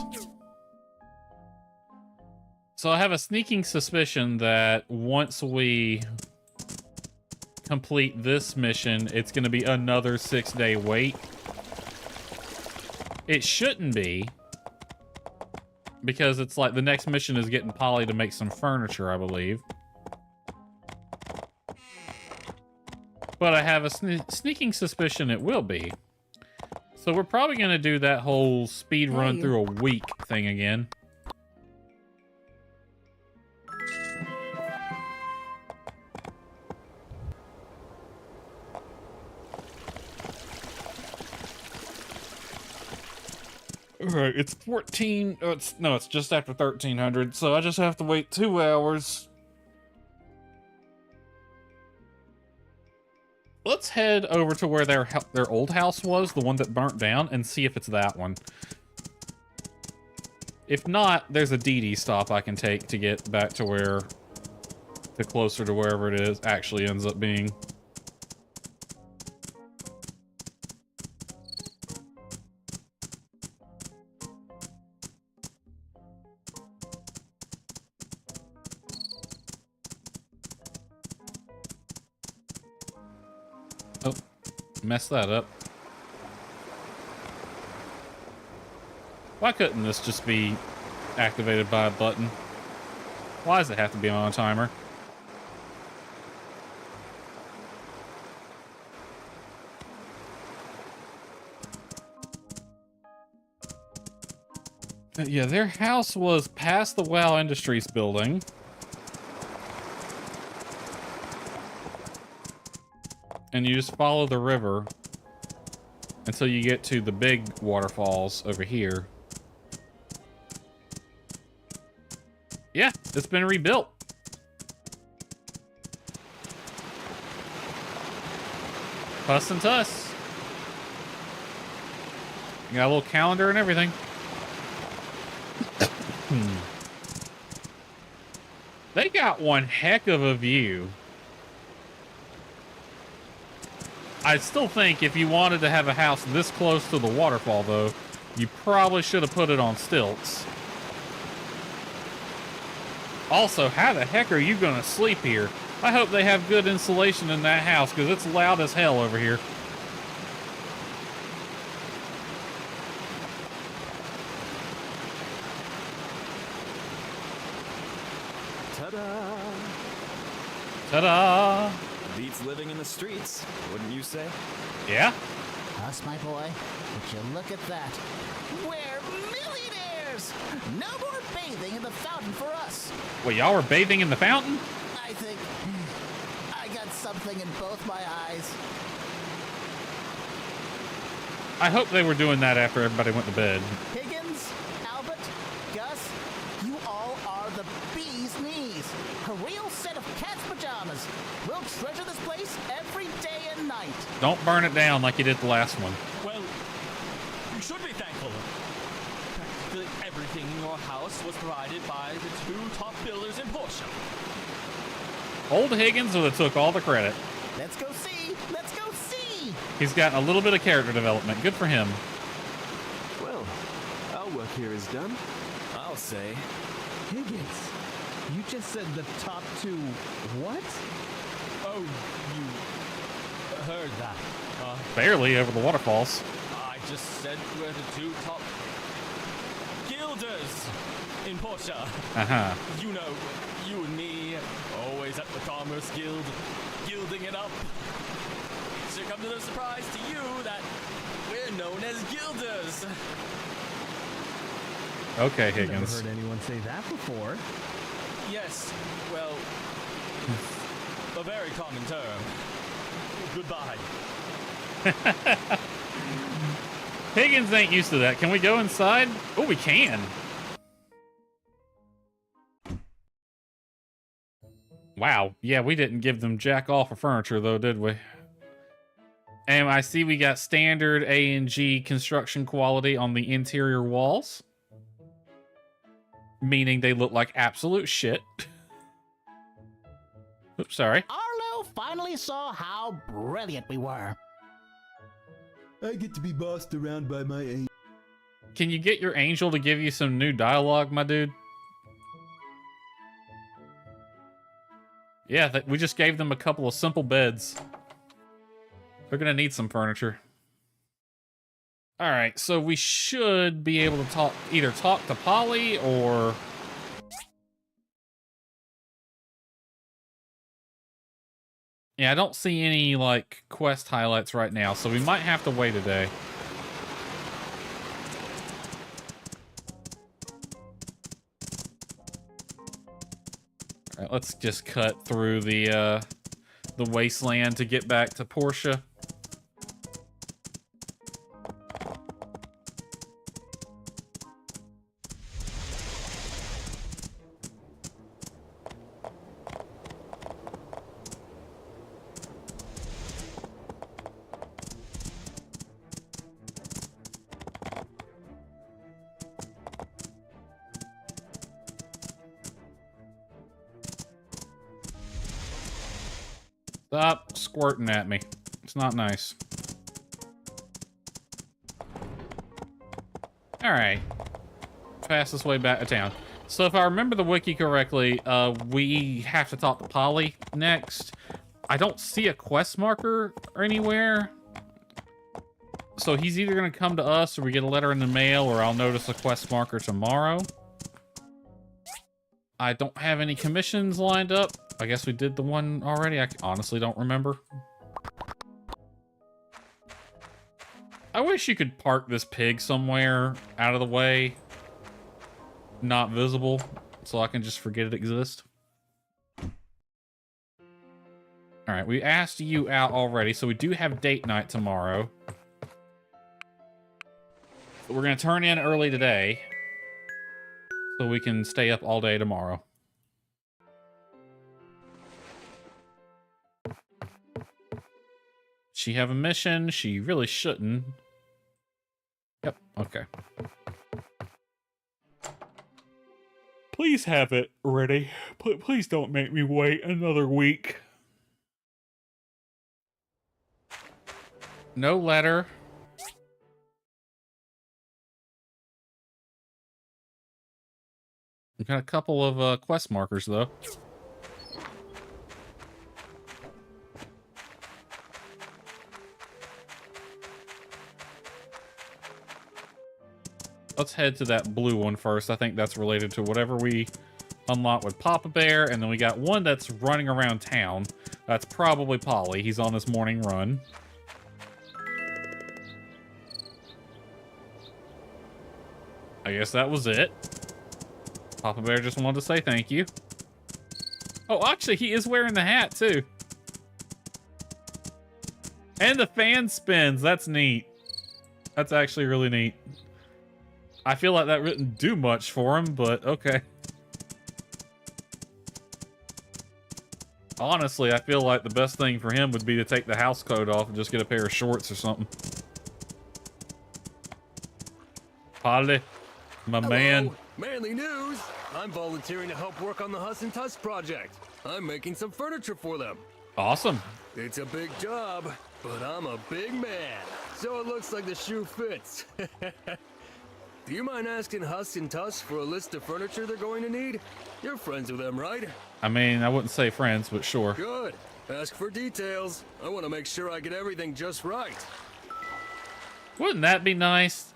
So I have a sneaking suspicion that once we complete this mission, it's going to be another 6-day wait. It shouldn't be, because it's like the next mission is getting Polly to make some furniture, I believe. But I have a sneaking suspicion it will be. So we're probably going to do that whole speed run through a week thing again. Alright, it's 14... Oh, it's just after 1300, so I just have to wait 2 hours. Let's head over to where their old house was, the one that burnt down, and see if it's that one. If not, there's a DD stop I can take to get back to where... the closer to wherever it is actually ends up being. Oh, messed that up. Why couldn't this just be activated by a button? Why does it have to be on a timer? Yeah, their house was past the WoW Industries building. And you just follow the river until you get to the big waterfalls over here. Yeah, it's been rebuilt. Puss and Tuss. You got a little calendar and everything. They got one heck of a view. I still think if you wanted to have a house this close to the waterfall, though, you probably should have put it on stilts. Also, how the heck are you gonna sleep here? I hope they have good insulation in that house, because it's loud as hell over here. Ta-da! Ta-da! Beats living in the streets, wouldn't you say? Yeah? Us, my boy, would you look at that? We're millionaires! No more bathing in the fountain for us. Wait, y'all were bathing in the fountain? I think I got something in both my eyes. I hope they were doing that after everybody went to bed. Higgins, Albert, Gus, you all are the bee's knees. A real set of cat's pajamas. We'll treasure this place every day and night. Don't burn it down like you did the last one. Well, you should be thankful. Practically everything in your house was provided by the 2 top builders in Portia. Old Higgins would have took all the credit. Let's go see. Let's go see. He's gotten a little bit of character development. Good for him. Well, our work here is done. I'll say. Higgins, you just said the top 2 what? Oh, you heard that? Barely over the waterfalls. I just said we're the 2 top guilders in Portia. Uh-huh. You know, you and me, always at the Commerce Guild, gilding it up. It should come to no surprise to you that we're known as guilders. Okay, I've Higgins. never heard anyone say that before. Yes, well, a very common term. Goodbye. Higgins ain't used to that. Can we go inside? Oh, we can. Wow. Yeah, we didn't give them jack all for furniture, though, did we? And I see we got standard A&G construction quality on the interior walls. Meaning they look like absolute shit. Oops, sorry. Arlo finally saw how brilliant we were. I get to be bossed around by my angel. Can you get your angel to give you some new dialogue, my dude? Yeah, we just gave them a couple of simple beds. They're gonna need some furniture. Alright, so we should be able to either talk to Polly or... Yeah, I don't see any, like, quest highlights right now, so we might have to wait a day. Alright, let's just cut through the wasteland to get back to Portia. Stop squirting at me. It's not nice. Alright. Fastest way back to town. So if I remember the wiki correctly, we have to talk to Polly next. I don't see a quest marker anywhere. So he's either going to come to us or we get a letter in the mail or I'll notice a quest marker tomorrow. I don't have any commissions lined up. I guess we did the one already. I honestly don't remember. I wish you could park this pig somewhere out of the way. Not visible. So I can just forget it exists. Alright, we asked you out already. So we do have date night tomorrow. But we're going to turn in early today. So we can stay up all day tomorrow. She have a mission? She really shouldn't. Yep, okay. Please have it ready. Please don't make me wait another week. No letter. We got a couple of quest markers, though. Let's head to that blue one first. I think that's related to whatever we unlocked with Papa Bear. And then we got one that's running around town. That's probably Polly. He's on his morning run. I guess that was it. Papa Bear just wanted to say thank you. Oh, actually, he is wearing the hat, too. And the fan spins. That's neat. That's actually really neat. I feel like that didn't do much for him, but okay. Honestly, I feel like the best thing for him would be to take the house coat off and just get a pair of shorts or something. Polly, my man. Manly news! I'm volunteering to help work on the Huss and Tuss project. I'm making some furniture for them. Awesome. It's a big job, but I'm a big man, so it looks like the shoe fits. Do you mind asking Huss and Tuss for a list of furniture they're going to need? You're friends with them, right? I mean, I wouldn't say friends, but sure. Good. Ask for details. I want to make sure I get everything just right. Wouldn't that be nice?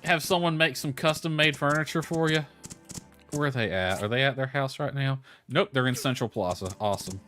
Have someone make some custom-made furniture for you? Where are they at? Are they at their house right now? Nope, they're in Central Plaza. Awesome.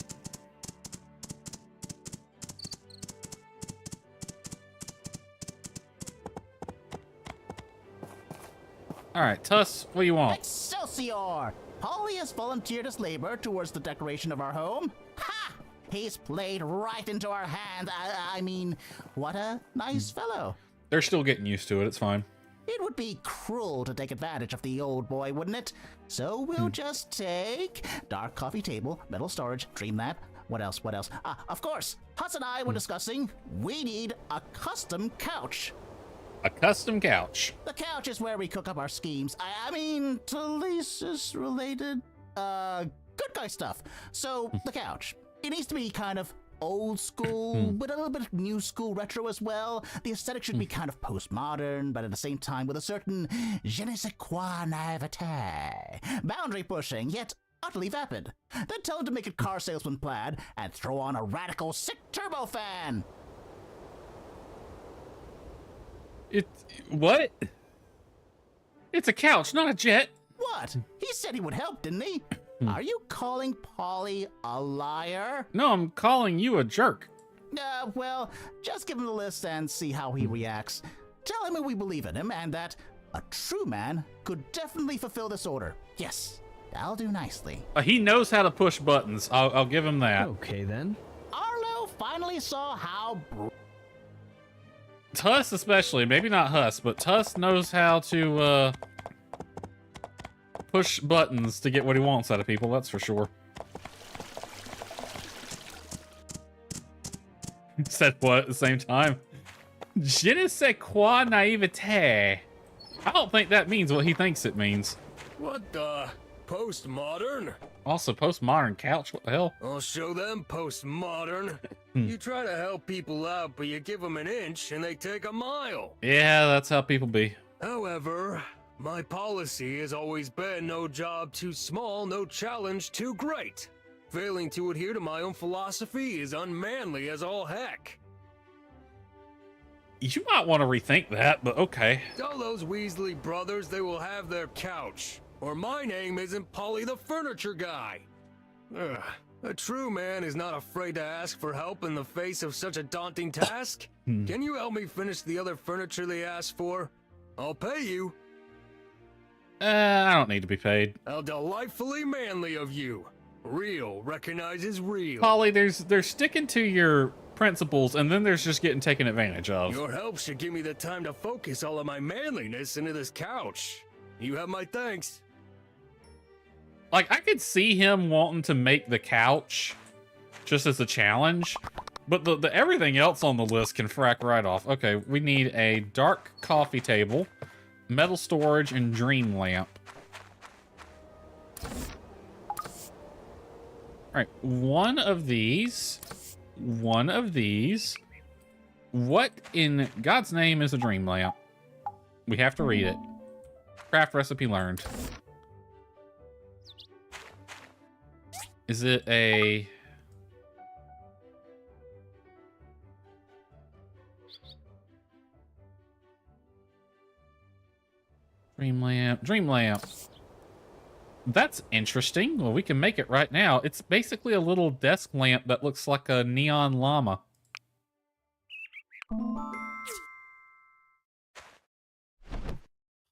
All right, Tuss, what do you want? Excelsior! Polly has volunteered his labor towards the decoration of our home. Ha! He's played right into our hands. I mean, what a nice fellow. They're still getting used to it. It's fine. It would be cruel to take advantage of the old boy, wouldn't it? So we'll just take dark coffee table, metal storage, dream lamp. What else? What else? Of course, Huss and I were discussing we need a custom couch. A custom couch. The couch is where we cook up our schemes. I mean, telesis related, good guy stuff. So, the couch. It needs to be kind of old school, but a little bit of new school retro as well. The aesthetic should be kind of postmodern, but at the same time with a certain je ne sais quoi naivete. Boundary pushing, yet utterly vapid. Then tell him to make it car salesman plaid and throw on a radical sick turbo fan. What? It's a couch, not a jet. What? He said he would help, didn't he? Are you calling Polly a liar? No, I'm calling you a jerk. Well, just give him the list and see how he reacts. Tell him we believe in him and that a true man could definitely fulfill this order. Yes, I'll do nicely. He knows how to push buttons. I'll give him that. Okay, then. Arlo finally saw how... Tuss especially, maybe not Huss, but Tuss knows how to push buttons to get what he wants out of people, that's for sure. Said what at the same time? Je ne sais quoi naivete. I don't think that means what he thinks it means. What the? postmodern? Also, postmodern couch. What the hell? I'll show them postmodern. You try to help people out, but you give them an inch and they take a mile. Yeah, that's how people be. However, my policy has always been no job too small, no challenge too great. Failing to adhere to my own philosophy is unmanly as all heck. You might want to rethink that, but okay. Tell those Weasley brothers they will have their couch, or my name isn't Polly the Furniture Guy. Ugh. A true man is not afraid to ask for help in the face of such a daunting task. Can you help me finish the other furniture they asked for? I'll pay you. I don't need to be paid. How delightfully manly of you. Real recognizes real. Polly, there's sticking to your principles, and then there's just getting taken advantage of. Your help should give me the time to focus all of my manliness into this couch. You have my thanks. Like, I could see him wanting to make the couch just as a challenge, but the everything else on the list can frack right off. Okay, we need a dark coffee table, metal storage, and dream lamp. All right, one of these. What in God's name is a dream lamp? We have to read it. Craft recipe learned. Is it a... Dream lamp, dream lamp. That's interesting. Well, we can make it right now. It's basically a little desk lamp that looks like a neon llama.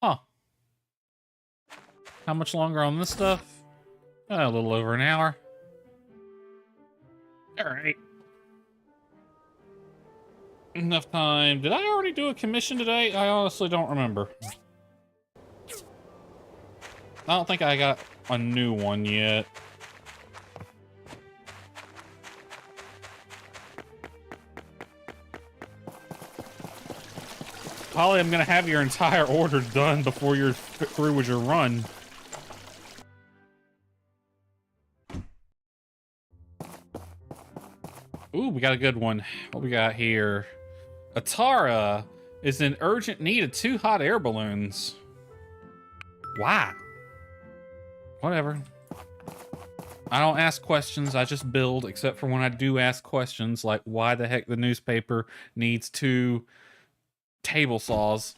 Huh. How much longer on this stuff? A little over an hour. Alright. Enough time. Did I already do a commission today? I honestly don't remember. I don't think I got a new one yet. Holly, I'm gonna have your entire order done before you're through with your run. Ooh, we got a good one. What we got here? Atara is in urgent need of 2 hot air balloons. Why? Whatever. I don't ask questions, I just build, except for when I do ask questions, like why the heck the newspaper needs 2 table saws.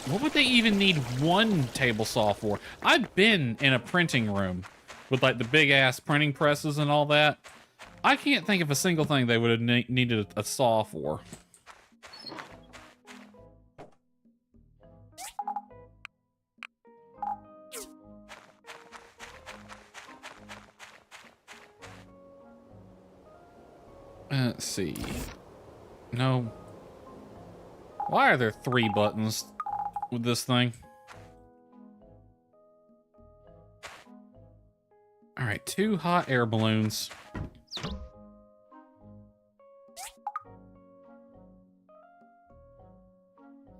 What would they even need 1 table saw for? I've been in a printing room with like the big ass printing presses and all that. I can't think of a single thing they would have needed a saw for. Let's see. No. Why are there 3 buttons with this thing? All right, 2 hot air balloons.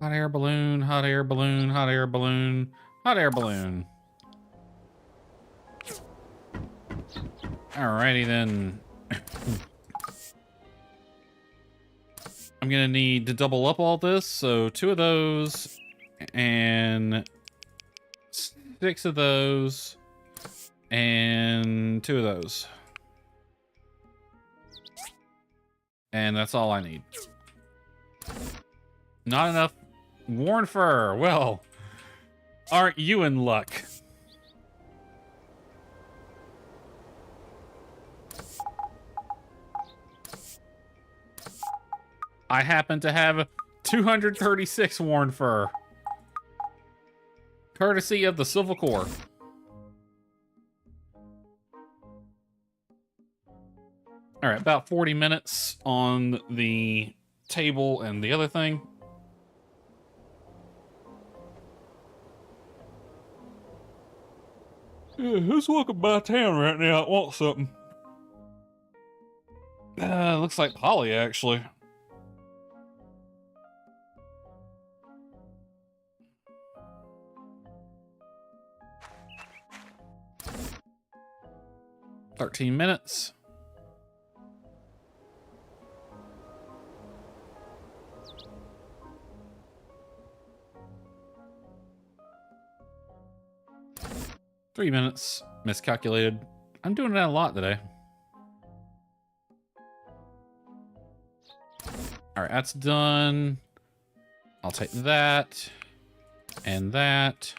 Hot air balloon, hot air balloon, hot air balloon, hot air balloon. Alrighty then. I'm gonna need to double up all this, so 2 of those and 6 of those and 2 of those. And that's all I need. Not enough worn fur. Well, aren't you in luck? I happen to have 236 worn fur. Courtesy of the Civil Corps. All right, about 40 minutes on the table and the other thing. Yeah, who's walking by town right now? I want something. Looks like Holly, actually. 13 minutes. Three minutes. Miscalculated. I'm doing that a lot today. Alright, that's done. I'll take that. And that.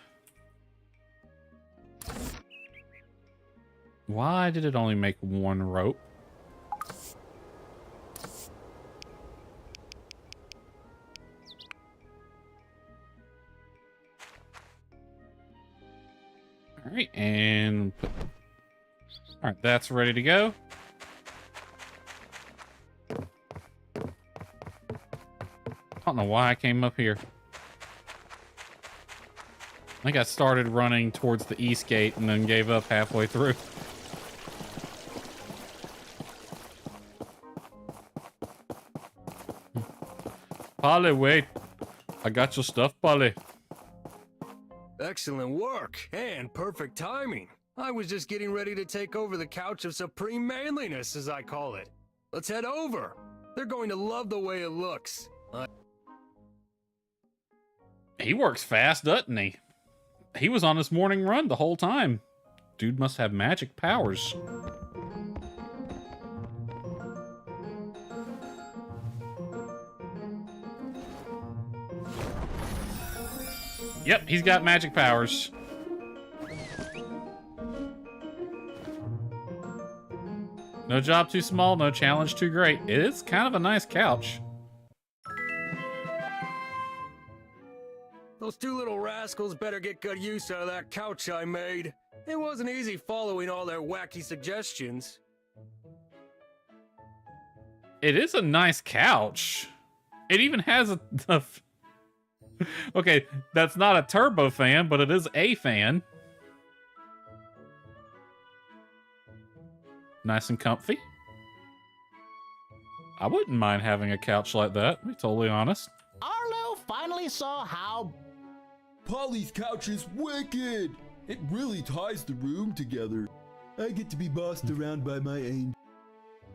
Why did it only make one rope? Alright, and put... Alright, that's ready to go. I don't know why I came up here. I think I started running towards the east gate and then gave up halfway through. Polly, wait. I got your stuff, Polly. Excellent work and perfect timing. I was just getting ready to take over the couch of supreme manliness, as I call it. Let's head over. They're going to love the way it looks. He works fast, doesn't he? He was on his morning run the whole time. Dude must have magic powers. Yep, he's got magic powers. No job too small, no challenge too great. It is kind of a nice couch. Those two little rascals better get good use out of that couch I made. It wasn't easy following all their wacky suggestions. It is a nice couch. It even has a okay, that's not a turbo fan, but it is a fan. Nice and comfy. I wouldn't mind having a couch like that, to be totally honest. Arlo finally saw how... Polly's couch is wicked! It really ties the room together. I get to be bossed around by my angel.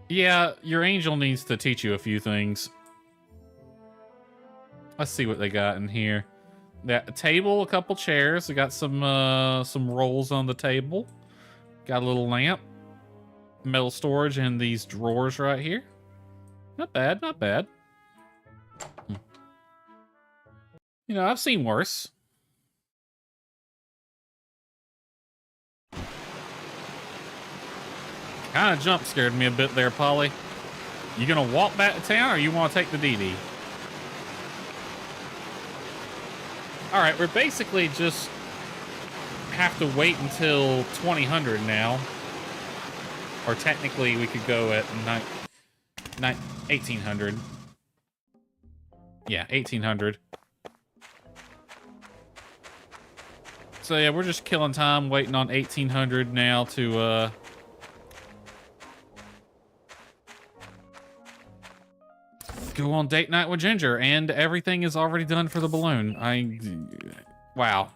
Yeah, your angel needs to teach you a few things. Let's see what they got in here. That a table, a couple chairs. We got some rolls on the table. Got a little lamp. Metal storage in these drawers right here. Not bad, not bad. You know, I've seen worse. Kind of jump scared me a bit there, Polly. You gonna walk back to town or you want to take the DD? Alright, we're basically just have to wait until 2000 now. Or technically we could go at 1800. Yeah, 1800. So yeah, we're just killing time waiting on 1800 now to go on date night with Ginger, and everything is already done for the balloon. Wow.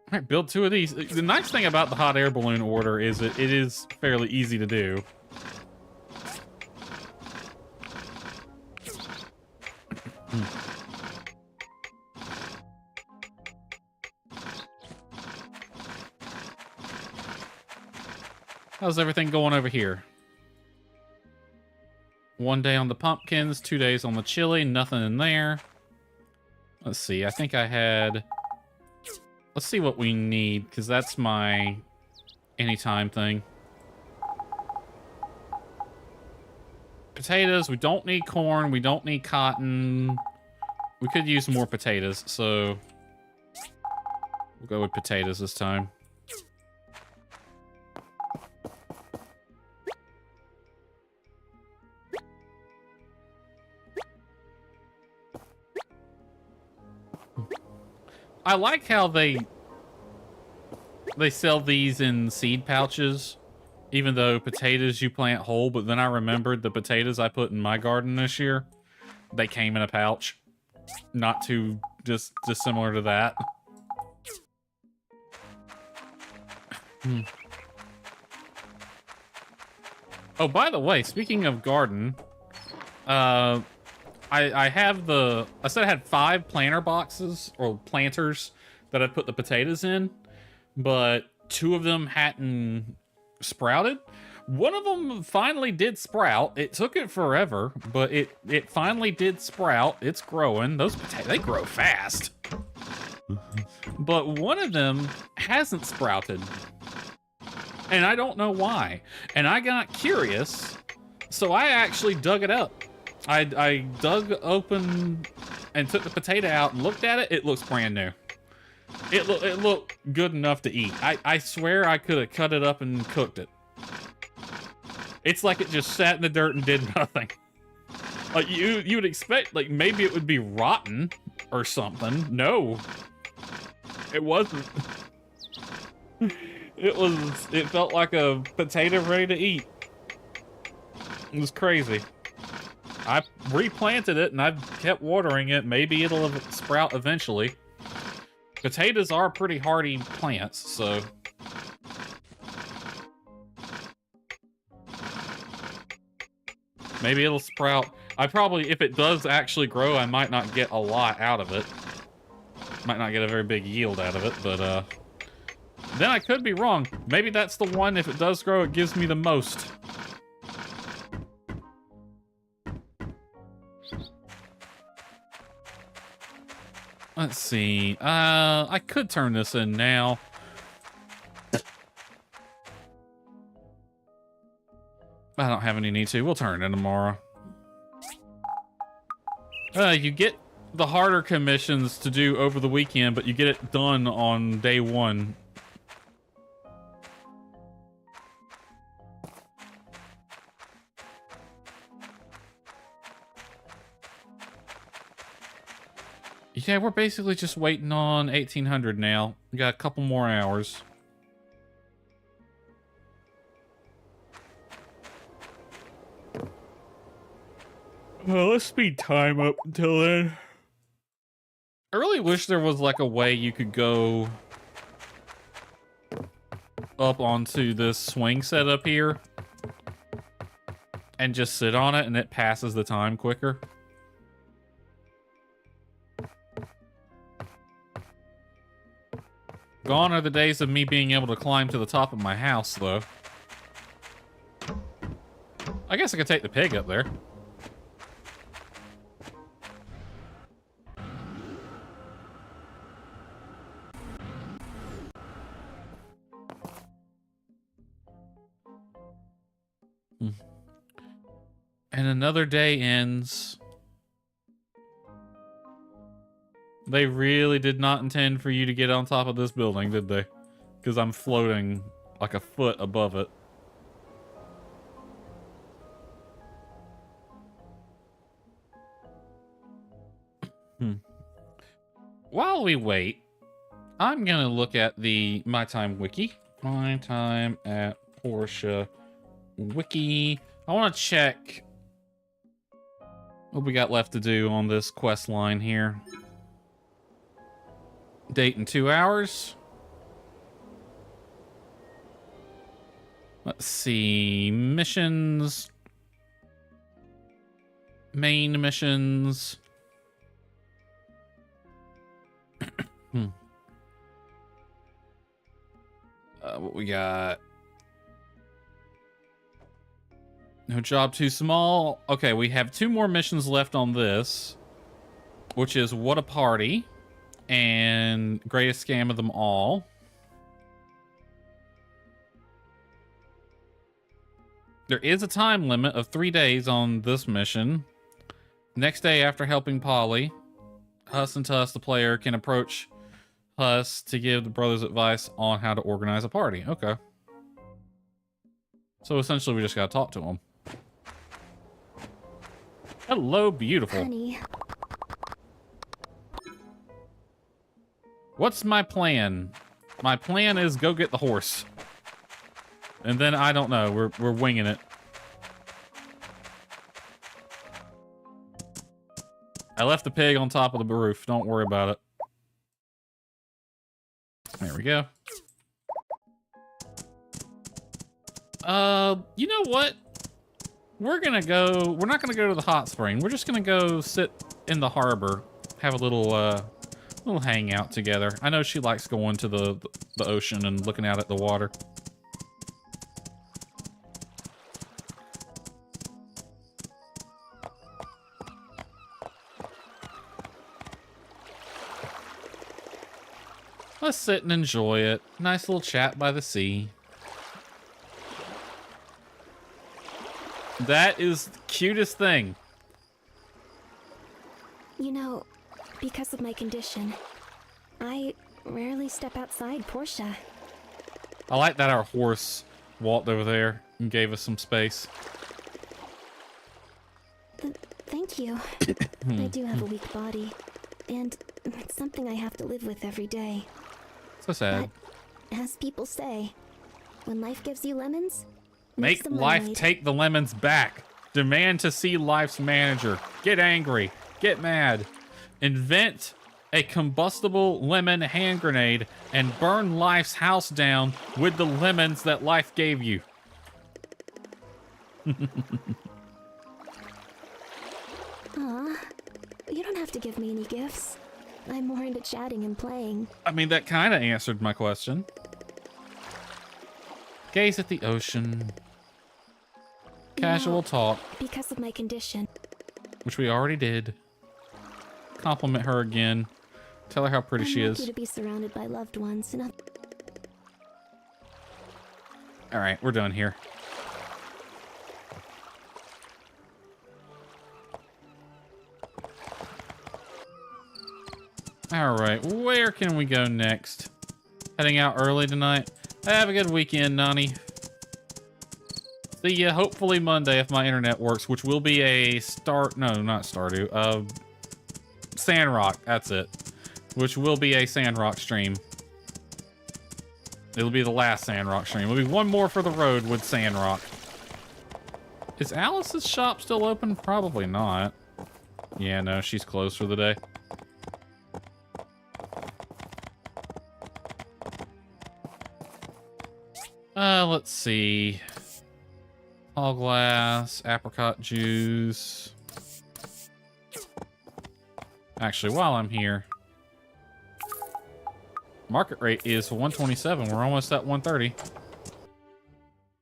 All right, build two of these. The nice thing about the hot air balloon order is that it is fairly easy to do. How's everything going over here? 1 day on the pumpkins, 2 days on the chili, nothing in there. Let's see, I think I had... Let's see what we need, because that's my anytime thing. Potatoes, we don't need corn, we don't need cotton. We could use more potatoes, so... We'll go with potatoes this time. I like how they sell these in seed pouches, even though potatoes you plant whole, but then I remembered the potatoes I put in my garden this year, they came in a pouch. Not too dissimilar to that. Oh, by the way, speaking of garden, I have I said I had 5 planter boxes or planters that I put the potatoes in, but 2 of them hadn't sprouted. One of them finally did sprout. It took it forever, but it finally did sprout. It's growing. Those potatoes, they grow fast. But one of them hasn't sprouted. And I don't know why. And I got curious, so I actually dug it up. I dug open and took the potato out and looked at it. It looks brand new. It looked good enough to eat. I swear I could have cut it up and cooked it. It's like it just sat in the dirt and did nothing. Like you would expect, like maybe it would be rotten or something. No, it wasn't. It felt like a potato ready to eat. It was crazy. I replanted it and I've kept watering it. Maybe it'll sprout eventually. Potatoes are pretty hardy plants, so. Maybe it'll sprout. If it does actually grow, I might not get a lot out of it. Might not get a very big yield out of it, but then I could be wrong. Maybe that's the one, if it does grow, it gives me the most. Let's see. I could turn this in now. I don't have any need to. We'll turn it in tomorrow. You get the harder commissions to do over the weekend, but you get it done on day 1. Yeah, we're basically just waiting on 1800 now. We got a couple more hours. Well, let's speed time up until then. I really wish there was like a way you could go up onto this swing set up here and just sit on it and it passes the time quicker. Gone are the days of me being able to climb to the top of my house, though. I guess I could take the pig up there. And another day ends. They really did not intend for you to get on top of this building, did they? Because I'm floating like a foot above it. While we wait, I'm gonna look at the My Time Wiki. My Time at Portia Wiki. I want to check what we got left to do on this quest line here. Date in 2 hours. Let's see. Missions. Main missions. What we got? No job too small. Okay, we have 2 more missions left on this, which is What a Party and Greatest Scam of Them All. There is a time limit of 3 days on this mission. Next day after helping Polly, Huss and Tuss, the player, can approach Huss to give the brothers advice on how to organize a party. Okay. So essentially we just gotta talk to him. Hello, beautiful. Honey. What's my plan? My plan is go get the horse. And then I don't know. We're winging it. I left the pig on top of the roof. Don't worry about it. There we go. You know what? We're not gonna go to the hot spring. We're just gonna go sit in the harbor, have a little hangout together. I know she likes going to the ocean and looking out at the water. Let's sit and enjoy it. Nice little chat by the sea. That is the cutest thing. You know, because of my condition, I rarely step outside Portia. I like that our horse walked over there and gave us some space. Thank you. I do have a weak body, and it's something I have to live with every day. So sad. But, as people say, when life gives you lemons, make some life lemonade. take the lemons back. Demand to see life's manager. Get angry. Get mad. Invent a combustible lemon hand grenade and burn life's house down with the lemons that life gave you. Aw, you don't have to give me any gifts. I'm more into chatting and playing. I mean, that kind of answered my question. Gaze at the ocean. Casual talk. Because of my condition. Which we already did. Compliment her again. Tell her how pretty she I'm is. lucky to be surrounded by loved ones. And All right, we're done here. All right, where can we go next? Heading out early tonight. Have a good weekend, Nani. See ya hopefully Monday if my internet works, which will be a not Stardew, Sandrock, that's it. Which will be a Sandrock stream. It'll be the last Sandrock stream. It'll be one more for the road with Sandrock. Is Alice's shop still open? Probably not. Yeah, no, she's closed for the day. Let's see. All glass, apricot juice. Actually, while I'm here, market rate is 127. We're almost at 130.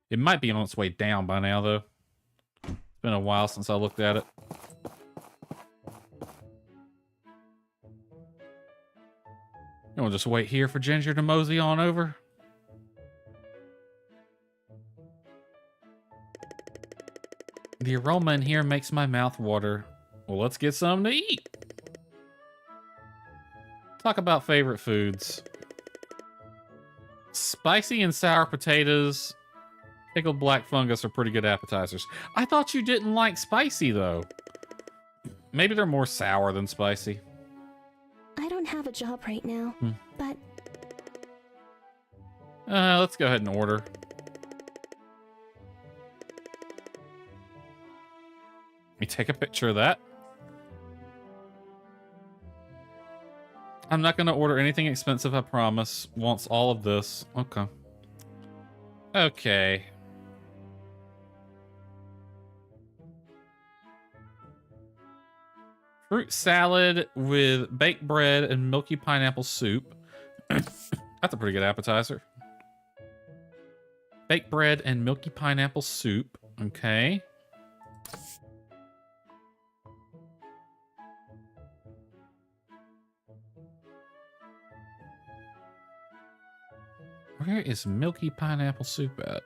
It might be on its way down by now, though. It's been a while since I looked at it. And we'll just wait here for Ginger to mosey on over. The aroma in here makes my mouth water. Well, let's get something to eat. Talk about favorite foods. Spicy and sour potatoes, pickled black fungus are pretty good appetizers. I thought you didn't like spicy, though. Maybe they're more sour than spicy. I don't have a job right now, but... Let's go ahead and order. Let me take a picture of that. I'm not going to order anything expensive, I promise. Wants all of this. Okay. Okay. Fruit salad with baked bread and milky pineapple soup. That's a pretty good appetizer. Baked bread and milky pineapple soup. Okay. Where is milky pineapple soup at?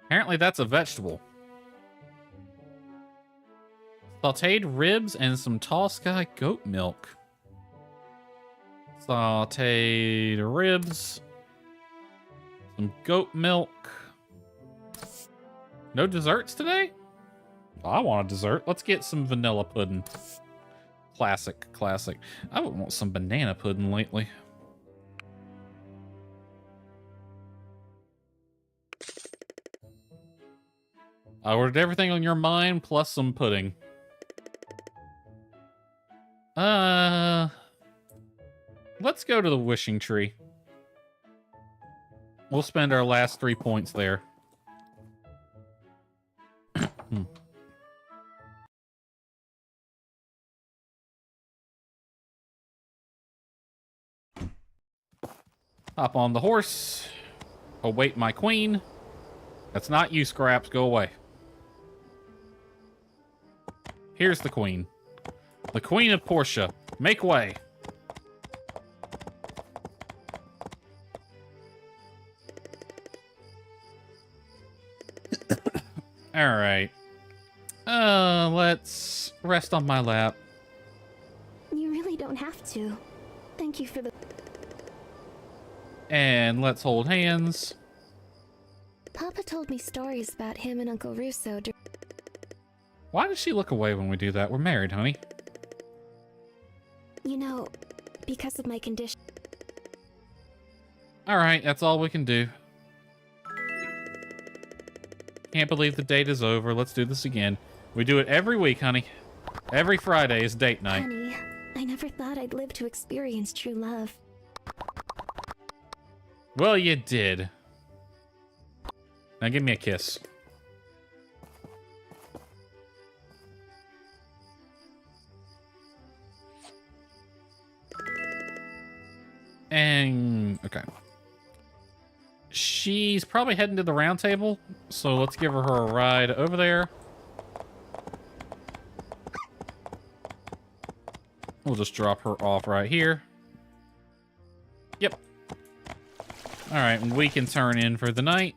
Apparently that's a vegetable. Sauteed ribs and some tall sky goat milk. Sauteed ribs. Some goat milk. No desserts today? I want a dessert. Let's get some vanilla pudding. Classic, classic. I would want some banana pudding lately. I ordered everything on your mind plus some pudding. Let's go to the wishing tree. We'll spend our last 3 points there. Hop on the horse. Await my queen. That's not you, Scraps. Go away. Here's the queen. The queen of Portia. Make way. All right. Let's rest on my lap. You really don't have to. Thank you for the... And let's hold hands. Papa told me stories about him and Uncle Russo. Why does she look away when we do that? We're married, honey. You know, because of my condition. All right, that's all we can do. Can't believe the date is over. Let's do this again. We do it every week, honey. Every Friday is date night. Honey, I never thought I'd live to experience true love. Well, you did. Now give me a kiss. And okay. She's probably heading to the round table, so let's give her a ride over there. We'll just drop her off right here. Yep. All right, and we can turn in for the night.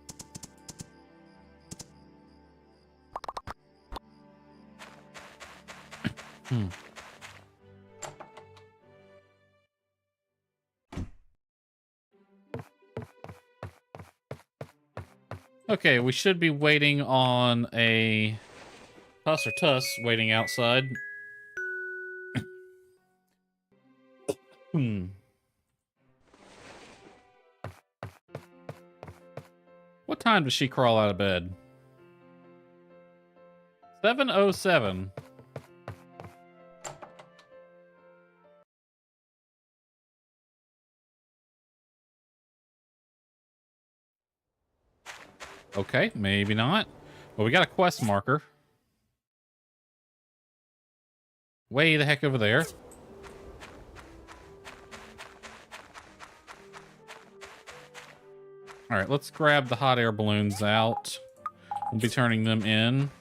Okay, we should be waiting on a Tuss or Tuss waiting outside. What time does she crawl out of bed? 7:07. Okay, maybe not. Well, we got a quest marker. Way the heck over there. All right, let's grab the hot air balloons out. We'll be turning them in.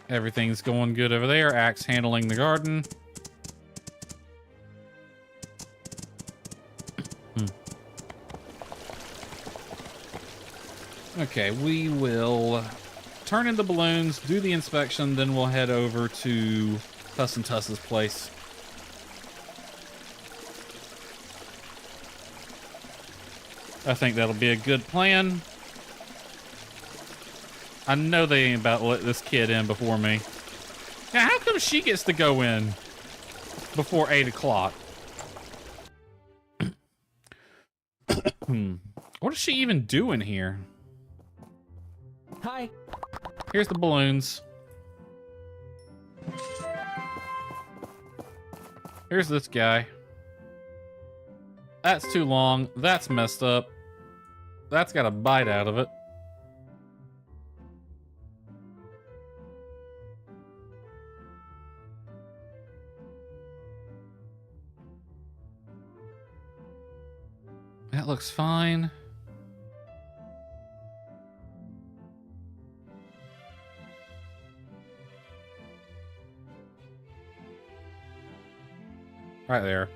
Everything's going good over there. Axe handling the garden. Okay, we will turn in the balloons, do the inspection, then we'll head over to Tuss and Tuss's place. I think that'll be a good plan. I know they ain't about to let this kid in before me. Now, how come she gets to go in before 8 o'clock? What is she even doing here? Hi. Here's the balloons. Here's this guy. That's too long. That's messed up. That's got a bite out of it. That looks fine. Right there.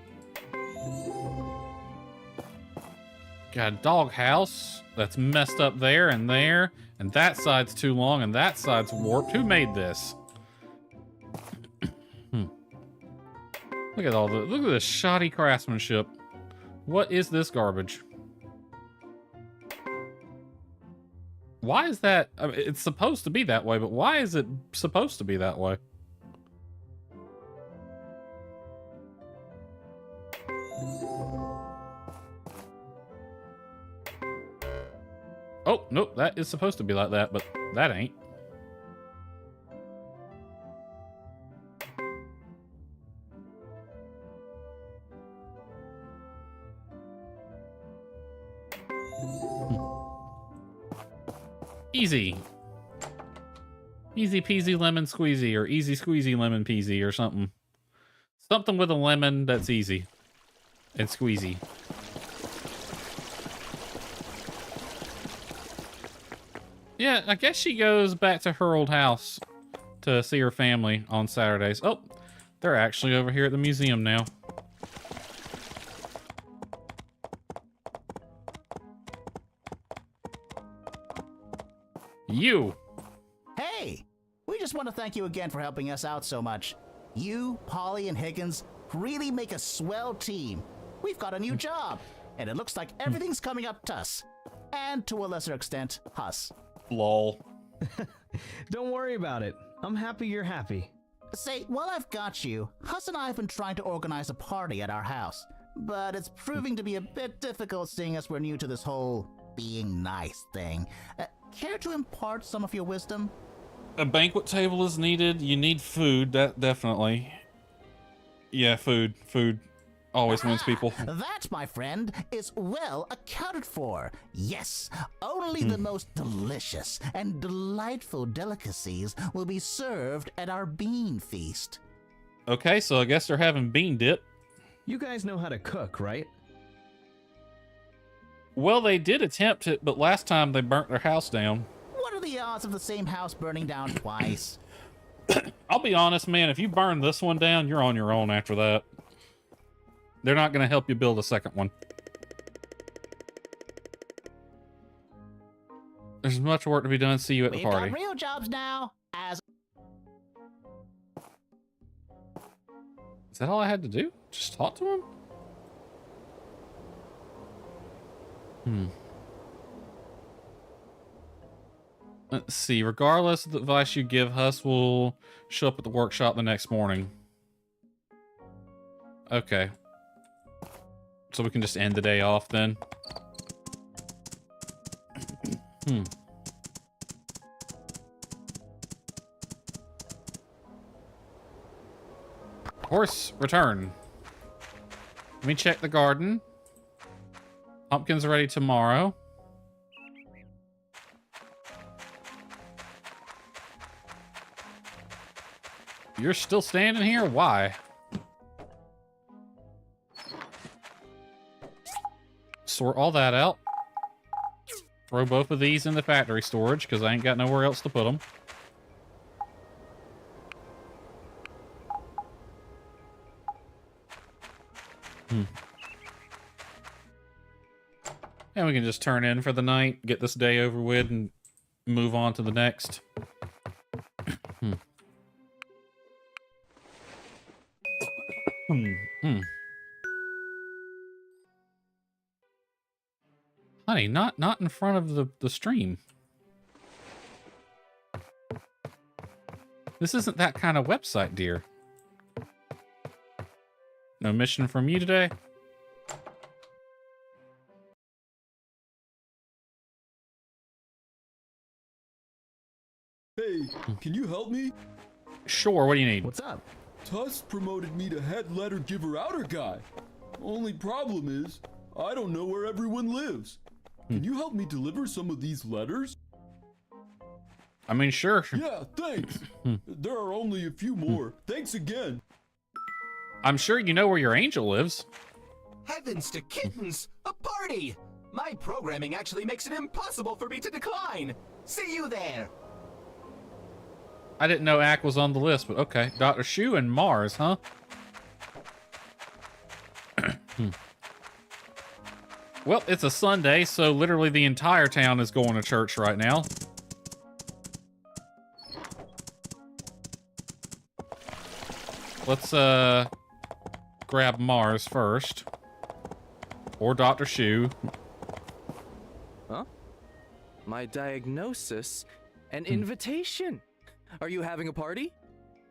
Got a dog house that's messed up there, and that side's too long, and that side's warped. Who made this? Look at this shoddy craftsmanship. What is this garbage? Why is that? I mean, it's supposed to be that way, but why is it supposed to be that way? Oh, nope, that is supposed to be like that, but that ain't. Easy. Easy peasy lemon squeezy, or easy squeezy lemon peasy, or something. Something with a lemon that's easy and squeezy. Yeah, I guess she goes back to her old house to see her family on Saturdays. Oh, they're actually over here at the museum now. You. Hey, we just want to thank you again for helping us out so much. You, Polly, and Higgins really make a swell team. We've got a new job, and it looks like everything's coming up to us. And to a lesser extent, us. Lol. Don't worry about it. I'm happy you're happy. Say, while I've got you, Huss and I have been trying to organize a party at our house. But it's proving to be a bit difficult seeing as we're new to this whole being nice thing. Care to impart some of your wisdom? A banquet table is needed. You need food, that definitely. Yeah, food. Food always wins people. That, my friend, is well accounted for. Yes, only the most delicious and delightful delicacies will be served at our bean feast. Okay, so I guess they're having bean dip. You guys know how to cook, right? Well, they did attempt it, but last time they burnt their house down. What are the odds of the same house burning down twice? I'll be honest, man, if you burn this one down, you're on your own after that. They're not going to help you build a second one. There's much work to be done. See you at the party. We've got real jobs now, as... Is that all I had to do? Just talk to him? Let's see. Regardless of the advice you give, Huss will show up at the workshop the next morning. Okay. So we can just end the day off then. Horse, return. Let me check the garden. Pumpkins are ready tomorrow. You're still standing here? Why? Sort all that out. Throw both of these in the factory storage because I ain't got nowhere else to put them. And we can just turn in for the night, get this day over with, and move on to the next. Honey, not in front of the stream. This isn't that kind of website, dear. No mission from you today? Hey, can you help me? Sure, what do you need? What's up? Tuss promoted me to head letter giver outer guy. Only problem is, I don't know where everyone lives. Can you help me deliver some of these letters? I mean, sure. Yeah, thanks. There are only a few more. Thanks again. I'm sure you know where your angel lives. Heavens to kittens! A party! My programming actually makes it impossible for me to decline. See you there. I didn't know Ack was on the list, but okay. Dr. Shu and Mars, huh? Well, it's a Sunday, so literally the entire town is going to church right now. Let's, grab Mars first. Or Dr. Shu. Huh? My diagnosis? An invitation? Are you having a party?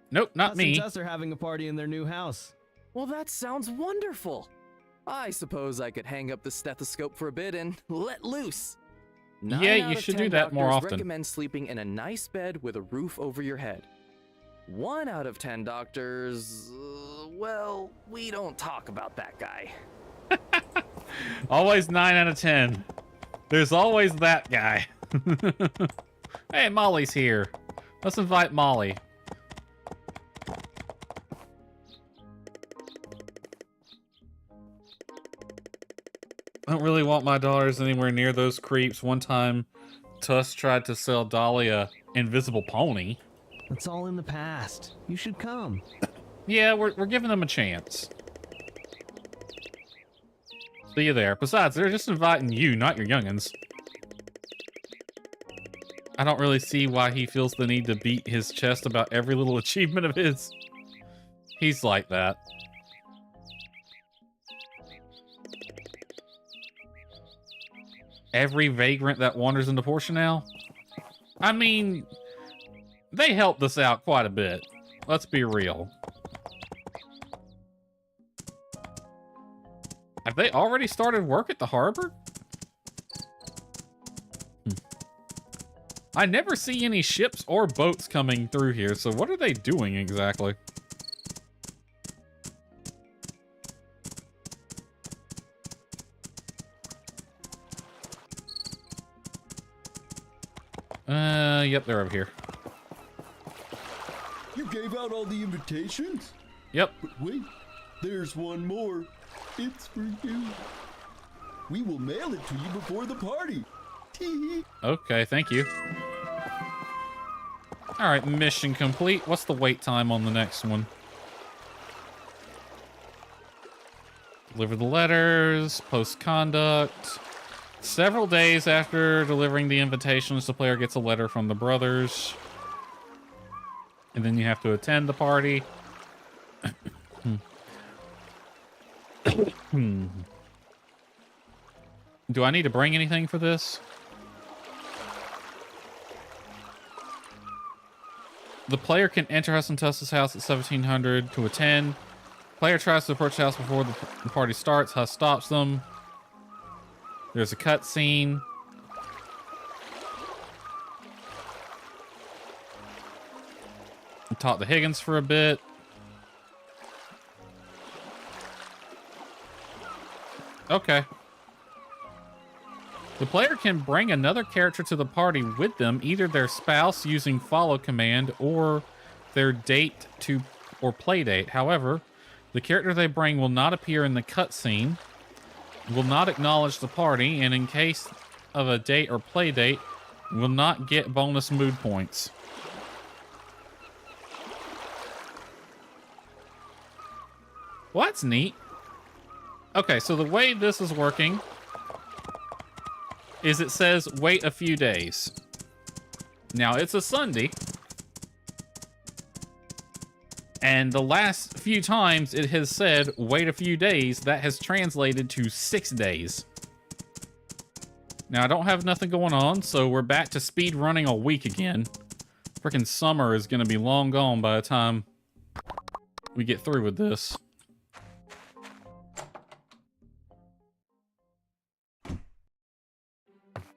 Nope, not Us me. and Tuss are having a party in their new house. Well, that sounds wonderful. I suppose I could hang up the stethoscope for a bit and let loose. Yeah, you should do that more often. Recommend sleeping in a nice bed with a roof over your head. 1 out of 10 doctors, well, we don't talk about that guy. Always 9 out of 10. There's always that guy. Hey, Molly's here. Let's invite Molly. I don't really want my daughters anywhere near those creeps. One time, Tuss tried to sell Dolly a invisible pony. It's all in the past. You should come. Yeah, we're giving them a chance. See you there. Besides, they're just inviting you, not your youngins. I don't really see why he feels the need to beat his chest about every little achievement of his. He's like that. Every vagrant that wanders into Portia now? I mean, they helped us out quite a bit. Let's be real. Have they already started work at the harbor? I never see any ships or boats coming through here, so what are they doing exactly? Yep, they're over here. You gave out all the invitations? Yep. But wait, there's one more. It's for you. We will mail it to you before the party. Tee. Okay, thank you. Alright, mission complete. What's the wait time on the next one? Deliver the letters, post conduct. Several days after delivering the invitations, the player gets a letter from the brothers. And then you have to attend the party. Do I need to bring anything for this? The player can enter Hudson Tuss's house at 1700 to attend. Player tries to approach the house before the party starts. Huss stops them. There's a cutscene. Talk to Higgins for a bit. Okay. The player can bring another character to the party with them, either their spouse using follow command or their date to or play date. However, the character they bring will not appear in the cutscene, will not acknowledge the party, and in case of a date or play date, will not get bonus mood points. Well, that's neat. Okay, so the way this is working is it says wait a few days. Now, it's a Sunday. And the last few times it has said wait a few days, that has translated to 6 days. Now, I don't have nothing going on, so we're back to speed running a week again. Frickin' summer is going to be long gone by the time we get through with this.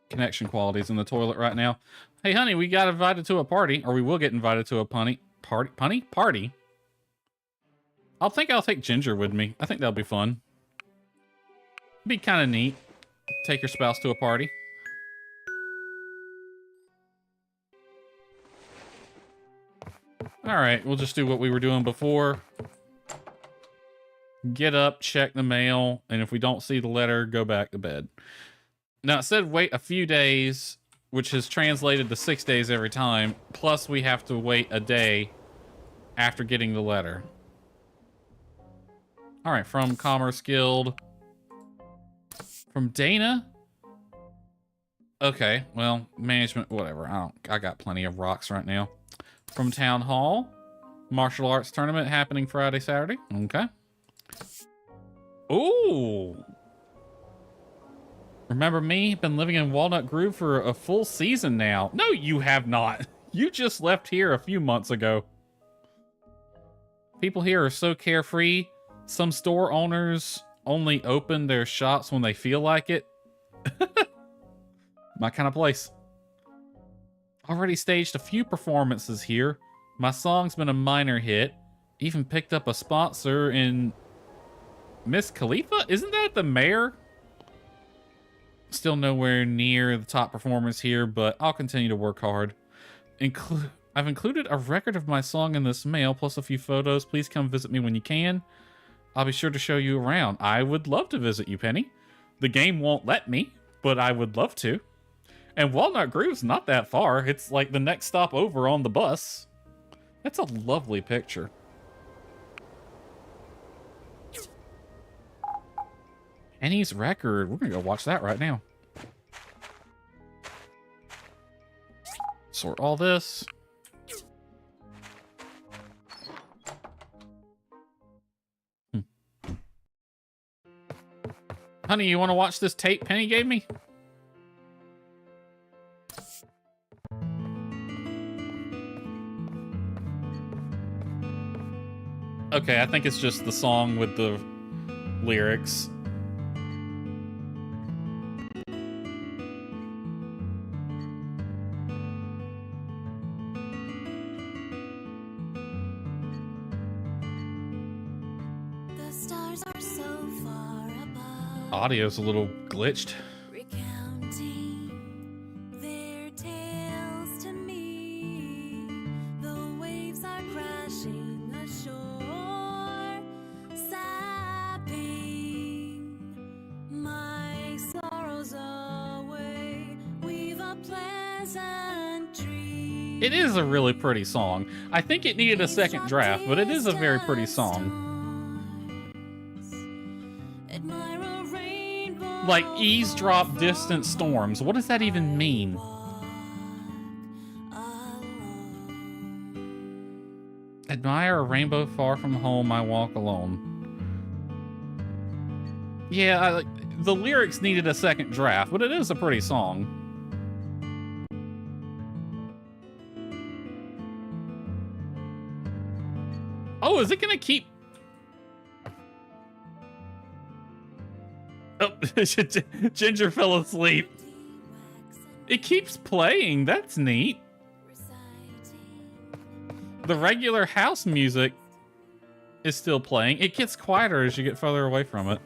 Connection quality's in the toilet right now. Hey, honey, we got invited to a party, or we will get invited to a party. I think I'll take Ginger with me. I think that'll be fun. Be kind of neat. Take your spouse to a party. All right, we'll just do what we were doing before. Get up, check the mail, and if we don't see the letter, go back to bed. Now, it said wait a few days, which is translated to 6 days every time, plus we have to wait a day after getting the letter. All right, from Commerce Guild. From Dana? Okay, well, management, whatever. I got plenty of rocks right now. From Town Hall. Martial Arts Tournament happening Friday, Saturday. Okay. Ooh. Remember me? Been living in Walnut Grove for a full season now. No, you have not. You just left here a few months ago. People here are so carefree. Some store owners only open their shops when they feel like it. My kind of place. Already staged a few performances here. My song's been a minor hit. Even picked up a sponsor in Miss Khalifa? Isn't that the mayor? Still nowhere near the top performance here, but I'll continue to work hard. I've included a record of my song in this mail, plus a few photos. Please come visit me when you can. I'll be sure to show you around. I would love to visit you, Penny. The game won't let me, but I would love to. And Walnut Groove's not that far. It's like the next stop over on the bus. That's a lovely picture. Penny's record. We're gonna go watch that right now. Sort all this. Honey, you want to watch this tape Penny gave me? Okay, I think it's just the song with the lyrics. The stars are so far above. Audio's a little glitched. Recounting their tales to me. The waves are crashing ashore, sapping my sorrows away. We've a pleasant dream. It is a really pretty song. I think it needed a second draft, but it is a very pretty song. Like, eavesdrop distant storms. What does that even mean? Admire a rainbow far from home, I walk alone. Yeah, the lyrics needed a second draft, but it is a pretty song. Oh, is it gonna keep... Oh, Ginger fell asleep. It keeps playing. That's neat. The regular house music is still playing. It gets quieter as you get further away from it.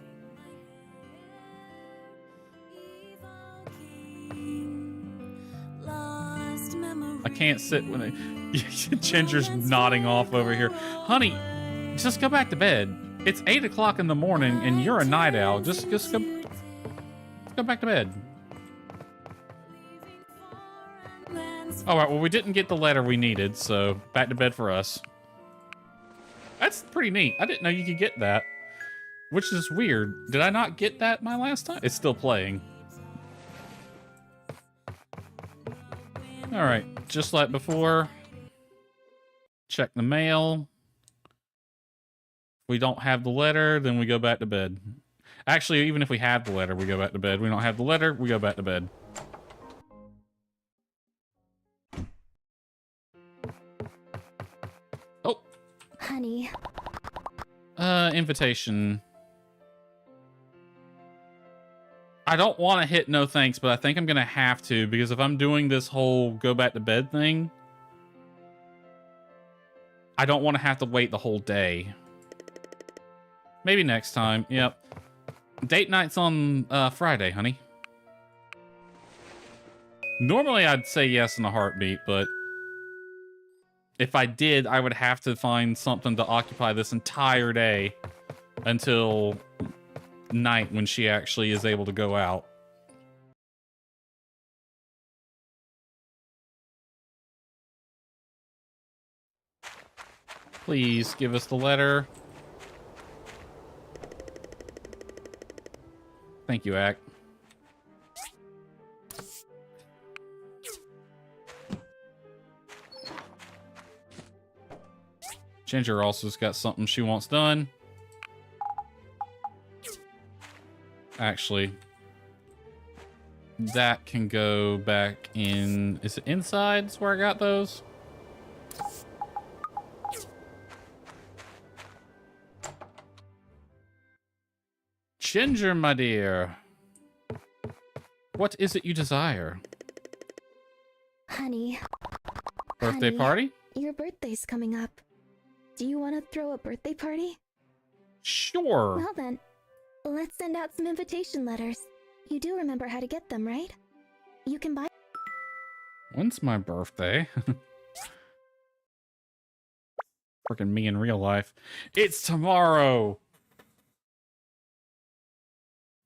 I can't sit when Ginger's nodding off over here. Honey, just go back to bed. It's 8 o'clock in the morning, and you're a night owl. Just go back to bed. All right, well, we didn't get the letter we needed, so back to bed for us. That's pretty neat. I didn't know you could get that, which is weird. Did I not get that my last time? It's still playing. All right, just like before, check the mail. If we don't have the letter, then we go back to bed. Actually, even if we have the letter, we go back to bed. We don't have the letter, we go back to bed. Oh. Honey. Invitation. I don't want to hit no thanks, but I think I'm going to have to, because if I'm doing this whole go back to bed thing, I don't want to have to wait the whole day. Maybe next time. Yep. Date night's on Friday, honey. Normally I'd say yes in a heartbeat, but if I did, I would have to find something to occupy this entire day until night when she actually is able to go out. Please give us the letter. Thank you, Ack. Ginger also's got something she wants done. Actually, that can go back in... Is it inside? That's where I got those? Ginger, my dear. What is it you desire? Honey. Birthday party? Your birthday's coming up. Do you want to throw a birthday party? Sure. Well then, let's send out some invitation letters. You do remember how to get them, right? You can buy. When's my birthday? Freaking me in real life. It's tomorrow!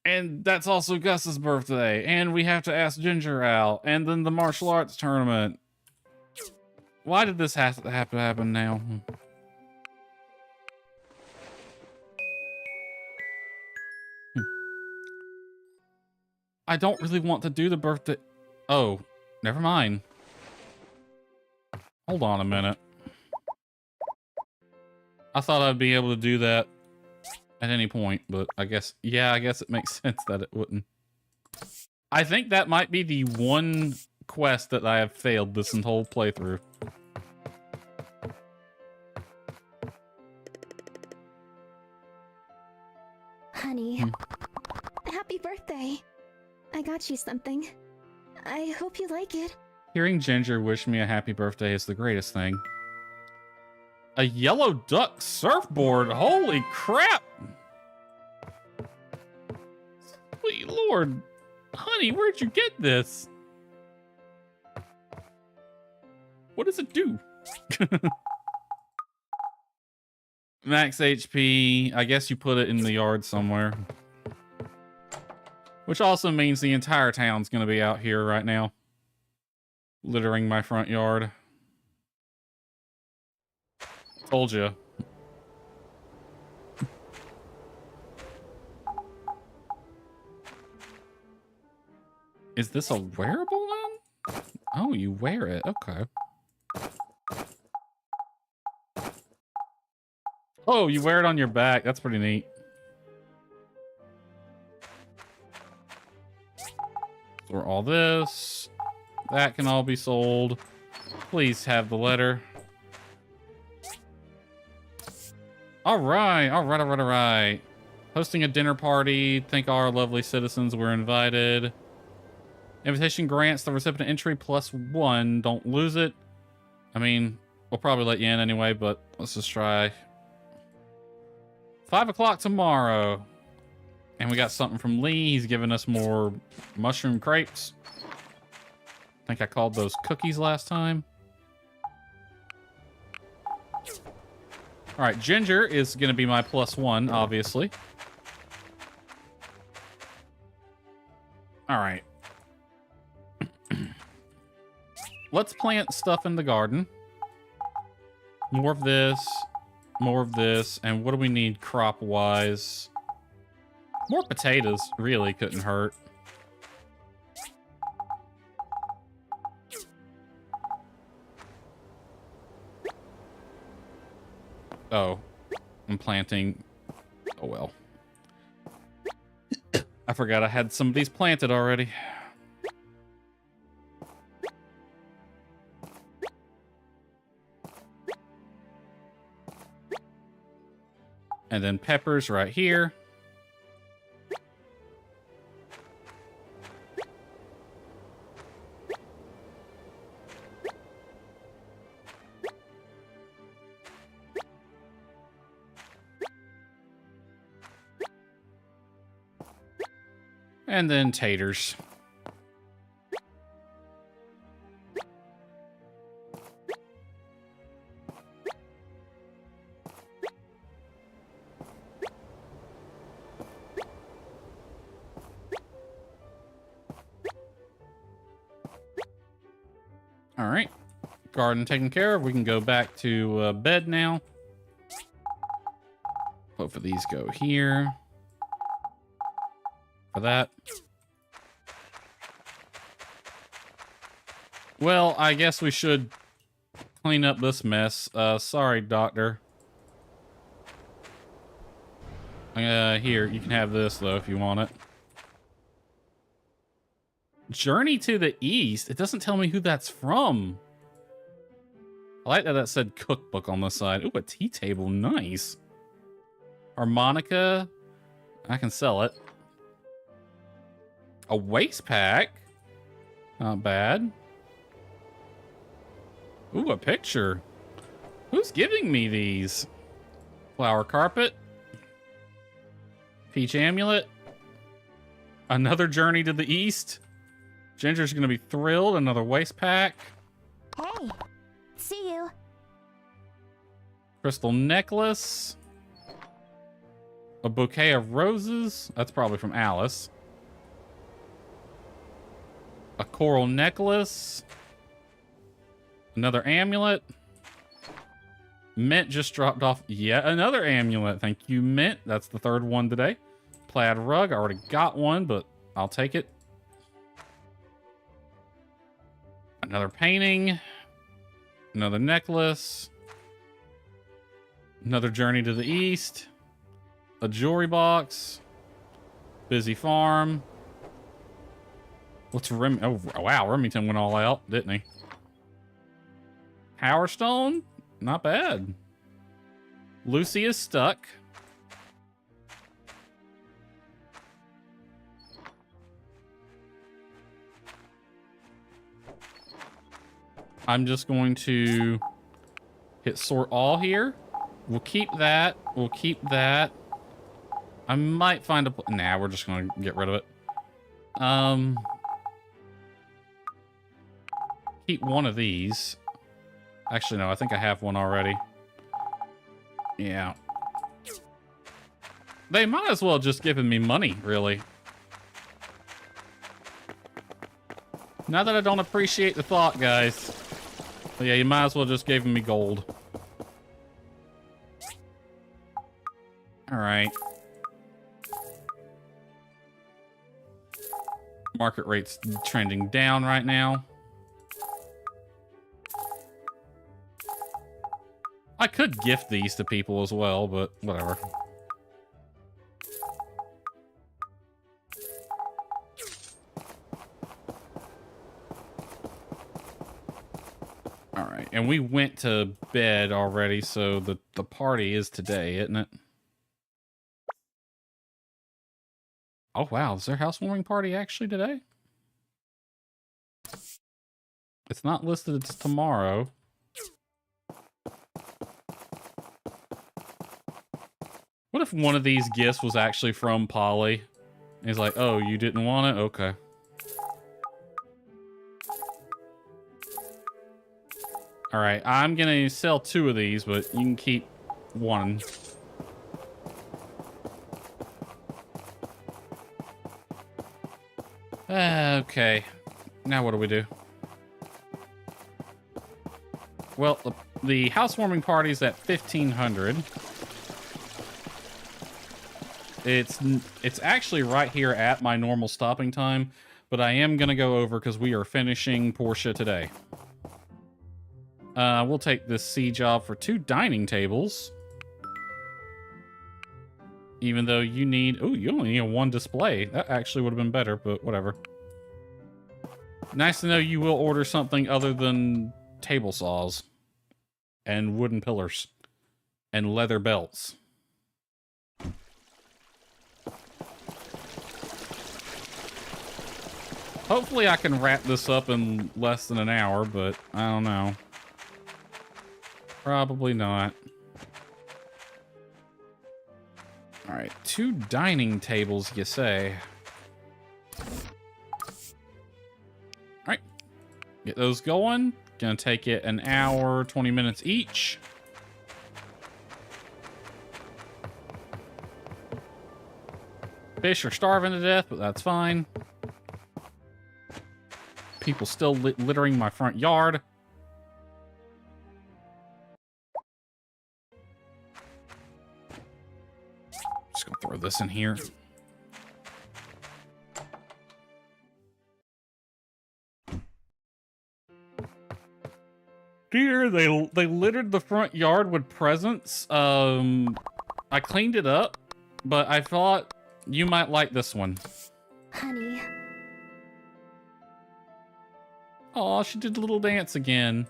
And that's also Gus's birthday. And we have to ask Ginger out. And then the martial arts tournament. Why did this have to happen now? I don't really want to do the birthday. Oh, never mind. Hold on a minute. I thought I'd be able to do that at any point, but I guess, yeah, I guess it makes sense that it wouldn't. I think that might be the one quest that I have failed this whole playthrough. Honey, happy birthday. I got you something. I hope you like it. Hearing Ginger wish me a happy birthday is the greatest thing. A yellow duck surfboard? Holy crap! Sweet Lord. Honey, where'd you get this? What does it do? Max HP. I guess you put it in the yard somewhere. Which also means the entire town's gonna be out here right now. Littering my front yard. Told you. Is this a wearable then? Oh, you wear it. Okay. Oh, you wear it on your back. That's pretty neat. Or all this. That can all be sold. Please have the letter. All right. Hosting a dinner party. Thank our lovely citizens were invited. Invitation grants the recipient entry +1. Don't lose it. I mean, we'll probably let you in anyway, but let's just try. 5 o'clock tomorrow. And we got something from Lee. He's giving us more mushroom crepes. I think I called those cookies last time. All right, Ginger is going to be my +1, obviously. All right. Let's plant stuff in the garden. More of this. More of this. And what do we need crop-wise? More potatoes really couldn't hurt. Oh, I'm planting. Oh, well. I forgot I had some of these planted already. And then peppers right here. And then taters. All right, garden taken care of. We can go back to bed now. Both of these go here. For that. Well, I guess we should clean up this mess. Sorry, doctor. Here, you can have this, though, if you want it. Journey to the East? It doesn't tell me who that's from. I like that that said cookbook on the side. Ooh, a tea table. Nice. Harmonica. I can sell it. A waist pack. Not bad. Ooh, a picture. Who's giving me these? Flower carpet. Peach amulet. Another journey to the east. Ginger's gonna be thrilled. Another waste pack. Hey, see you. Crystal necklace. A bouquet of roses. That's probably from Alice. A coral necklace. Another amulet. Mint just dropped off yet another amulet. Thank you, Mint. That's the third one today. Plaid rug. I already got one, but I'll take it. Another painting. Another necklace. Another journey to the east. A jewelry box. Busy farm. What's Rem? Oh, wow. Remington went all out, didn't he? Power Stone? Not bad. Lucy is stuck. I'm just going to hit sort all here. We'll keep that. We'll keep that. I might find a... Nah, we're just going to get rid of it. Keep one of these. Actually, no, I think I have one already. Yeah. They might as well just given me money, really. Not that I don't appreciate the thought, guys. But yeah, you might as well just given me gold. Alright. Market rate's trending down right now. I could gift these to people as well, but whatever. All right, and we went to bed already, so the party is today, isn't it? Oh, wow, is their housewarming party actually today? It's not listed, it's tomorrow. What if one of these gifts was actually from Polly? And he's like, oh, you didn't want it? Okay. Alright, I'm gonna sell 2 of these, but you can keep 1. Okay. Now what do we do? Well, the housewarming party's at 1500. It's actually right here at my normal stopping time, but I am gonna go over because we are finishing Portia today. We'll take this C job for 2 dining tables. Even though you need... Oh, you only need 1 display. That actually would have been better, but whatever. Nice to know you will order something other than table saws. And wooden pillars. And leather belts. Hopefully I can wrap this up in less than an hour, but I don't know. Probably not. Alright, 2 dining tables, you say. Alright. Get those going. Gonna take it an hour, 20 minutes each. Fish are starving to death, but that's fine. People still littering my front yard. Just gonna throw this in here. Dear, they littered the front yard with presents. I cleaned it up, but I thought you might like this one. Honey. Oh, she did a little dance again.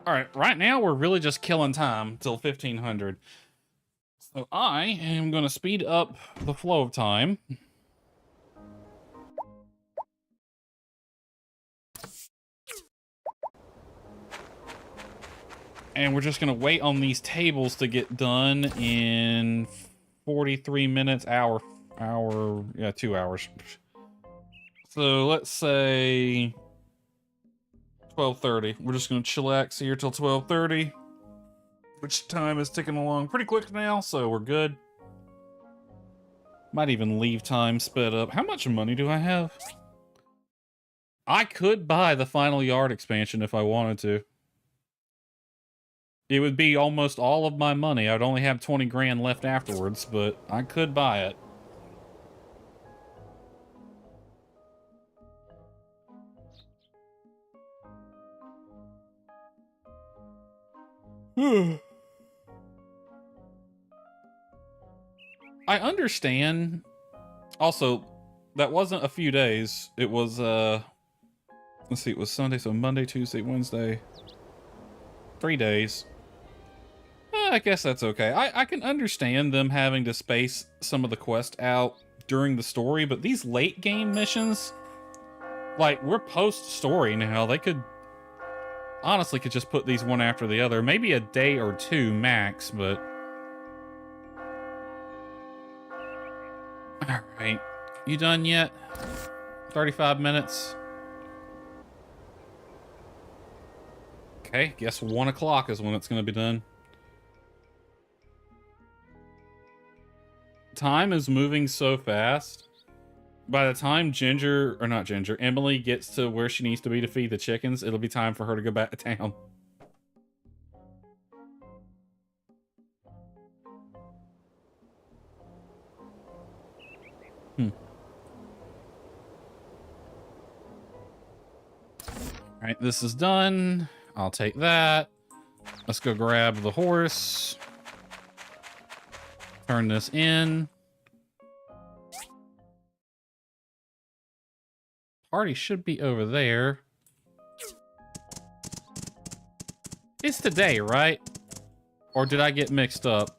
Alright, right now we're really just killing time till 1500. So I am going to speed up the flow of time. And we're just going to wait on these tables to get done in 43 minutes, hour, yeah, 2 hours. So let's say 12:30. We're just gonna chillax here till 12:30, which time is ticking along pretty quick now, so we're good. Might even leave time sped up. How much money do I have? I could buy the Final Yard expansion if I wanted to. It would be almost all of my money. I'd only have 20 grand left afterwards, but I could buy it. I understand. Also, that wasn't a few days. It was, let's see, it was Sunday, so Monday, Tuesday, Wednesday. 3 days. I guess that's okay. I can understand them having to space some of the quest out during the story, but these late game missions, like, we're post-story now. They could, honestly, could just put these one after the other. Maybe a day or two max, but... Alright. You done yet? 35 minutes. Okay, guess 1 o'clock is when it's going to be done. Time is moving so fast. By the time Emily gets to where she needs to be to feed the chickens, it'll be time for her to go back to town. Alright, this is done. I'll take that. Let's go grab the horse. Turn this in. Party should be over there. It's today, right? Or did I get mixed up?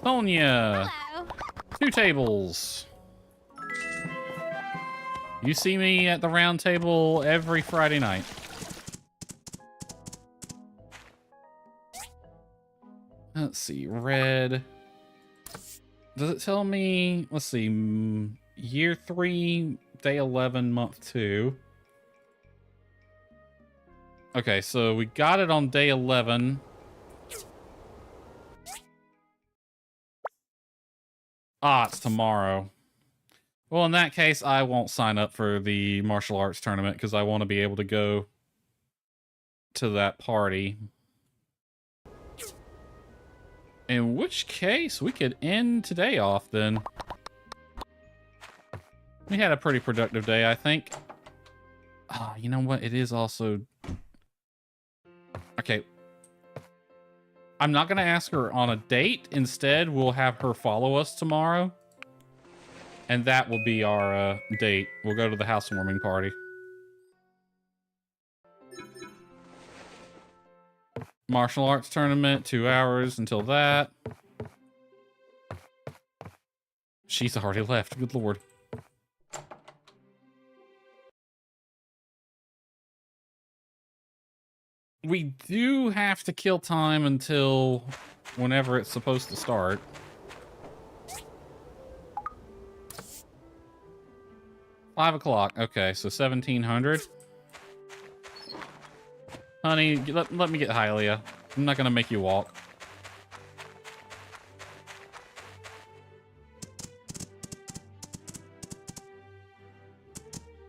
Sonia! Hello. 2 tables. You see me at the round table every Friday night. Let's see, red. Does it tell me, let's see, year 3, day 11, month 2. Okay, so we got it on day 11. Ah, it's tomorrow. Well, in that case, I won't sign up for the martial arts tournament because I want to be able to go to that party. In which case, we could end today off then. We had a pretty productive day, I think. Ah, you know what? It is also... Okay. I'm not going to ask her on a date. Instead, we'll have her follow us tomorrow. And that will be our date. We'll go to the housewarming party. Martial arts tournament, 2 hours until that. She's already left. Good lord. We do have to kill time until whenever it's supposed to start. $5 o'clock. Okay, so 1700. Honey, let me get Hylia. I'm not gonna make you walk.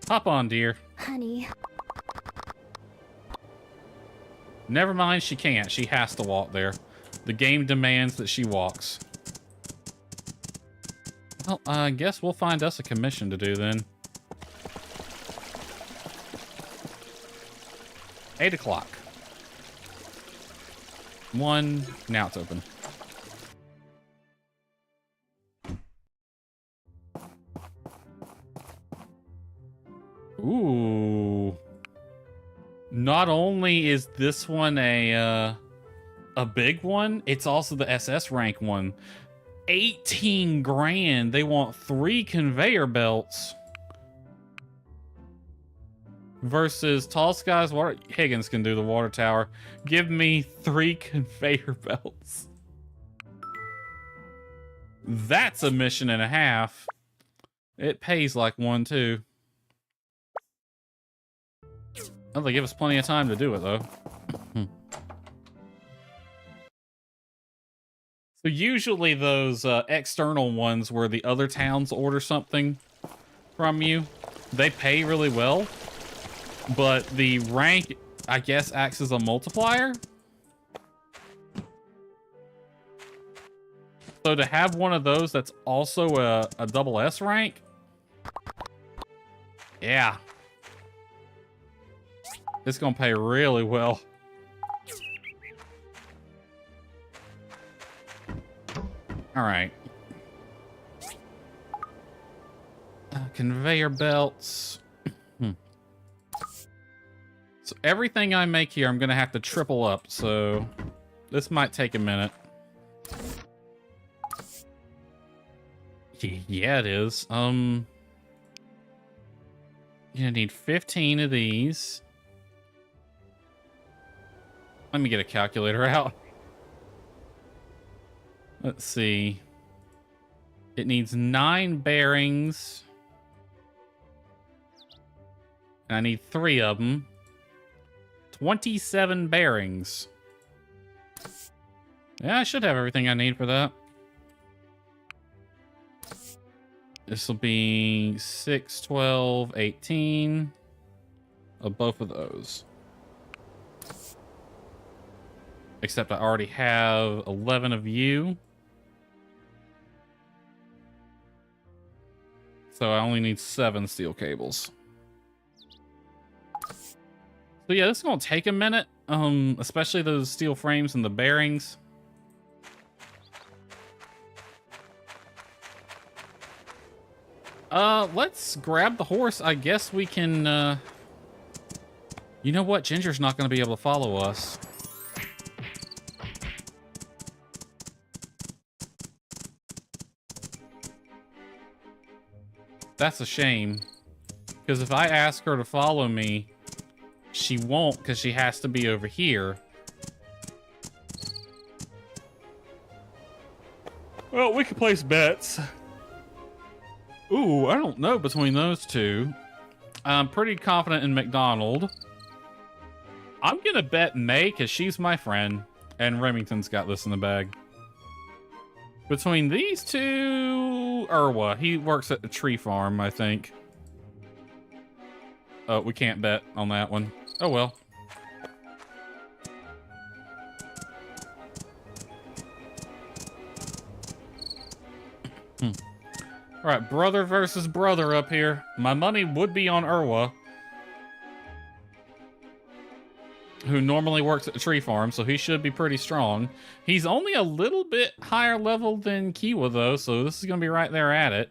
Hop on, dear. Honey. Never mind, she can't. She has to walk there. The game demands that she walks. Well, I guess we'll find us a commission to do then. 8 o'clock. 1. Now it's open. Ooh. Not only is this one a big one, it's also the SS rank one. 18 grand. They want 3 conveyor belts. versus Tall Skies Water. Higgins can do the water tower. Give me 3 conveyor belts. That's a mission and a half. It pays like one, too. Oh, they give us plenty of time to do it, though. So usually those external ones where the other towns order something from you, they pay really well. But the rank, I guess, acts as a multiplier. So to have one of those that's also a double S rank, yeah. It's gonna pay really well. All right. Conveyor belts. So everything I make here, I'm gonna have to triple up, so this might take a minute. Yeah, it is. You're gonna need 15 of these. Let me get a calculator out. Let's see. It needs 9 bearings. And I need 3 of them. 27 bearings. Yeah, I should have everything I need for that. This will be 6, 12, 18 of both of those. Except I already have 11 of you. So I only need 7 steel cables. So yeah, this is gonna take a minute. Especially those steel frames and the bearings. Let's grab the horse. I guess we can, you know what? Ginger's not gonna be able to follow us. That's a shame. Because if I ask her to follow me, she won't, because she has to be over here. Well, we could place bets. Ooh, I don't know between those two. I'm pretty confident in McDonald. I'm going to bet May, because she's my friend. And Remington's got this in the bag. Between these two... Irwa. He works at the tree farm, I think. Oh, we can't bet on that one. Oh, well. All right, brother versus brother up here. My money would be on Irwa, who normally works at the tree farm, so he should be pretty strong. He's only a little bit higher level than Kiwa, though, so this is going to be right there at it.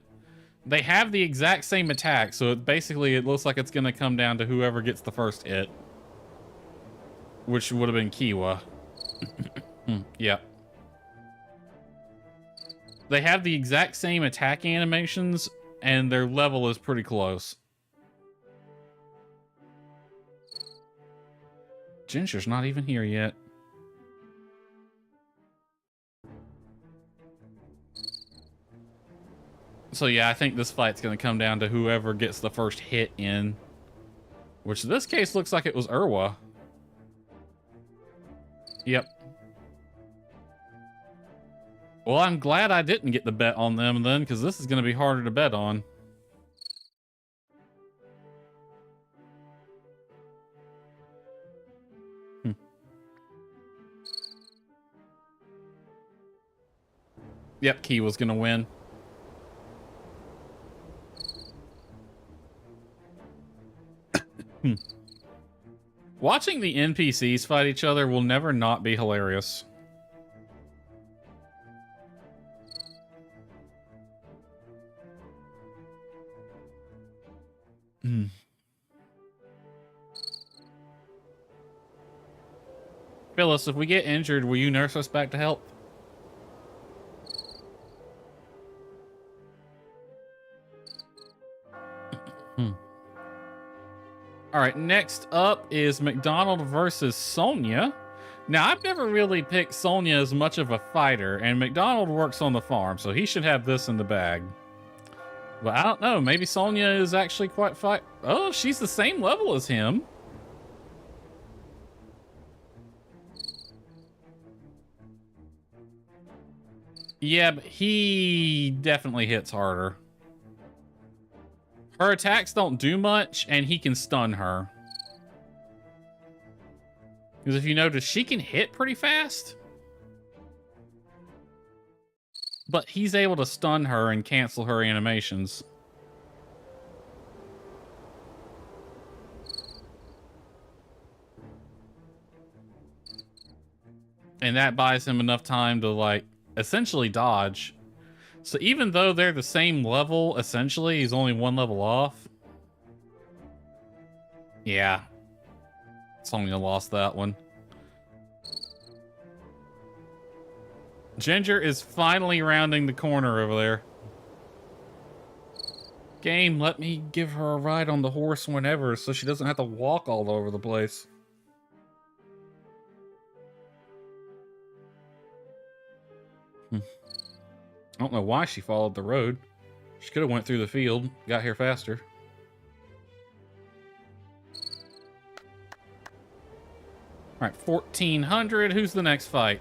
They have the exact same attack, so basically it looks like it's going to come down to whoever gets the first hit. Which would have been Kiwa. Yep. They have the exact same attack animations, and their level is pretty close. Ginger's not even here yet. So yeah, I think this fight's going to come down to whoever gets the first hit in. Which in this case looks like it was Irwa. Yep. Well, I'm glad I didn't get the bet on them then, because this is going to be harder to bet on. Yep, Key was going to win. Watching the NPCs fight each other will never not be hilarious. Phyllis, if we get injured, will you nurse us back to health? All right, next up is McDonald versus Sonia. Now, I've never really picked Sonia as much of a fighter, and McDonald works on the farm, so he should have this in the bag. But I don't know, maybe Sonia is actually quite Oh, she's the same level as him. Yeah, but he definitely hits harder. Her attacks don't do much, and he can stun her. Because if you notice, she can hit pretty fast. But he's able to stun her and cancel her animations. And that buys him enough time to, like, essentially dodge. So even though they're the same level, essentially, he's only one level off. Yeah. Sonya lost that one. Ginger is finally rounding the corner over there. Game, let me give her a ride on the horse whenever so she doesn't have to walk all over the place. I don't know why she followed the road. She could have went through the field, got here faster. All right, 1400. Who's the next fight?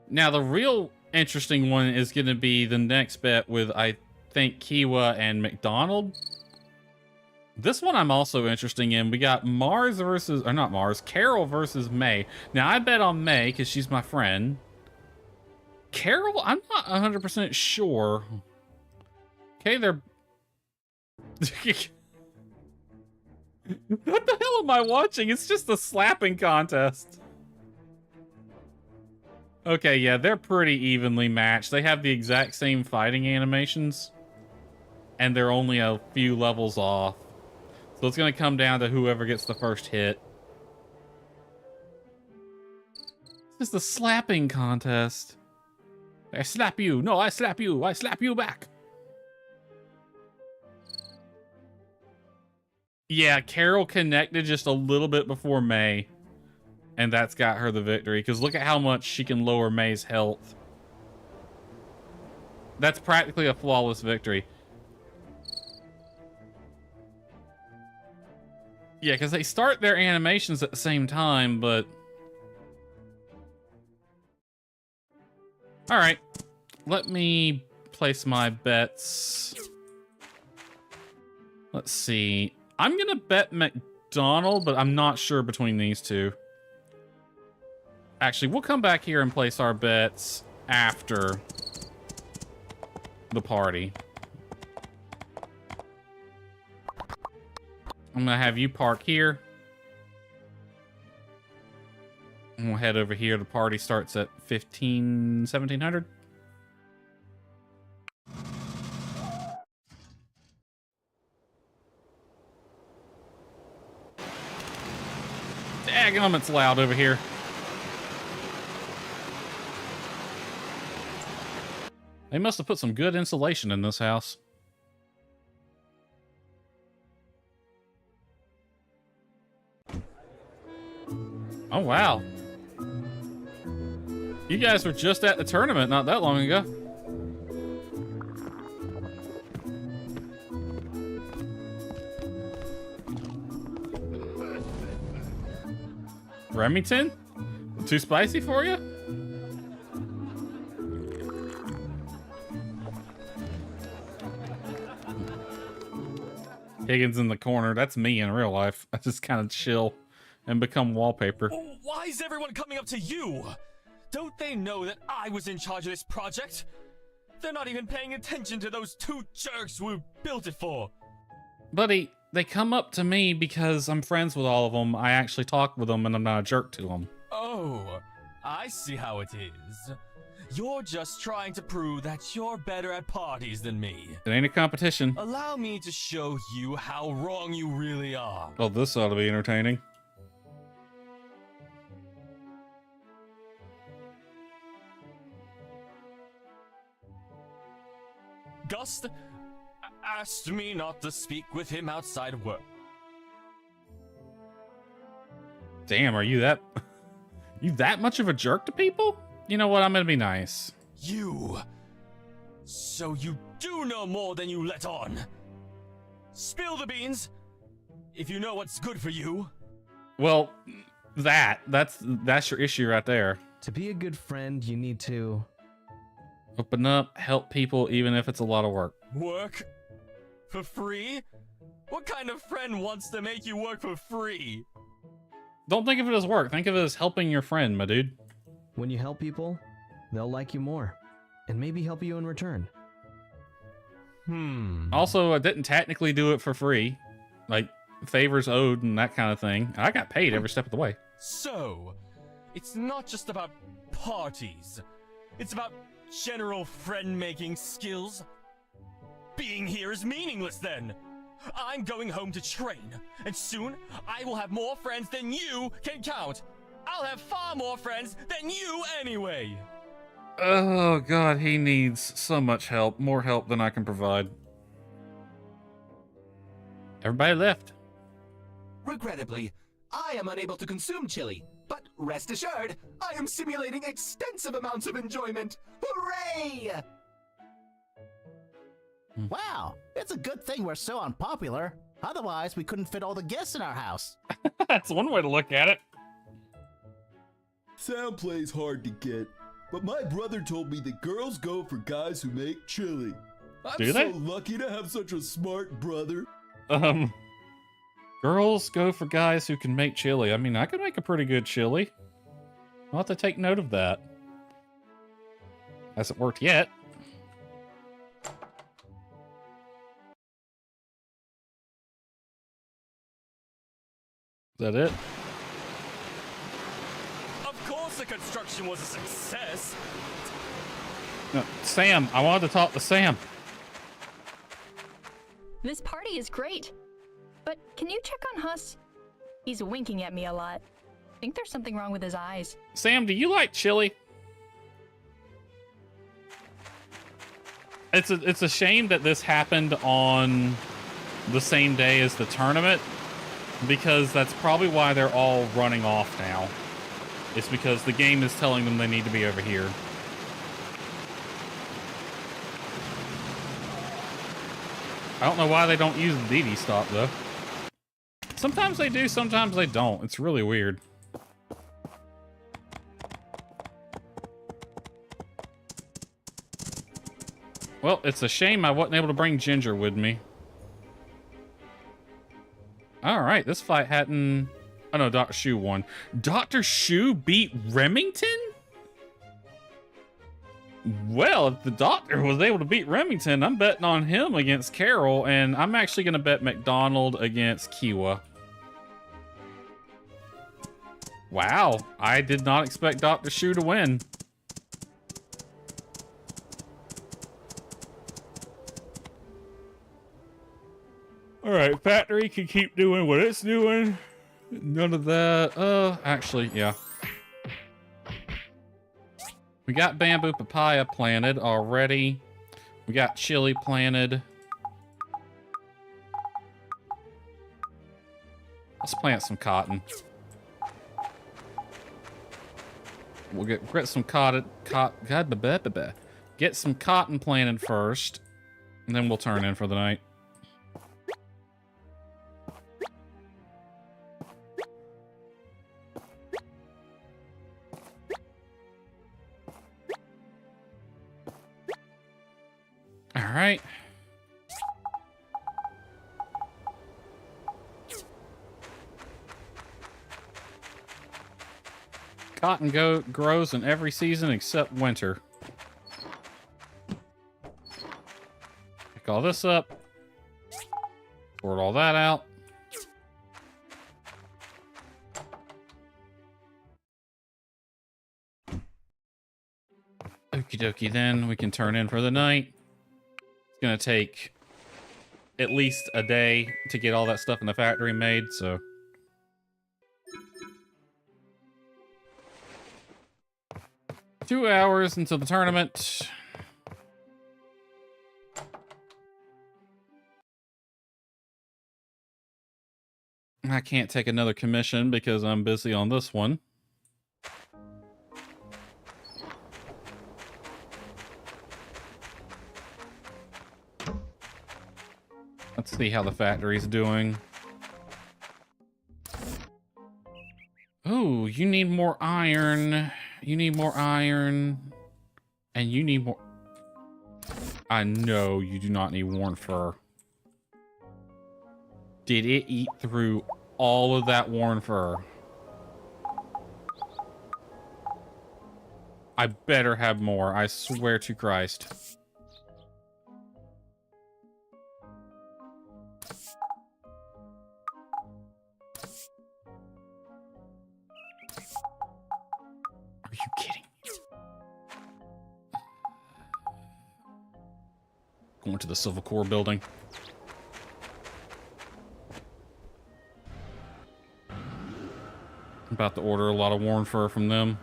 Now, the real interesting one is going to be the next bet with, I think, Kiwa and McDonald. This one I'm also interested in. We got Mars versus, or not Mars, Carol versus May. Now, I bet on May because she's my friend. Carol, I'm not 100% sure. Okay, they're... What the hell am I watching? It's just a slapping contest. Okay, yeah, they're pretty evenly matched. They have the exact same fighting animations, and they're only a few levels off. So it's going to come down to whoever gets the first hit. It's just a slapping contest. I slap you. No, I slap you. I slap you back. Yeah, Carol connected just a little bit before May. And that's got her the victory, because look at how much she can lower May's health. That's practically a flawless victory. Yeah, because they start their animations at the same time, but... Alright. Let me place my bets. Let's see. I'm going to bet McDonald, but I'm not sure between these two. Actually, we'll come back here and place our bets after the party. I'm gonna have you park here. And we'll head over here. The party starts at 1700. Daggum, it's loud over here. They must have put some good insulation in this house. Oh, wow. You guys were just at the tournament not that long ago. Remington? Too spicy for you? Higgins in the corner. That's me in real life. I just kind of chill and become wallpaper. Why is everyone coming up to you? Don't they know that I was in charge of this project? They're not even paying attention to those two jerks we built it for. Buddy, they come up to me because I'm friends with all of them. I actually talk with them and I'm not a jerk to them. Oh, I see how it is. You're just trying to prove that you're better at parties than me. It ain't a competition. Allow me to show you how wrong you really are. Oh, this ought to be entertaining. just asked me not to speak with him outside of work. Damn, are you that much of a jerk to people? You know what? I'm gonna be nice. You. So you do know more than you let on. Spill the beans. If you know what's good for you. Well, that's your issue right there. To be a good friend, you need to open up, help people, even if it's a lot of work. Work? For free? What kind of friend wants to make you work for free? Don't think of it as work. Think of it as helping your friend, my dude. When you help people, they'll like you more. And maybe help you in return. Also, I didn't technically do it for free. Like, favors owed and that kind of thing. I got paid every step of the way. So, it's not just about parties. It's about general friend-making skills. Being here is meaningless then. I'm going home to train, and soon I will have more friends than you can count. I'll have far more friends than you anyway. Oh god, he needs so much help. More help than I can provide. Everybody left. Regrettably, I am unable to consume chili, but rest assured, I am simulating extensive amounts of enjoyment. Hooray! Wow, it's a good thing we're so unpopular. Otherwise, we couldn't fit all the guests in our house. That's one way to look at it. Sound plays hard to get, but my brother told me that girls go for guys who make chili. I'm Do they? so lucky to have such a smart brother. Girls go for guys who can make chili. I mean, I can make a pretty good chili. I'll have to take note of that. Hasn't worked yet. Is that it? Of course the construction was a success. No, Sam. I wanted to talk to Sam. This party is great. But can you check on Huss? He's winking at me a lot. I think there's something wrong with his eyes. Sam, do you like chili? It's a shame that this happened on the same day as the tournament, because that's probably why they're all running off now. It's because the game is telling them they need to be over here. I don't know why they don't use the DD stop though. Sometimes they do, sometimes they don't. It's really weird. Well, it's a shame I wasn't able to bring Ginger with me. Alright, this fight hadn't... Oh no, Dr. Shu won. Dr. Shu beat Remington? Well, if the doctor was able to beat Remington, I'm betting on him against Carol, and I'm actually going to bet McDonald against Kiwa. Wow, I did not expect Dr. Shu to win. Alright, factory can keep doing what it's doing. None of that. Actually, yeah. We got bamboo papaya planted already. We got chili planted. Let's plant some cotton. We'll get some get some cotton planted first, and then we'll turn in for the night. All right. Cotton grows in every season except winter. Pick all this up. Sort all that out. Okie dokie, then we can turn in for the night. It's gonna take at least a day to get all that stuff in the factory made, so. 2 hours until the tournament. I can't take another commission because I'm busy on this one. Let's see how the factory's doing. Oh, you need more iron. You need more iron. And you need more... I know you do not need worn fur. Did it eat through all of that worn fur? I better have more. I swear to Christ. Are you kidding me? Going to the Silver Core building. About to order a lot of worn fur from them.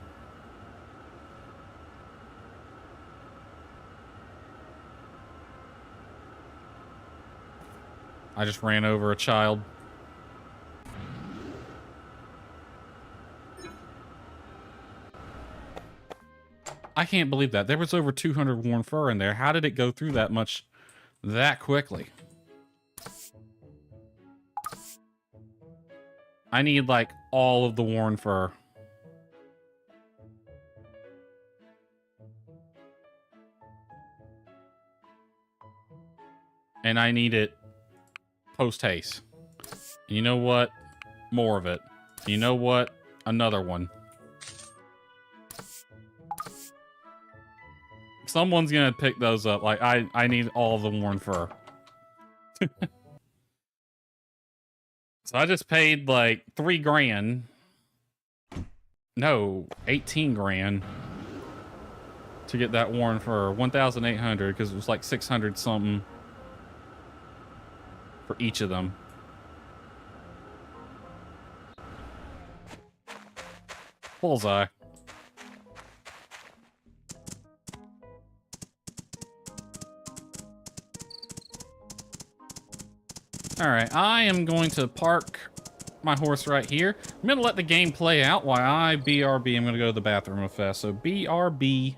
I just ran over a child. I can't believe that. There was over 200 worn fur in there. How did it go through that much that quickly? I need like all of the worn fur. And I need it post haste. And you know what? More of it. You know what? Another one. Someone's gonna pick those up. Like, I need all the worn fur. So I just paid like 3 grand. No, 18 grand to get that worn fur. 1,800 because it was like 600 something for each of them. Bullseye. Alright, I am going to park my horse right here. I'm going to let the game play out while I BRB. I'm going to go to the bathroom real fast. So BRB.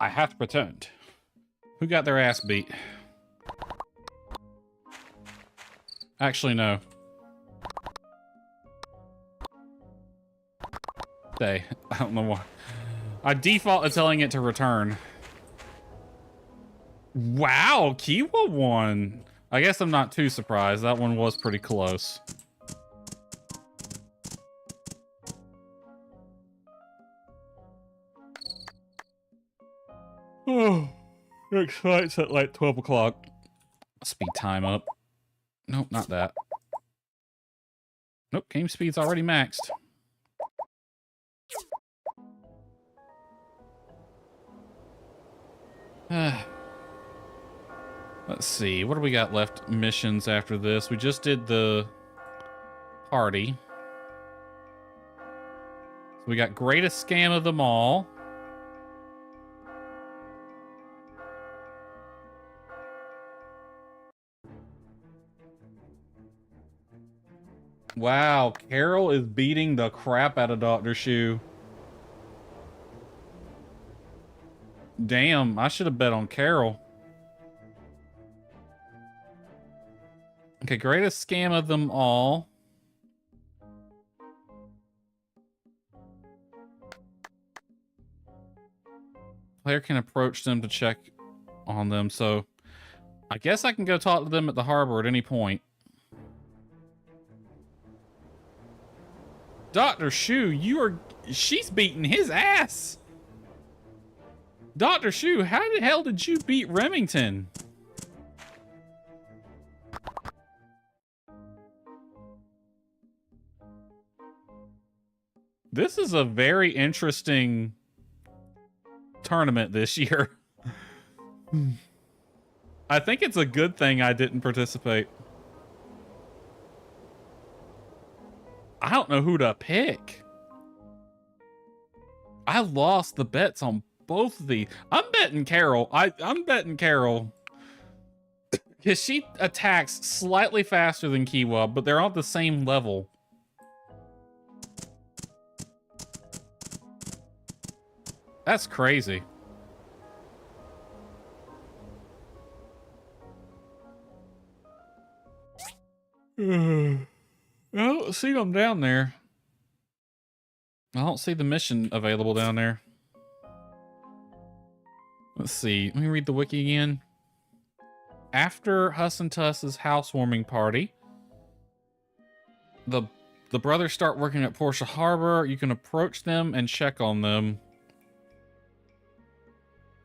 I have to pretend. Who got their ass beat? Actually, no. I don't know why. I default to telling it to return. Wow, Kiwa won. I guess I'm not too surprised. That one was pretty close. Next flight's at like 12 o'clock. Speed time up. Nope, not that. Nope, game speed's already maxed. Let's see, what do we got left missions after this? We just did the party. So we got greatest scam of them all. Wow, Carol is beating the crap out of Dr. Shu. Damn, I should have bet on Carol. Okay, greatest scam of them all. Player can approach them to check on them, so I guess I can go talk to them at the harbor at any point. Dr. Shu, she's beating his ass. Dr. Shu, how the hell did you beat Remington? This is a very interesting tournament this year. I think it's a good thing I didn't participate. I don't know who to pick. I lost the bets on both of these. I'm betting Carol. I'm betting Carol. Because she attacks slightly faster than Kiwa, but they're on the same level. That's crazy. I don't see them down there. I don't see the mission available down there. Let's see. Let me read the wiki again. After Huss and Tuss's housewarming party, the brothers start working at Portia Harbor. You can approach them and check on them.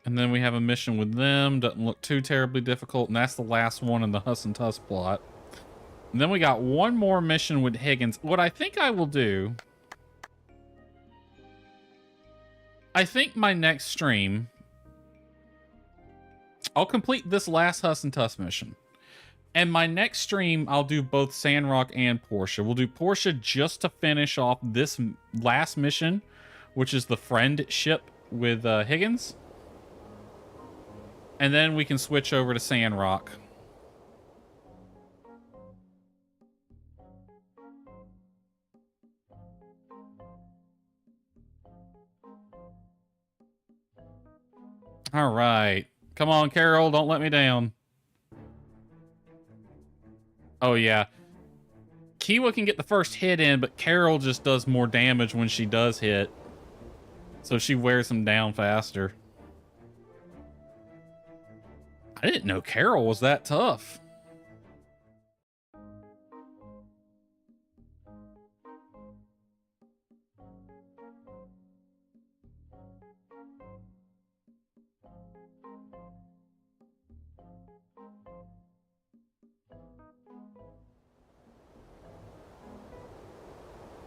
And then we have a mission with them. Doesn't look too terribly difficult. And that's the last one in the Huss and Tuss plot. And then we got one more mission with Higgins. What I think I will do... I think my next stream... I'll complete this last Huss and Tuss mission. And my next stream, I'll do both Sandrock and Portia. We'll do Portia just to finish off this last mission, which is the friend ship with Higgins. And then we can switch over to Sandrock. All right. Come on, Carol. Don't let me down. Oh, yeah. Kiwa can get the first hit in, but Carol just does more damage when she does hit. So she wears him down faster. I didn't know Carol was that tough.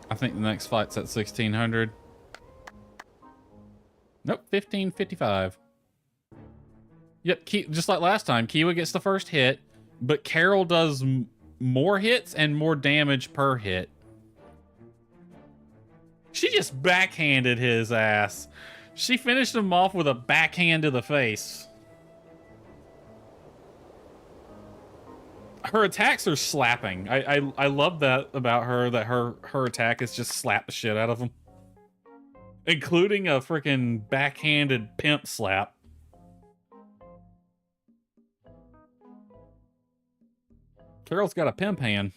I think the next fight's at 1600. Nope, 1555. Yep, just like last time, Kiwa gets the first hit, but Carol does more hits and more damage per hit. She just backhanded his ass. She finished him off with a backhand to the face. Her attacks are slapping. I love that about her, that her attack is just slap the shit out of him. Including a freaking backhanded pimp slap. Carol's got a pimp hand.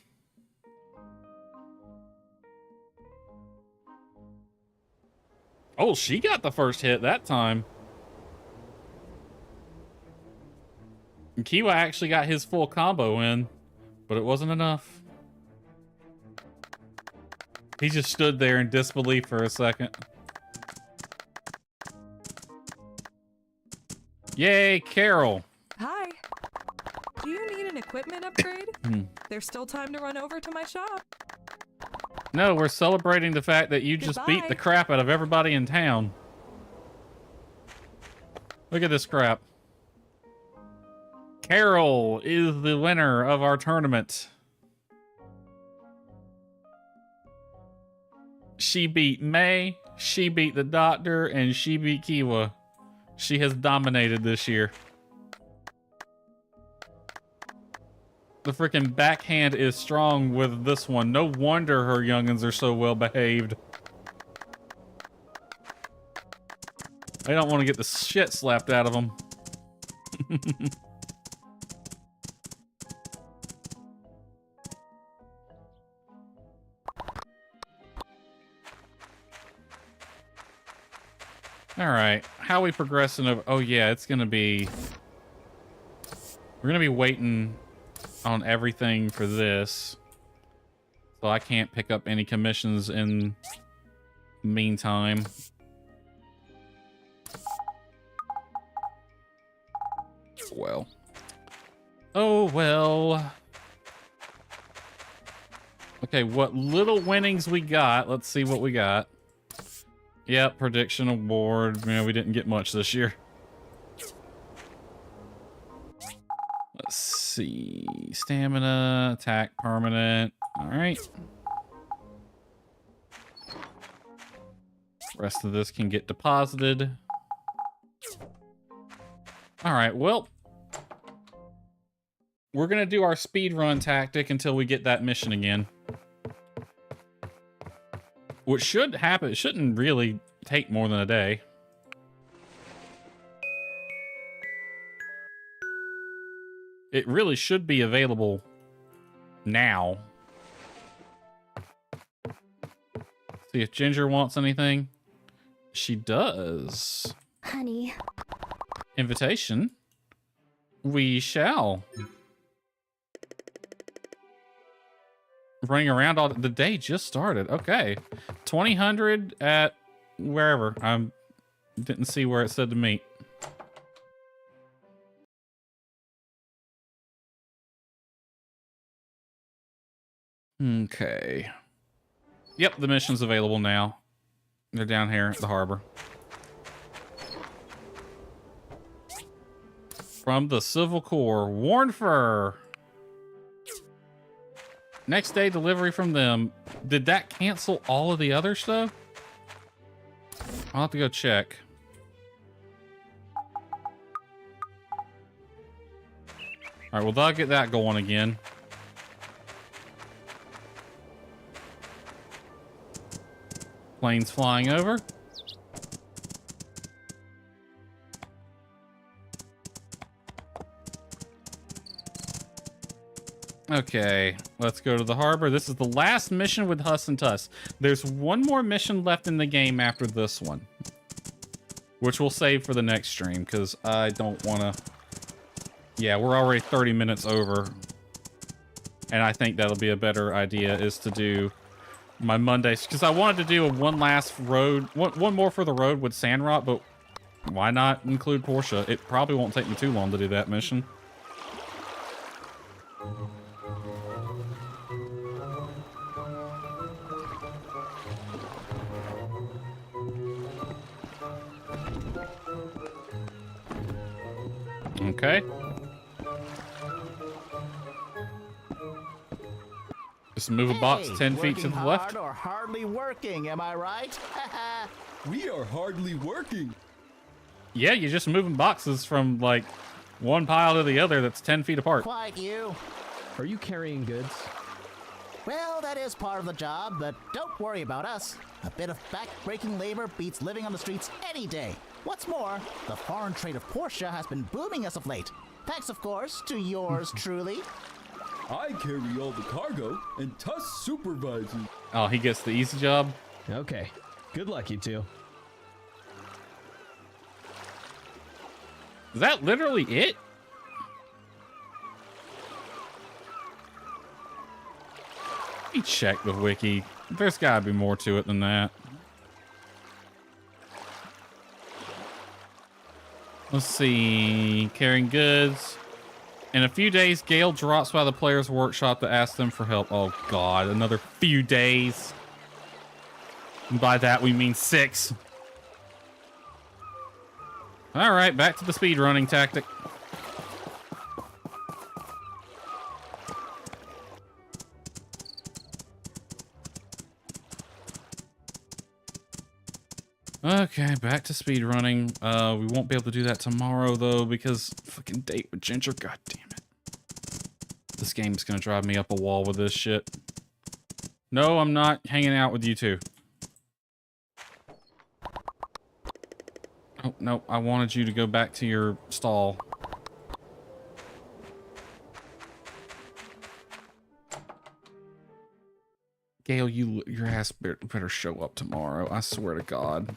Oh, she got the first hit that time. And Kiwa actually got his full combo in, but it wasn't enough. He just stood there in disbelief for a second. Yay, Carol. Hi. Do you need an equipment upgrade? There's still time to run over to my shop. No, we're celebrating the fact that you just beat the crap out of everybody in town. Look at this crap. Carol is the winner of our tournament. She beat May, she beat the doctor, and she beat Kiwa. She has dominated this year. The freaking backhand is strong with this one. No wonder her youngins are so well behaved. They don't want to get the shit slapped out of them. All right, how we progressing over? Oh yeah, it's gonna be. We're gonna be waiting on everything for this, so I can't pick up any commissions in the meantime. Well. Oh well. Okay, what little winnings we got? Let's see what we got. Yep, prediction award. Yeah, we didn't get much this year. Let's see. Stamina, attack, permanent. All right. Rest of this can get deposited. All right, well. We're going to do our speedrun tactic until we get that mission again. What should happen, it shouldn't really take more than a day. It really should be available now. See if Ginger wants anything. She does. Honey. Invitation. We shall. Running around all the day just started. Okay. 2000 at wherever. I didn't see where it said to meet. Okay. Yep, the mission's available now. They're down here at the harbor. From the Civil Corps, Warnfer. Next day delivery from them. Did that cancel all of the other stuff? I'll have to go check. All right, well, they'll get that going again. Planes flying over. Okay, let's go to the harbor. This is the last mission with Huss and Tuss. There's one more mission left in the game after this one, which we'll save for the next stream because I don't want to. Yeah, we're already 30 minutes over, and I think that'll be a better idea is to do my Mondays because I wanted to do a one more for the road with Sandrock, but why not include Portia? It probably won't take me too long to do that mission. Okay. Just move a box 10 feet to the left. Or hardly working, am I right? We are hardly working. Yeah, you're just moving boxes from like one pile to the other that's 10 feet apart. Quite you. Are you carrying goods? Well, that is part of the job, but don't worry about us. A bit of back-breaking labor beats living on the streets any day. What's more, the foreign trade of Portia has been booming as of late. Thanks, of course, to yours truly. I carry all the cargo, and Tuss supervises. Oh, he gets the easy job? Okay. Good luck, you two. Is that literally it? Let me check the wiki. There's gotta be more to it than that. Let's see. Carrying goods. In a few days, Gale drops by the player's workshop to ask them for help. Oh, God. Another few days. And by that, we mean 6. All right, back to the speedrunning tactic. Okay, back to speedrunning. We won't be able to do that tomorrow, though, because fucking date with Ginger. God damn it. This game's gonna drive me up a wall with this shit. No, I'm not hanging out with you two. Oh, no, I wanted you to go back to your stall. Gale, your ass better show up tomorrow. I swear to God.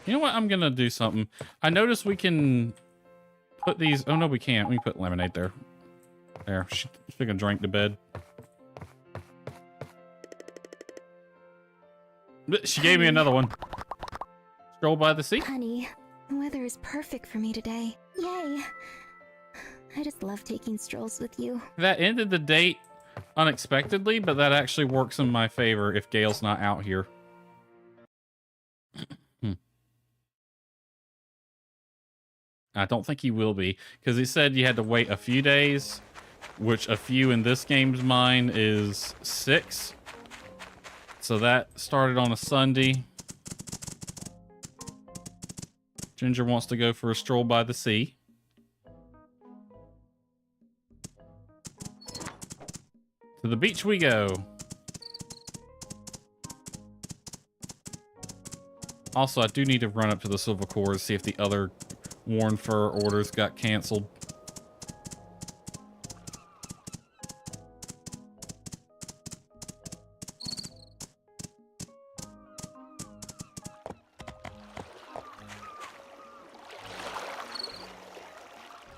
You know what? I'm gonna do something. I noticed we can put these. Oh no, we can't. We can put lemonade there. There. She's gonna drink to bed. She gave me another one. Stroll by the sea. Honey, the weather is perfect for me today. Yay! I just love taking strolls with you. That ended the date unexpectedly, but that actually works in my favor if Gale's not out here. I don't think he will be, because he said you had to wait a few days, which a few in this game's mind is 6. So that started on a Sunday. Ginger wants to go for a stroll by the sea. To the beach we go. Also, I do need to run up to the Silver Core to see if the other Worn Fur orders got canceled.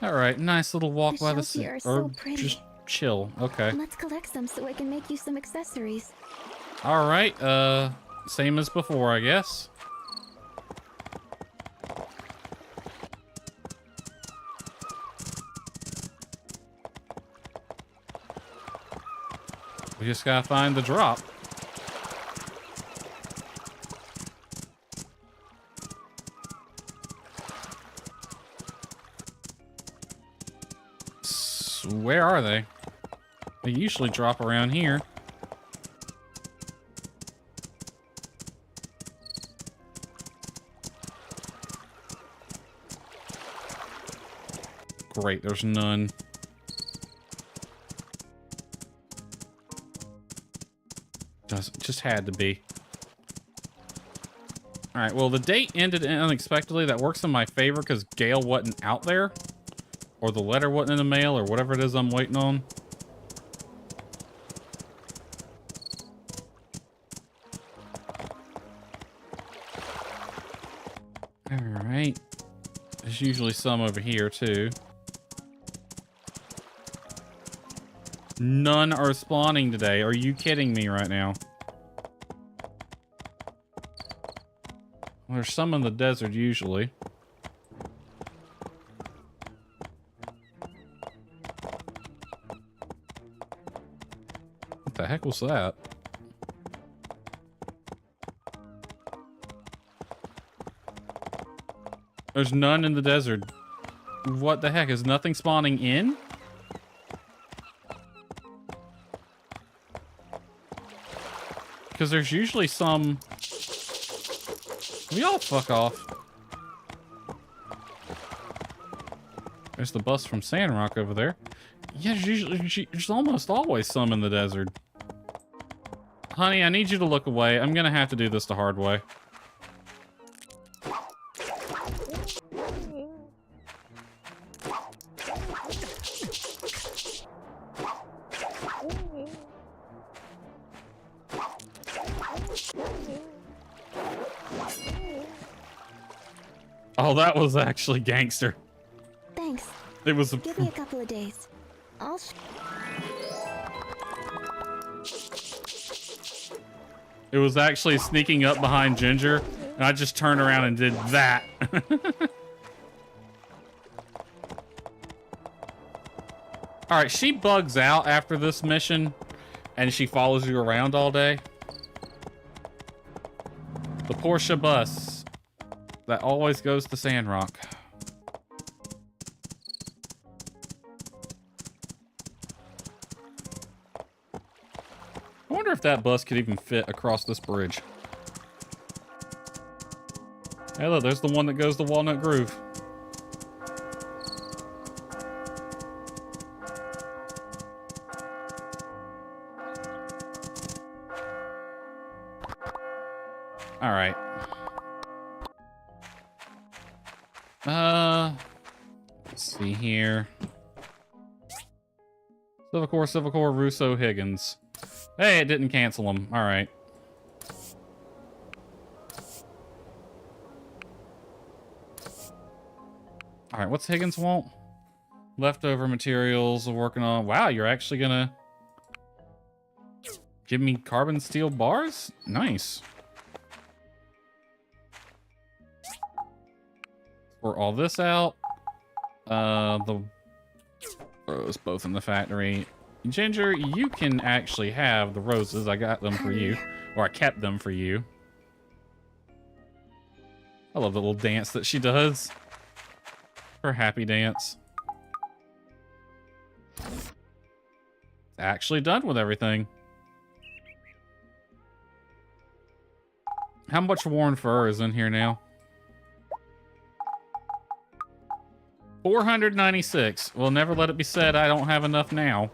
All right, nice little walk by the sea, are or so pretty. just chill. Okay. Let's collect some so I can make you some accessories. All right. Same as before, I guess. We just gotta find the drop. Where are they? They usually drop around here. Great, there's none. Just had to be. Alright, well, the date ended unexpectedly. That works in my favor because Gale wasn't out there. Or the letter wasn't in the mail, or whatever it is I'm waiting on. Alright. There's usually some over here, too. None are spawning today. Are you kidding me right now? Well, there's some in the desert usually. What the heck was that? There's none in the desert. What the heck? Is nothing spawning in? Because there's usually some... We all fuck off. There's the bus from Sandrock over there. Yeah, there's almost always some in the desert. Honey, I need you to look away. I'm gonna have to do this the hard way. Oh, that was actually gangster. Thanks. It was a... Give me a couple of days. It was actually sneaking up behind Ginger, and I just turned around and did that. All right, she bugs out after this mission, and she follows you around all day. The Portia bus that always goes to Sandrock. I wonder if that bus could even fit across this bridge. Hey, look, there's the one that goes to Walnut Grove. All right. Let's see here. Civil Corps, Russo, Higgins. Hey, it didn't cancel them. All right. All right, what's Higgins want? Leftover materials we're working on. Wow, you're actually gonna give me carbon steel bars? Nice. Pour all this out. The rose both in the factory. Ginger, you can actually have the roses. I got them for you. Or I kept them for you. I love the little dance that she does. Her happy dance. Actually done with everything. How much worn fur is in here now? 496. Well, never let it be said I don't have enough now.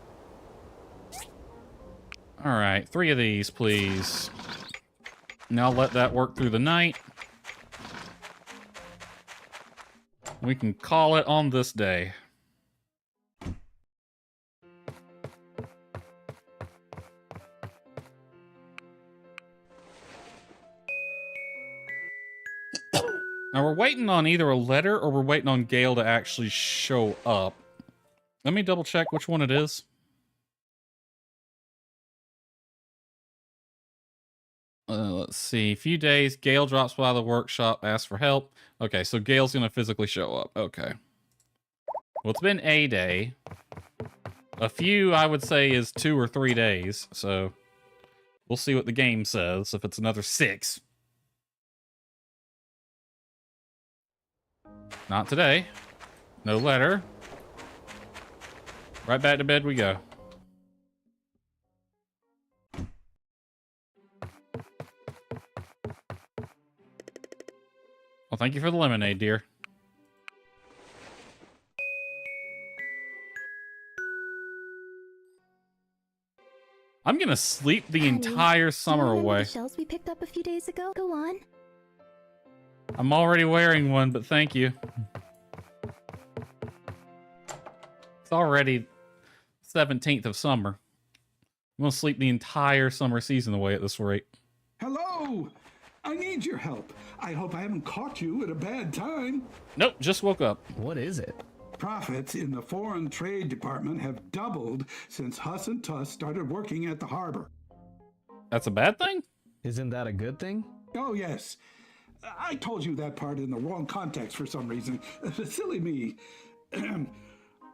All right, 3 of these, please. Now let that work through the night. We can call it on this day. Now we're waiting on either a letter or we're waiting on Gale to actually show up. Let me double check which one it is. Let's see. A few days, Gale drops by the workshop, asks for help. Okay, so Gale's gonna physically show up. Okay. Well, it's been a day. A few, I would say, is 2 or 3 days. So we'll see what the game says. If it's another 6. Not today. No letter. Right back to bed we go. Well, thank you for the lemonade, dear. I'm gonna sleep the entire summer away. The shells we picked up a few days ago? Go on. I'm already wearing one, but thank you. It's already 17th of summer. I'm gonna sleep the entire summer season away at this rate. Hello! I need your help. I hope I haven't caught you at a bad time. Nope, just woke up. What is it? Profits in the foreign trade department have doubled since Huss and Tuss started working at the harbor. That's a bad thing? Isn't that a good thing? Oh, yes. I told you that part in the wrong context for some reason. Silly me.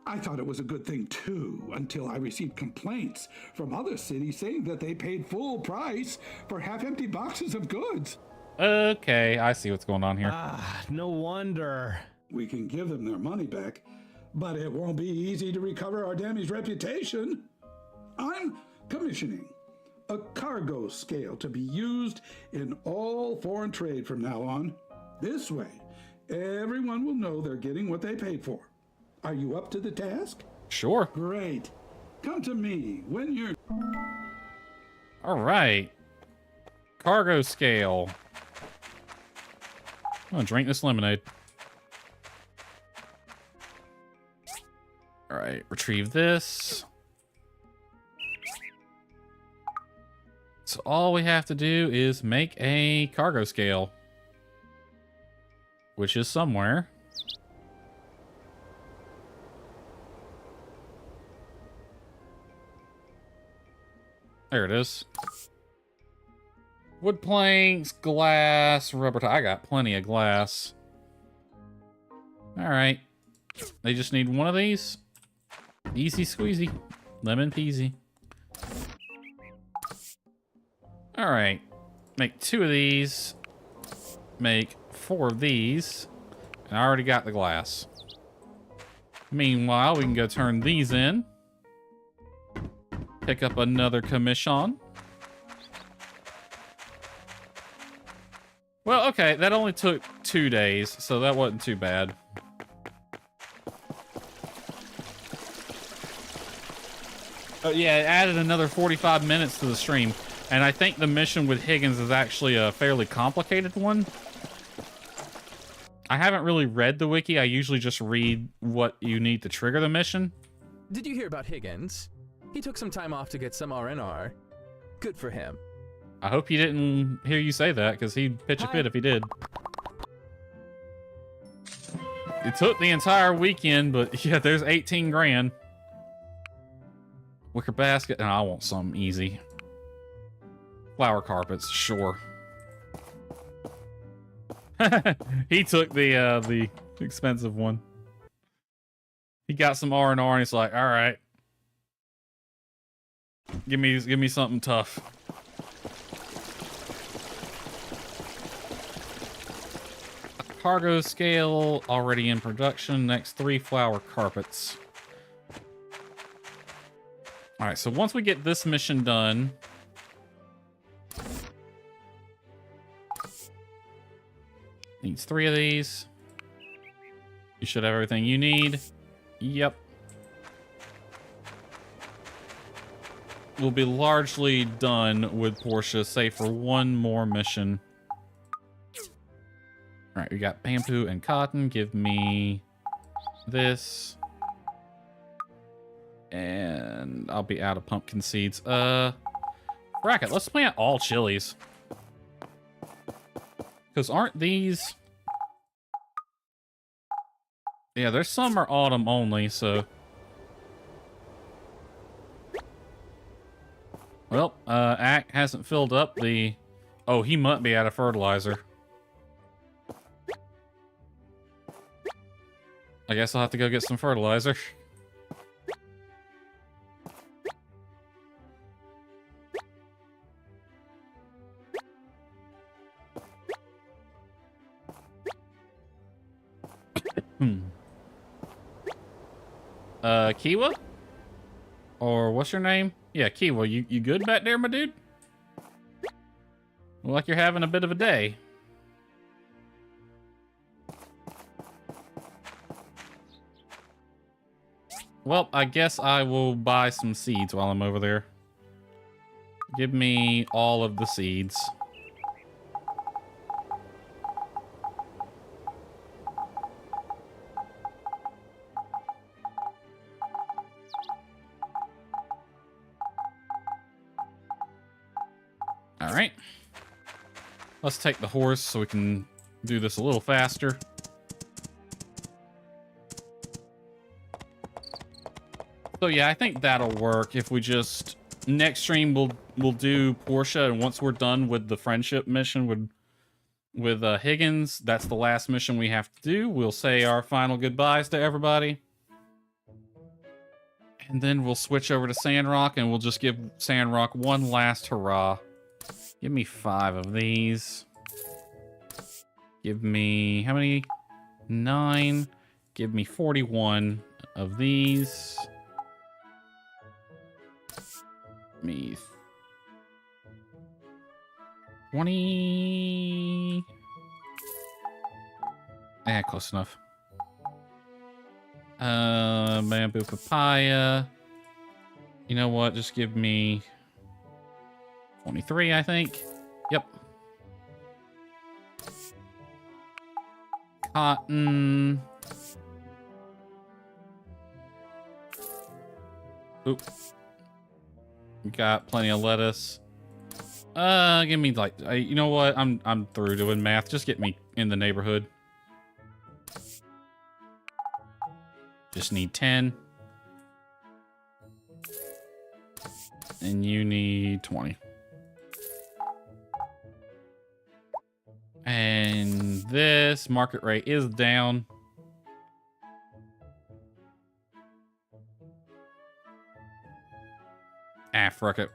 I thought it was a good thing too, until I received complaints from other cities saying that they paid full price for half-empty boxes of goods. Okay, I see what's going on here. Ah, no wonder. We can give them their money back, but it won't be easy to recover our damaged reputation. I'm commissioning a cargo scale to be used in all foreign trade from now on. This way, everyone will know they're getting what they paid for. Are you up to the task? Sure. Great. Come to me when you're... All right. Cargo scale. I'm gonna drink this lemonade. All right, retrieve this. So all we have to do is make a cargo scale, which is somewhere. There it is. Wood planks, glass, rubber tie. I got plenty of glass. Alright. They just need one of these. Easy squeezy. Lemon peasy. Alright. Make 2 of these. Make 4 of these. And I already got the glass. Meanwhile, we can go turn these in. Pick up another commission. Well, okay, that only took 2 days, so that wasn't too bad. Oh yeah, it added another 45 minutes to the stream. And I think the mission with Higgins is actually a fairly complicated one. I haven't really read the wiki. I usually just read what you need to trigger the mission. Did you hear about Higgins? He took some time off to get some R&R. Good for him. I hope he didn't hear you say that, because he'd pitch a fit if he did. It took the entire weekend, but yeah, there's 18 grand. Wicker basket, and I want some easy. Flower carpets, sure. He took the expensive one. He got some R&R, and he's like, all right, give me something tough. Cargo scale already in production. Next 3 flower carpets. All right, so once we get this mission done, needs 3 of these. You should have everything you need. Yep. We'll be largely done with Portia, save for 1 more mission. All right, we got bamboo and cotton. Give me this. And I'll be out of pumpkin seeds. Bracket, let's plant all chilies. Because aren't these... Yeah, there's some are autumn only, so... Well, Ack hasn't filled up the... Oh, he might be out of fertilizer. I guess I'll have to go get some fertilizer. Kiwa? Or what's your name? Yeah, Kiwa, you good back there, my dude? Look like you're having a bit of a day. Well, I guess I will buy some seeds while I'm over there. Give me all of the seeds. All right. Let's take the horse so we can do this a little faster. So yeah, I think that'll work if we just... Next stream we'll do Portia, and once we're done with the friendship mission with Higgins, that's the last mission we have to do. We'll say our final goodbyes to everybody. And then we'll switch over to Sandrock, and we'll just give Sandrock one last hurrah. Give me 5 of these. Give me... How many? 9. Give me 41 of these. Me 20. Close enough. Bamboo papaya. You know what? Just give me 23, I think. Yep. Cotton. Oop. Got plenty of lettuce. Give me like, you know what? I'm through doing math. Just get me in the neighborhood. Just need 10. And you need 20. And this market rate is down. Ah, frick it.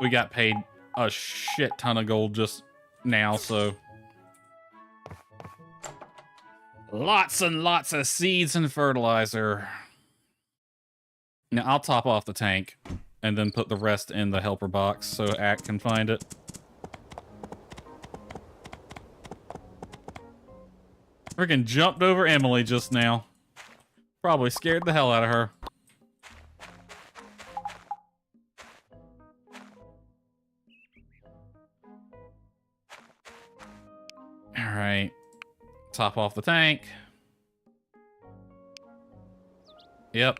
We got paid a shit ton of gold just now, so... Lots and lots of seeds and fertilizer. Now, I'll top off the tank and then put the rest in the helper box so Ack can find it. Freaking jumped over Emily just now. Probably scared the hell out of her. Alright. Top off the tank. Yep.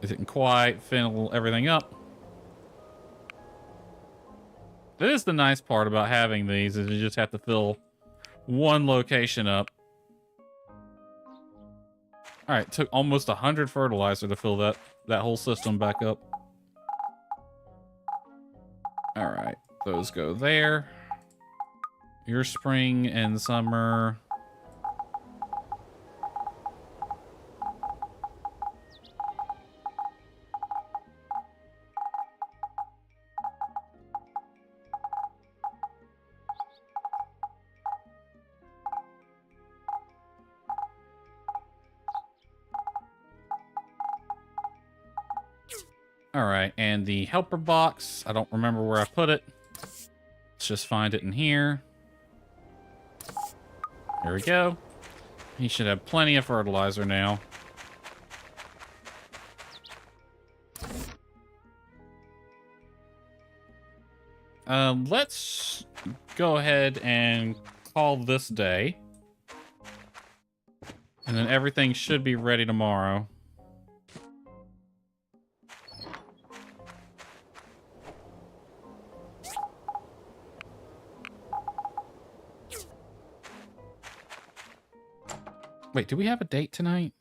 It didn't quite fill everything up. That is the nice part about having these, is you just have to fill one location up. Alright, took almost 100 fertilizer to fill that whole system back up. Alright, those go there. Your spring and summer. Alright, and the helper box, I don't remember where I put it. Let's just find it in here. Here we go. He should have plenty of fertilizer now. Let's go ahead and call this day. And then everything should be ready tomorrow. Wait, do we have a date tonight?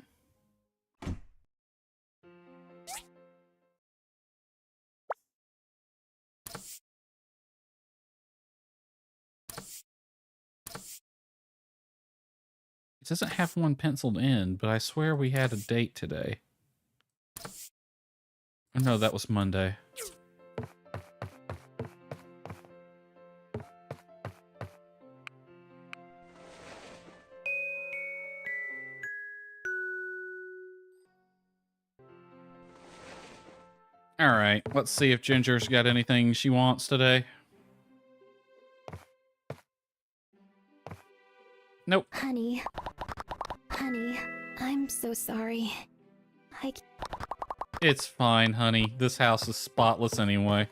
It doesn't have one penciled in, but I swear we had a date today. Oh, no, that was Monday. Alright, let's see if Ginger's got anything she wants today. Nope. Honey, I'm so sorry. It's fine, honey. This house is spotless anyway.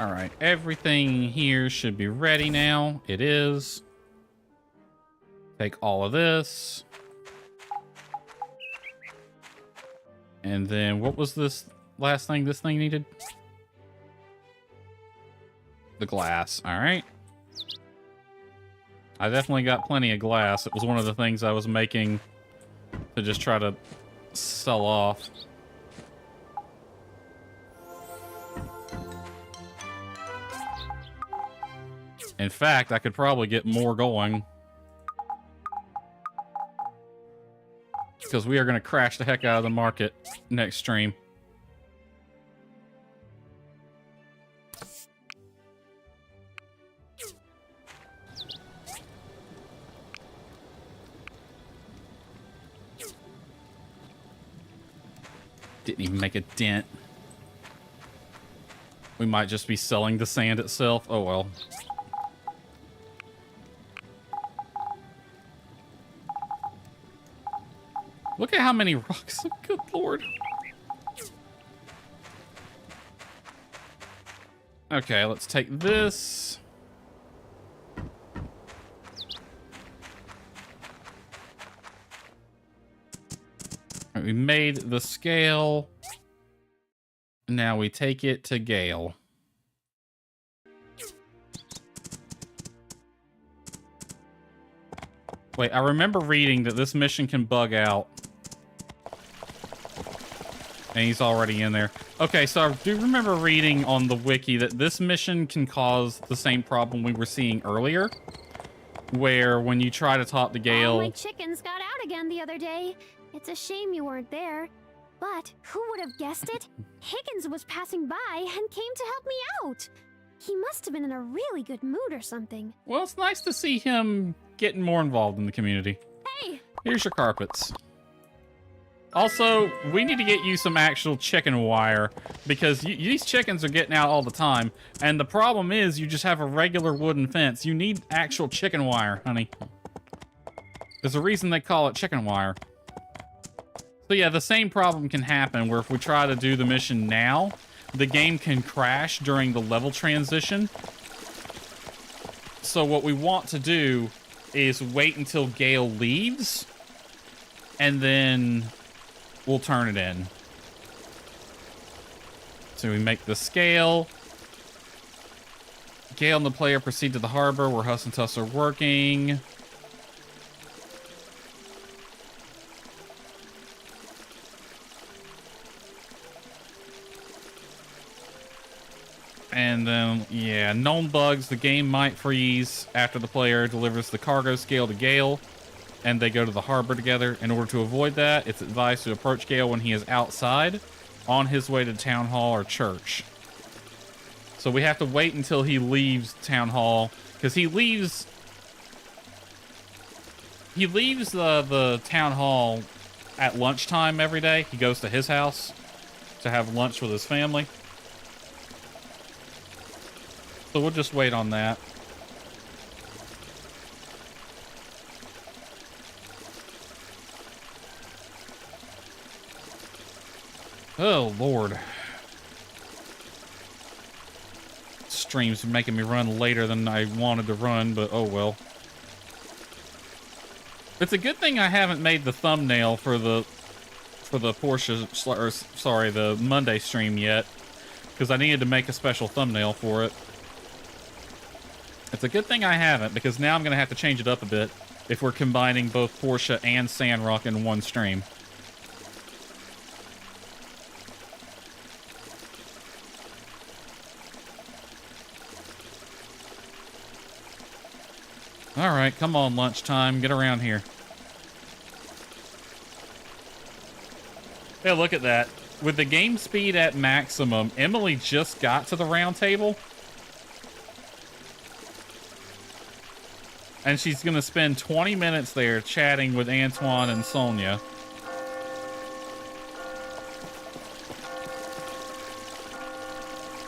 Alright, everything here should be ready now. It is. Take all of this. And then what was this last thing this thing needed? The glass. Alright. I definitely got plenty of glass. It was one of the things I was making to just try to sell off. In fact, I could probably get more going. Because we are going to crash the heck out of the market next stream. Didn't even make a dent. We might just be selling the sand itself. Oh well. Look at how many rocks. Good lord. Okay, let's take this. All right, we made the scale. Now we take it to Gale. Wait, I remember reading that this mission can bug out. And he's already in there. Okay, so I do remember reading on the wiki that this mission can cause the same problem we were seeing earlier. Where when you try to talk to Gale... All my chickens got out again the other day. It's a shame you weren't there. But who would have guessed it? Higgins was passing by and came to help me out. He must have been in a really good mood or something. Well, it's nice to see him getting more involved in the community. Hey! Here's your carpets. Also, we need to get you some actual chicken wire because these chickens are getting out all the time. And the problem is you just have a regular wooden fence. You need actual chicken wire, honey. There's a reason they call it chicken wire. So yeah, the same problem can happen where if we try to do the mission now, the game can crash during the level transition. So what we want to do is wait until Gale leaves, and then we'll turn it in. So we make the scale. Gale and the player proceed to the harbor where Huss and Tuss are working. And then, yeah, known bugs. The game might freeze after the player delivers the cargo scale to Gale, and they go to the harbor together. In order to avoid that, it's advised to approach Gale when he is outside, on his way to town hall or church. So we have to wait until he leaves town hall, because he leaves the town hall at lunchtime every day. He goes to his house to have lunch with his family. So we'll just wait on that. Oh, Lord. Streams are making me run later than I wanted to run, but oh well. It's a good thing I haven't made the thumbnail for the Portia, or sorry, the Monday stream yet, because I needed to make a special thumbnail for it. It's a good thing I haven't, because now I'm going to have to change it up a bit if we're combining both Portia and Sandrock in one stream. Alright, come on, lunchtime. Get around here. Yeah, look at that. With the game speed at maximum, Emily just got to the round table. And she's going to spend 20 minutes there chatting with Antoine and Sonia.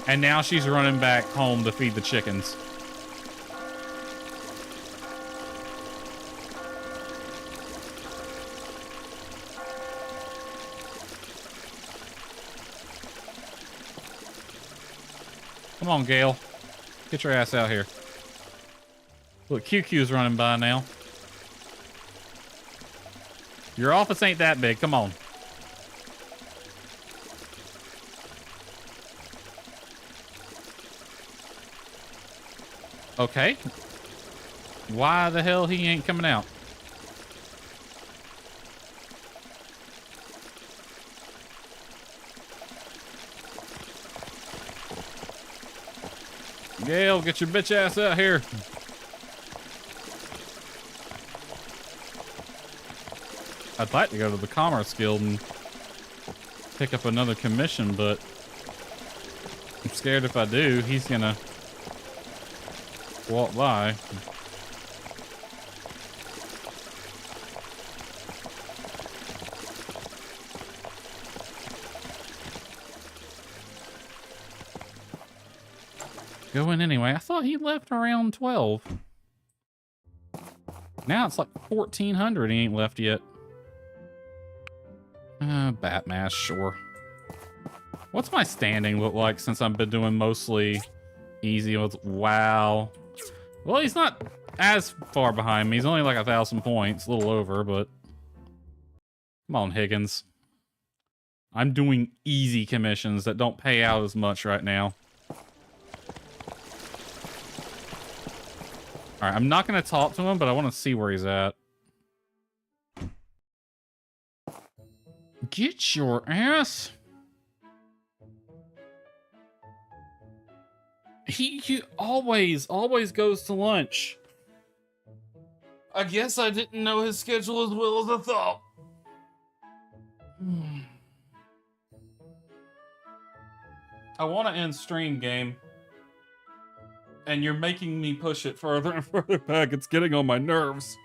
And now she's running back home to feed the chickens. Come on, Gale. Get your ass out here. Look, QQ's running by now. Your office ain't that big. Come on. Okay. Why the hell he ain't coming out? Gale, get your bitch ass out here. I'd like to go to the Commerce Guild and pick up another commission, but I'm scared if I do, he's gonna walk by. Go in anyway. I thought he left around 12. Now it's like 1400. He ain't left yet. Batmash, sure. What's my standing look like since I've been doing mostly easy? Wow. Well, he's not as far behind me. He's only like 1,000 points, a little over, but come on, Higgins. I'm doing easy commissions that don't pay out as much right now. Alright, I'm not going to talk to him, but I want to see where he's at. get your ass. He always goes to lunch. I guess I didn't know his schedule as well as I thought. I want to end stream, game. And you're making me push it further and further back. It's getting on my nerves.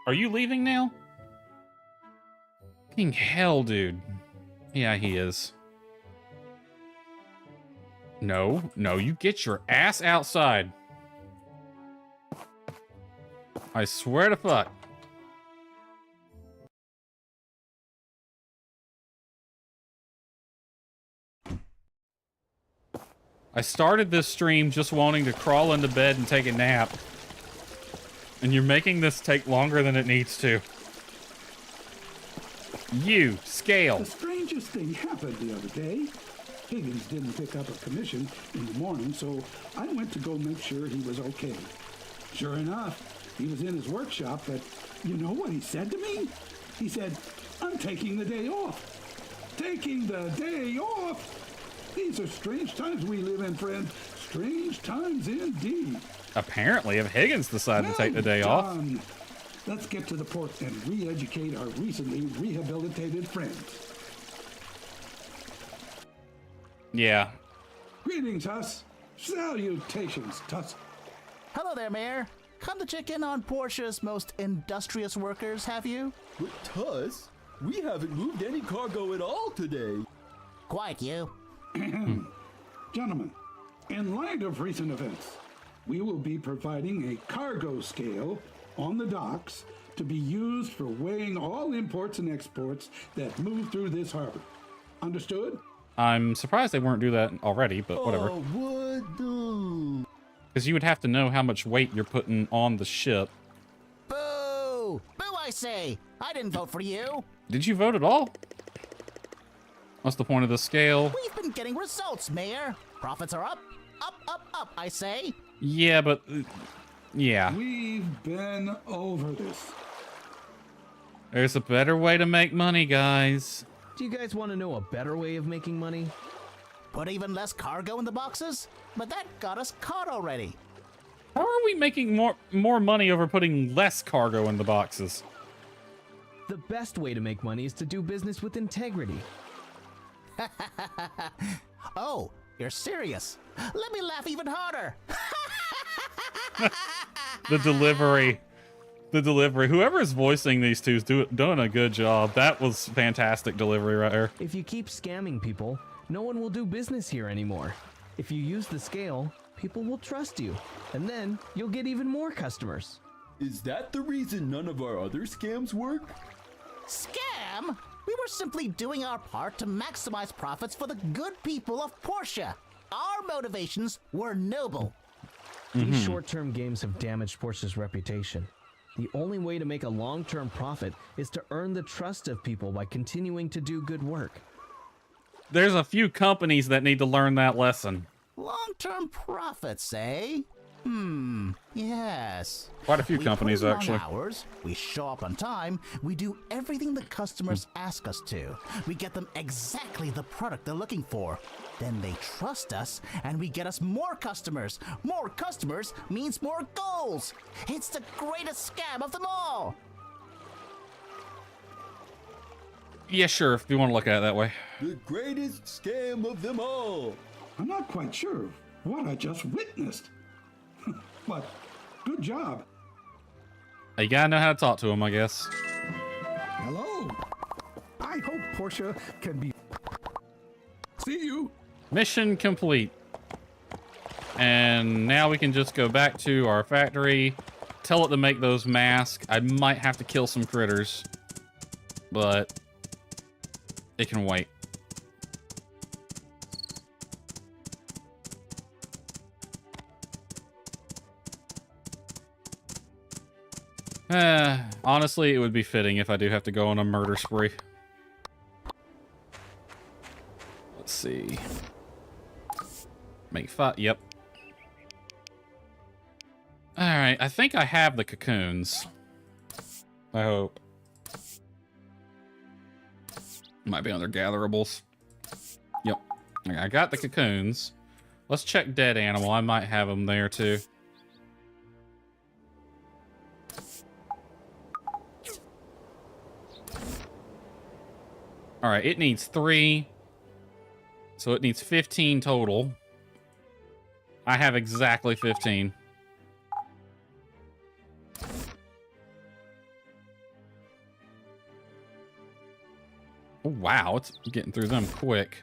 Are you leaving now? Fucking hell, dude. Yeah, he is. No, you get your ass outside. I swear to fuck. I started this stream just wanting to crawl into bed and take a nap. And you're making this take longer than it needs to. You, Scale. The strangest thing happened the other day. Higgins didn't pick up a commission in the morning, so I went to go make sure he was okay. Sure enough, he was in his workshop, but you know what he said to me? He said, "I'm taking the day off." Taking the day off? These are strange times we live in, friend. Strange times indeed. Apparently, if Higgins decided to take the day off. Let's get to the port and re-educate our recently rehabilitated friends. Yeah. Greetings, Huss. Salutations, Tuss. Hello there, Mayor. Come to check in on Portia's most industrious workers, have you? But Tuss, we haven't moved any cargo at all today. Quiet, you. Gentlemen, in light of recent events, we will be providing a cargo scale on the docks to be used for weighing all imports and exports that move through this harbor. Understood? I'm surprised they weren't do that already, but whatever. Oh, what the? Because you would have to know how much weight you're putting on the ship. Boo! Boo, I say! I didn't vote for you! Did you vote at all? What's the point of the scale? We've been getting results, Mayor. Profits are up, up, I say. Yeah, but... yeah. We've been over this. There's a better way to make money, guys. Do you guys want to know a better way of making money? Put even less cargo in the boxes? But that got us caught already. How are we making more money over putting less cargo in the boxes? The best way to make money is to do business with integrity. Oh, you're serious? Let me laugh even harder. The delivery. Whoever is voicing these two is doing a good job. That was fantastic delivery right there. If you keep scamming people, no one will do business here anymore. If you use the scale, people will trust you, and then you'll get even more customers. Is that the reason none of our other scams work? Scam? We were simply doing our part to maximize profits for the good people of Portia. Our motivations were noble. These short-term games have damaged Portia's reputation. The only way to make a long-term profit is to earn the trust of people by continuing to do good work. There's a few companies that need to learn that lesson. Long-term profits, eh? Yes. Quite a few companies, we put in actually. Long hours, we show up on time, we do everything the customers ask us to. We get them exactly the product they're looking for. Then they trust us, and we get us more customers. More customers means more goals. It's the greatest scam of them all. Yeah, sure, if you want to look at it that way. The greatest scam of them all. I'm not quite sure of what I just witnessed. But good job. You gotta know how to talk to him, I guess. Hello. I hope Portia can be... See you. Mission complete. And now we can just go back to our factory, tell it to make those masks. I might have to kill some critters, but it can wait. Honestly, it would be fitting if I do have to go on a murder spree. Let's see. Make five. Yep. Alright, I think I have the cocoons. I hope. Might be under gatherables. Yep. I got the cocoons. Let's check dead animal. I might have them there too. All right, it needs 3. So it needs 15 total. I have exactly 15. Oh, wow, it's getting through them quick.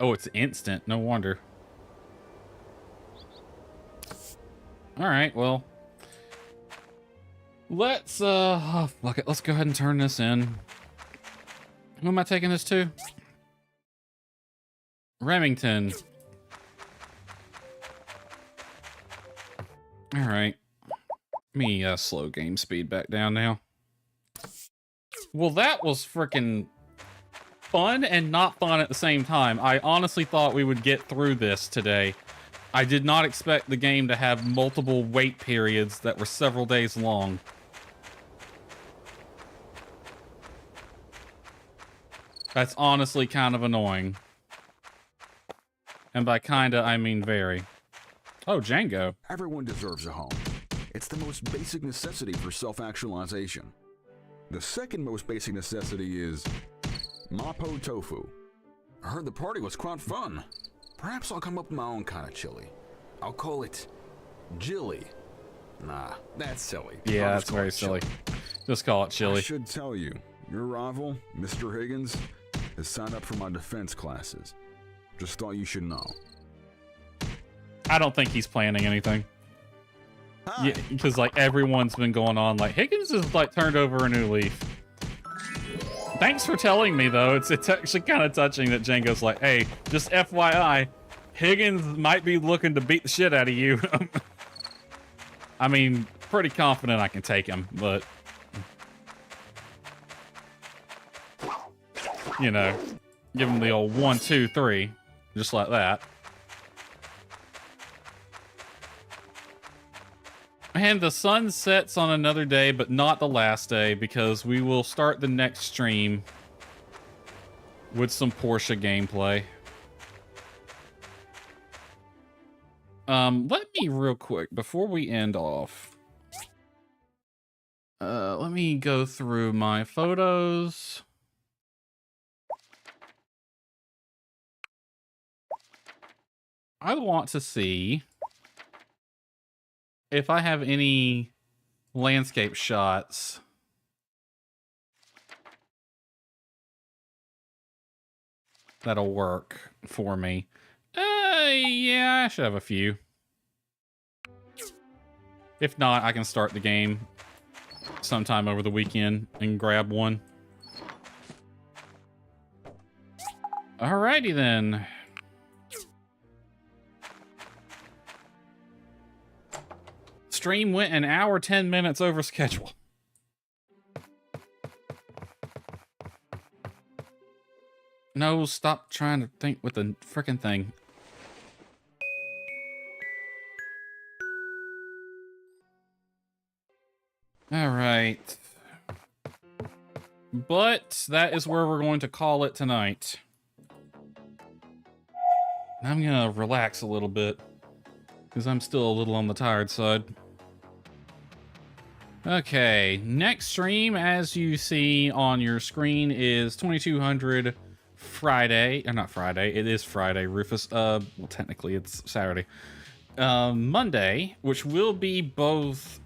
Oh, it's instant. No wonder. All right, well. Let's, oh, fuck it. Let's go ahead and turn this in. Who am I taking this to? Remington. All right. Let me slow game speed back down now. Well, that was freaking fun and not fun at the same time. I honestly thought we would get through this today. I did not expect the game to have multiple wait periods that were several days long. That's honestly kind of annoying. And by kinda, I mean very. Oh, Django. Everyone deserves a home. It's the most basic necessity for self-actualization. The second most basic necessity is Mapo Tofu. I heard the party was quite fun. Perhaps I'll come up with my own kind of chili. I'll call it Jilly. Nah, that's silly. Yeah, that's very silly. Just call it chili. I should tell you, your rival, Mr. Higgins, has signed up for my defense classes. Just thought you should know. I don't think he's planning anything. Yeah, because like everyone's been going on like Higgins has like turned over a new leaf. Thanks for telling me though. It's actually kind of touching that Django's like, hey, just FYI, Higgins might be looking to beat the shit out of you. I mean, pretty confident I can take him, but you know, give him the old 1, 2, 3, just like that. And the sun sets on another day, but not the last day, because we will start the next stream with some Portia gameplay. Let me real quick, before we end off, let me go through my photos. I want to see if I have any landscape shots that'll work for me. Yeah, I should have a few. If not, I can start the game sometime over the weekend and grab one. Alrighty then. Stream went an hour, 10 minutes over schedule. No, stop trying to think with the frickin' thing. All right. But that is where we're going to call it tonight. I'm gonna relax a little bit because I'm still a little on the tired side. Okay, next stream, as you see on your screen, is 2200 Friday. Or not Friday, it is Friday, Rufus. Well, technically it's Saturday. Monday, which will be both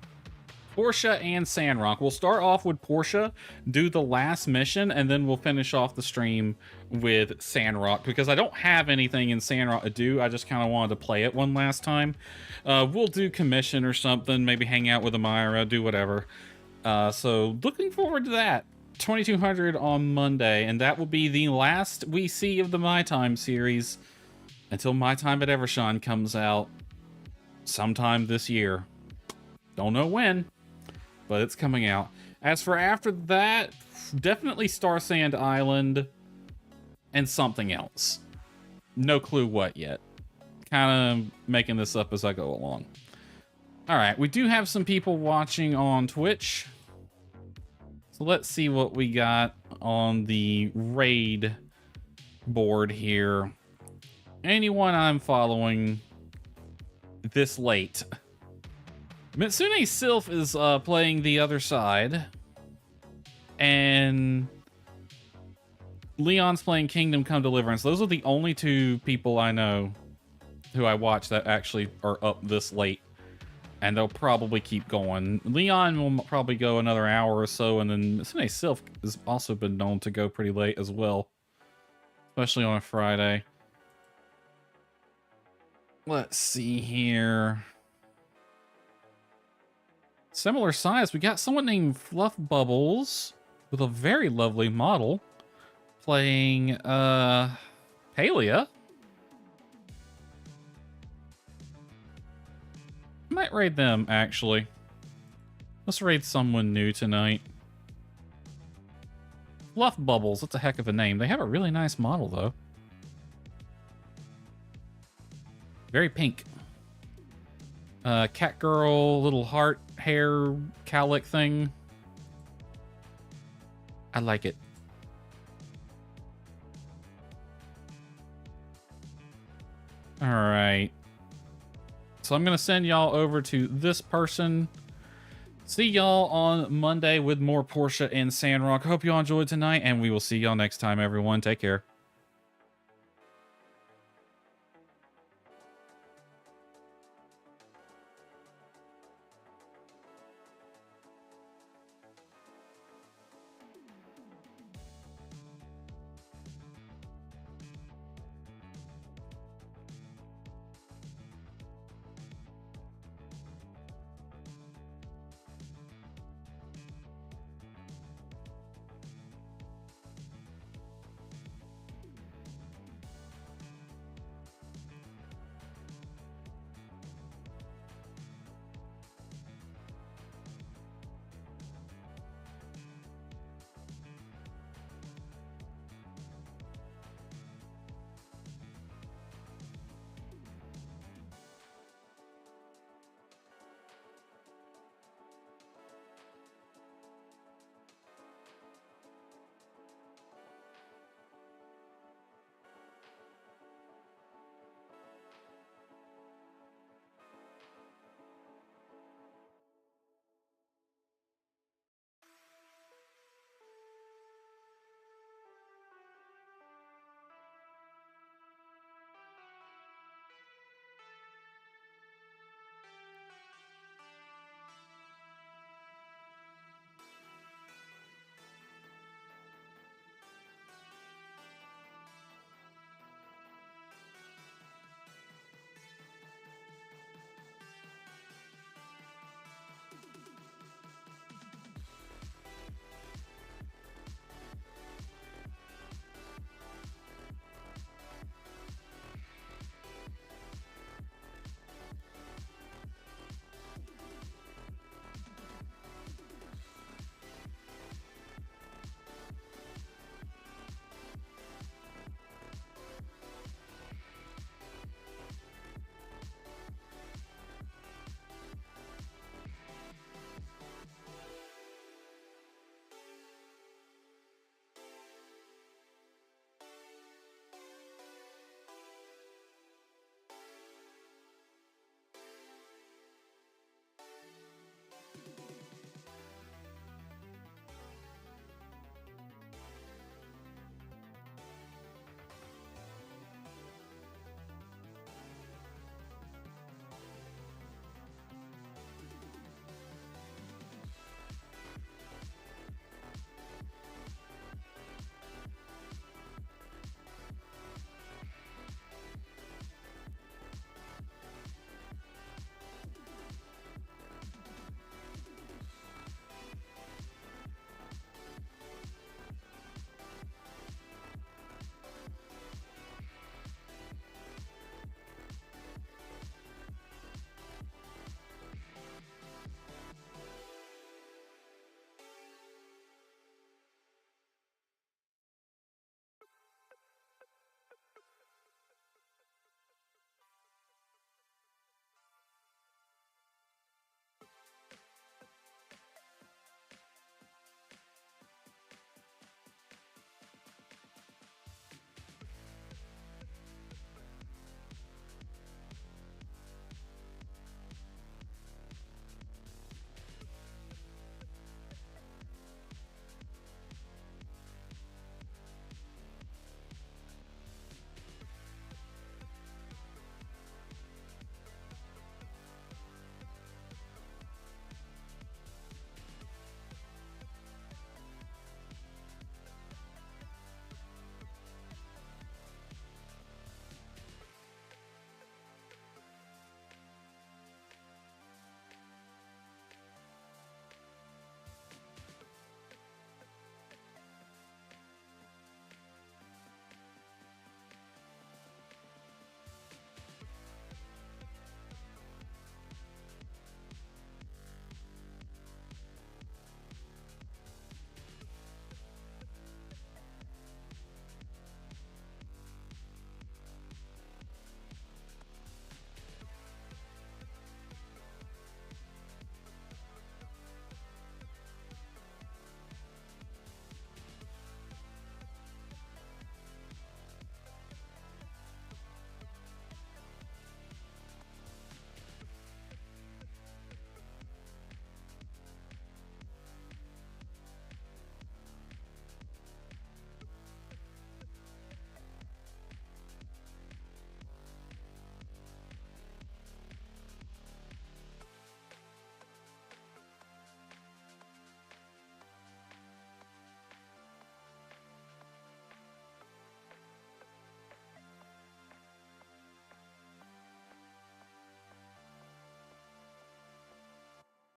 Portia and Sandrock. We'll start off with Portia, do the last mission, and then we'll finish off the stream with Sandrock, because I don't have anything in Sandrock to do. I just kind of wanted to play it one last time. We'll do commission or something, maybe hang out with Amira, do whatever. So looking forward to that. 2200 on Monday, and that will be the last we see of the My Time series until My Time at Evershine comes out sometime this year. Don't know when, but it's coming out. As for after that, definitely Star Sand Island and something else. No clue what yet. Kind of making this up as I go along. All right, we do have some people watching on Twitch. So So let's see what we got on the raid board here. Anyone I'm following this late. Mitsune Sylph is playing the other side. And Leon's playing Kingdom Come Deliverance. Those are the only two people I know who I watch that actually are up this late. And they'll probably keep going. Leon will probably go another hour or so, and then Mitsune Sylph has also been known to go pretty late as well. Especially on a Friday. Let's see here. Similar size, we got someone named Fluff Bubbles with a very lovely model playing Palia. Might raid them, actually. Let's raid someone new tonight. Fluff Bubbles, that's a heck of a name. They have a really nice model, though. Very pink. Cat girl, little heart, hair, cowlick thing. I like it. Alright. So I'm going to send y'all over to this person. See y'all on Monday with more Portia and Sandrock. Hope y'all enjoyed tonight, and we will see y'all next time, everyone. Take care.